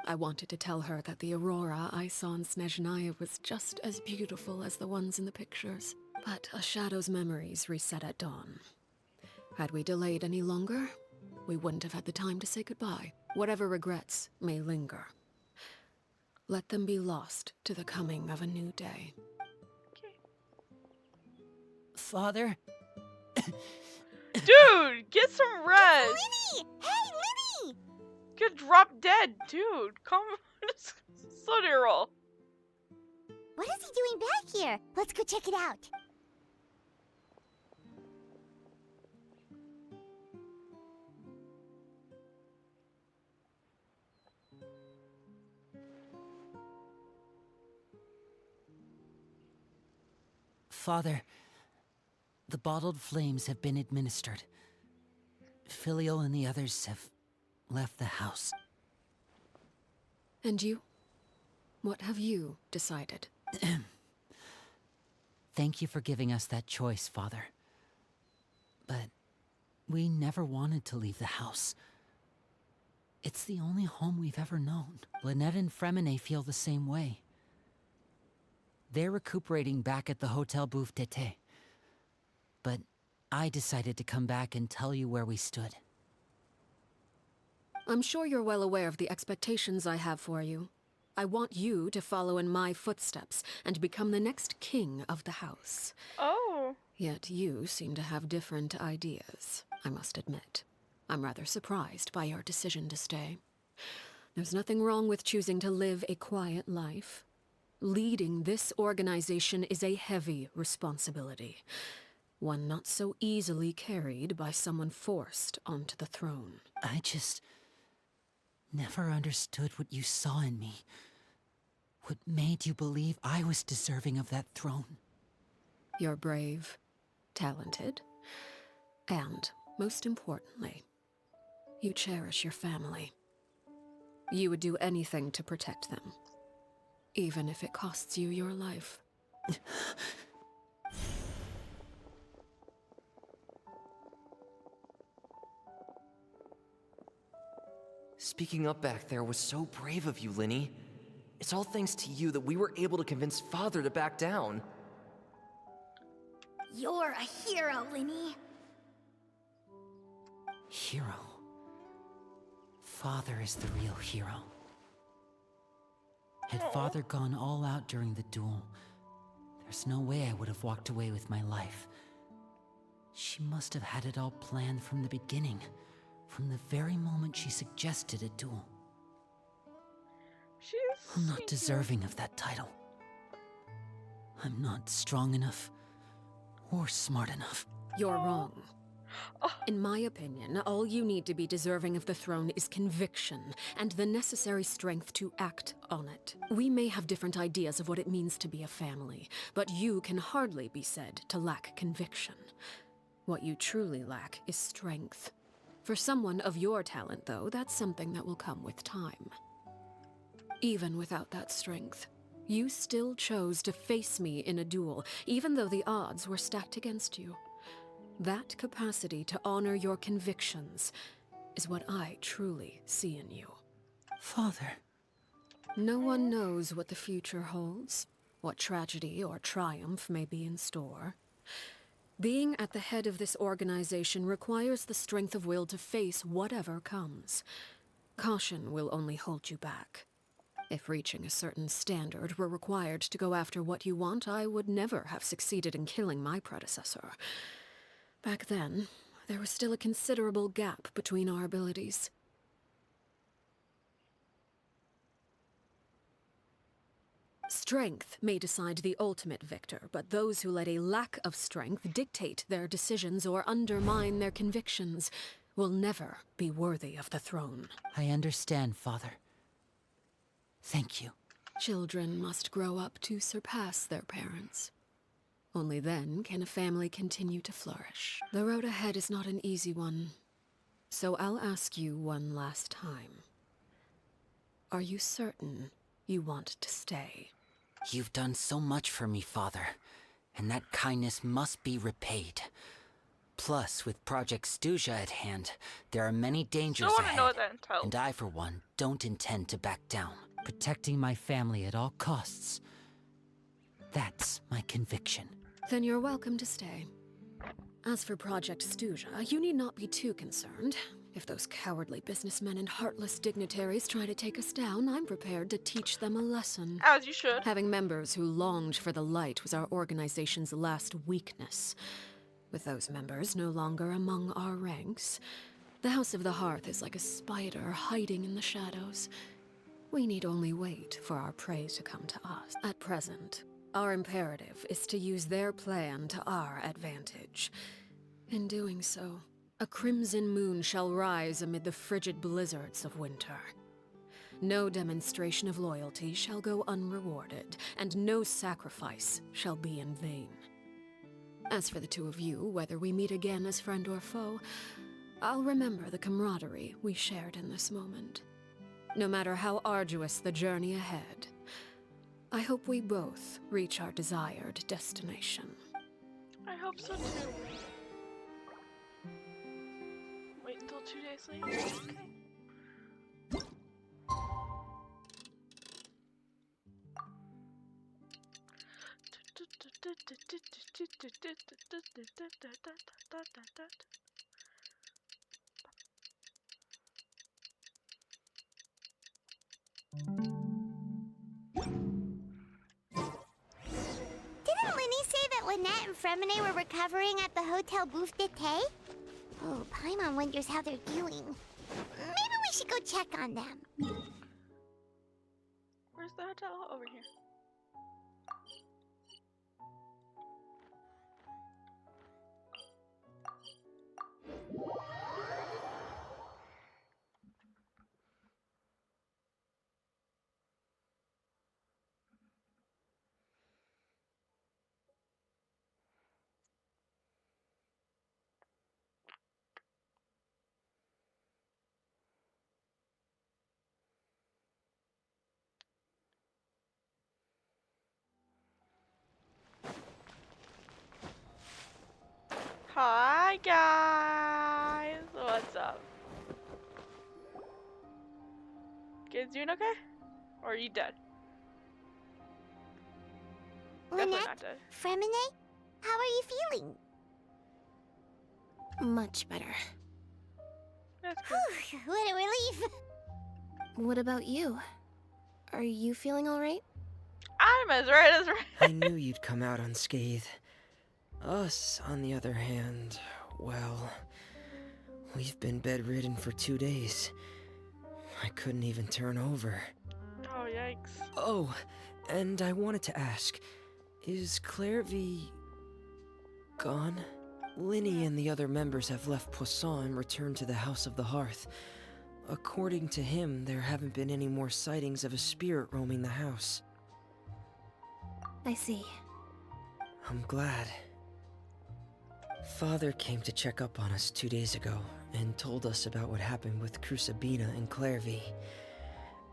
I wanted to tell her that the aurora I saw in Snezhnaya was just as beautiful as the ones in the pictures. But a shadow's memories reset at dawn. Had we delayed any longer, we wouldn't have had the time to say goodbye. Whatever regrets may linger, let them be lost to the coming of a new day.
Okay.
Father?
Dude, get some rest.
Linny! Hey, Linny!
Get drop dead, dude. Come on. Slow roll.
What is he doing back here? Let's go check it out.
Father, the bottled flames have been administered. Filial and the others have left the house.
And you? What have you decided?
Thank you for giving us that choice, Father. But we never wanted to leave the house. It's the only home we've ever known. Lynette and Fremine feel the same way. They're recuperating back at the Hotel Bouffe d'été. But I decided to come back and tell you where we stood.
I'm sure you're well aware of the expectations I have for you. I want you to follow in my footsteps and become the next king of the house.
Oh.
Yet you seem to have different ideas, I must admit. I'm rather surprised by your decision to stay. There's nothing wrong with choosing to live a quiet life. Leading this organization is a heavy responsibility. One not so easily carried by someone forced onto the throne.
I just never understood what you saw in me. What made you believe I was deserving of that throne?
You're brave, talented, and, most importantly, you cherish your family. You would do anything to protect them, even if it costs you your life.
Speaking up back there was so brave of you, Linny. It's all thanks to you that we were able to convince Father to back down.
You're a hero, Linny.
Hero. Father is the real hero. Had Father gone all out during the duel, there's no way I would have walked away with my life. She must have had it all planned from the beginning, from the very moment she suggested a duel. I'm not deserving of that title. I'm not strong enough or smart enough.
You're wrong. In my opinion, all you need to be deserving of the throne is conviction and the necessary strength to act on it. We may have different ideas of what it means to be a family, but you can hardly be said to lack conviction. What you truly lack is strength. For someone of your talent, though, that's something that will come with time. Even without that strength, you still chose to face me in a duel, even though the odds were stacked against you. That capacity to honor your convictions is what I truly see in you.
Father.
No one knows what the future holds, what tragedy or triumph may be in store. Being at the head of this organization requires the strength of will to face whatever comes. Caution will only hold you back. If reaching a certain standard were required to go after what you want, I would never have succeeded in killing my predecessor. Back then, there was still a considerable gap between our abilities. Strength may decide the ultimate victor, but those who let a lack of strength dictate their decisions or undermine their convictions will never be worthy of the throne.
I understand, Father. Thank you.
Children must grow up to surpass their parents. Only then can a family continue to flourish. The road ahead is not an easy one, so I'll ask you one last time. Are you certain you want to stay?
You've done so much for me, Father, and that kindness must be repaid. Plus, with Project Stuja at hand, there are many dangers ahead, and I, for one, don't intend to back down. Protecting my family at all costs. That's my conviction.
Then you're welcome to stay. As for Project Stuja, you need not be too concerned. If those cowardly businessmen and heartless dignitaries try to take us down, I'm prepared to teach them a lesson.
As you should.
Having members who longed for the light was our organization's last weakness. With those members no longer among our ranks, the House of the Hearth is like a spider hiding in the shadows. We need only wait for our prey to come to us. At present, our imperative is to use their plan to our advantage. In doing so, a crimson moon shall rise amid the frigid blizzards of winter. No demonstration of loyalty shall go unrewarded, and no sacrifice shall be in vain. As for the two of you, whether we meet again as friend or foe, I'll remember the camaraderie we shared in this moment. No matter how arduous the journey ahead, I hope we both reach our desired destination.
I hope so too. Wait until 2 days later. Okay.
Didn't Linny say that Lynette and Fremine were recovering at the Hotel Bouffe d'été? Oh, Paimon wonders how they're doing. Maybe we should go check on them.
Where's the hotel? Over here. Hi guys, what's up? Kids doing okay? Or are you dead? Definitely not
Lynette,
dead.
Fremine, how are you feeling?
Much better.
That's good.
Whew, what a relief.
What about you? Are you feeling alright?
I'm as right as right.
I knew you'd come out unscathed. Us, on the other hand, well, we've been bedridden for 2 days. I couldn't even turn over.
Oh, yikes.
Oh, and I wanted to ask, is Clairvy gone? Linny and the other members have left Poisson and returned to the House of the Hearth. According to him, there haven't been any more sightings of a spirit roaming the house.
I see.
I'm glad. Father came to check up on us 2 days ago and told us about what happened with Crucibina and Clairvy.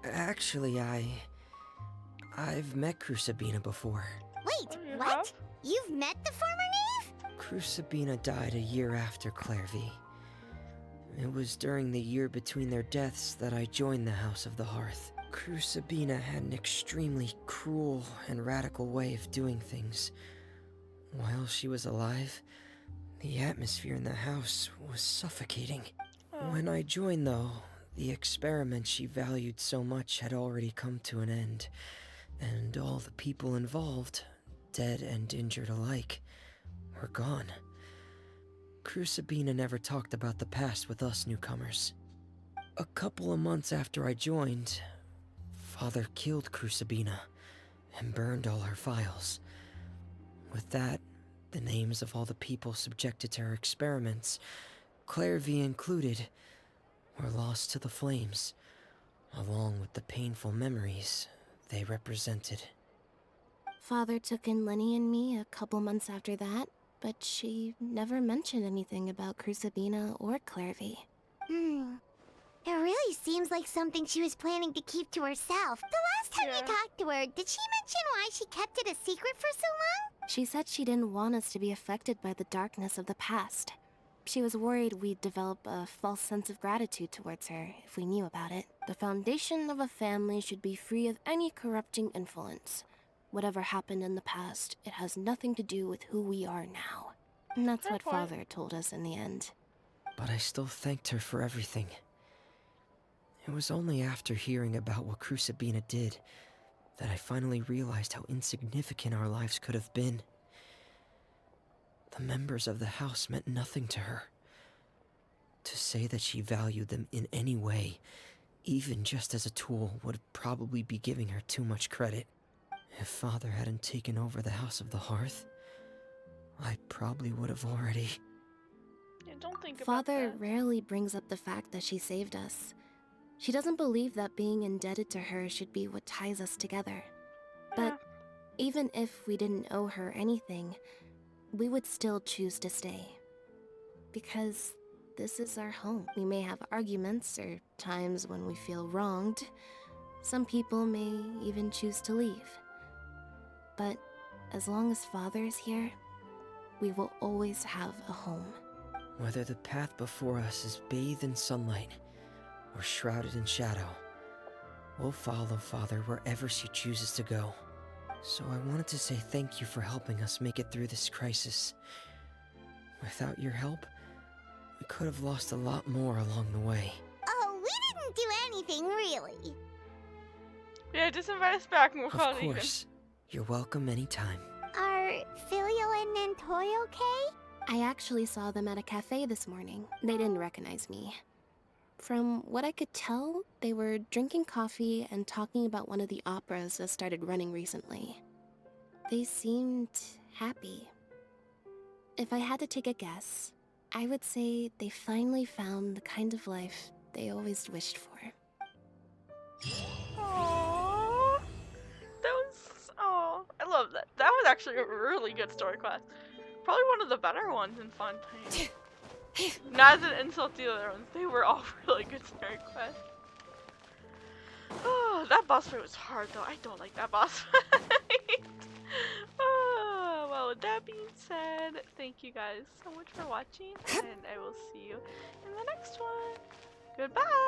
Actually, I've met Crucibina before.
Wait,
Oh, you
what?
have?
You've met the former knave?
Crucibina died a year after Clairvy. It was during the year between their deaths that I joined the House of the Hearth. Crucibina had an extremely cruel and radical way of doing things. While she was alive, the atmosphere in the house was suffocating.
Oh.
When I joined, though, the experiment she valued so much had already come to an end, and all the people involved, dead and injured alike, were gone. Crucibina never talked about the past with us newcomers. A couple of months after I joined, Father killed Crucibina and burned all her files. With that, the names of all the people subjected to her experiments, Clairvy included, were lost to the flames, along with the painful memories they represented.
Father took in Lenny and me a couple months after that, but she never mentioned anything about Crucibina or Clairvy.
It really seems like something she was planning to keep to herself. The last time you talked to her, did she mention why she kept it a secret for so long?
She said she didn't want us to be affected by the darkness of the past. She was worried we'd develop a false sense of gratitude towards her if we knew about it. The foundation of a family should be free of any corrupting influence. Whatever happened in the past, it has nothing to do with who we are now. And that's
Fair
what
point.
Father told us in the end.
But I still thanked her for everything. It was only after hearing about what Crucibina did that I finally realized how insignificant our lives could have been. The members of the house meant nothing to her. To say that she valued them in any way, even just as a tool, would probably be giving her too much credit. If Father hadn't taken over the House of the Hearth, I probably would have already...
Yeah, don't think
Father
about that.
rarely brings up the fact that she saved us. She doesn't believe that being indebted to her should be what ties us together. But even if we didn't owe her anything, we would still choose to stay. Because this is our home. We may have arguments or times when we feel wronged. Some people may even choose to leave. But as long as Father is here, we will always have a home.
Whether the path before us is bathed in sunlight or shrouded in shadow, we'll follow Father wherever she chooses to go. So I wanted to say thank you for helping us make it through this crisis. Without your help, we could have lost a lot more along the way.
Oh, we didn't do anything, really.
Yeah, just invite us back and we'll call
Of
it even.
course. You're welcome anytime.
Are Filial and Nantoy okay?
I actually saw them at a cafe this morning. They didn't recognize me. From what I could tell, they were drinking coffee and talking about one of the operas that started running recently. They seemed happy. If I had to take a guess, I would say they finally found the kind of life they always wished for.
Aww. That was... Oh, I love that. That was actually a really good story quest. Probably one of the better ones in Fontaine. Not as an insult to the other ones. They were all really good story quests. Oh, that boss fight was hard though. I don't like that boss fight. Oh, well, with that being said, thank you guys so much for watching, and I will see you in the next one. Goodbye!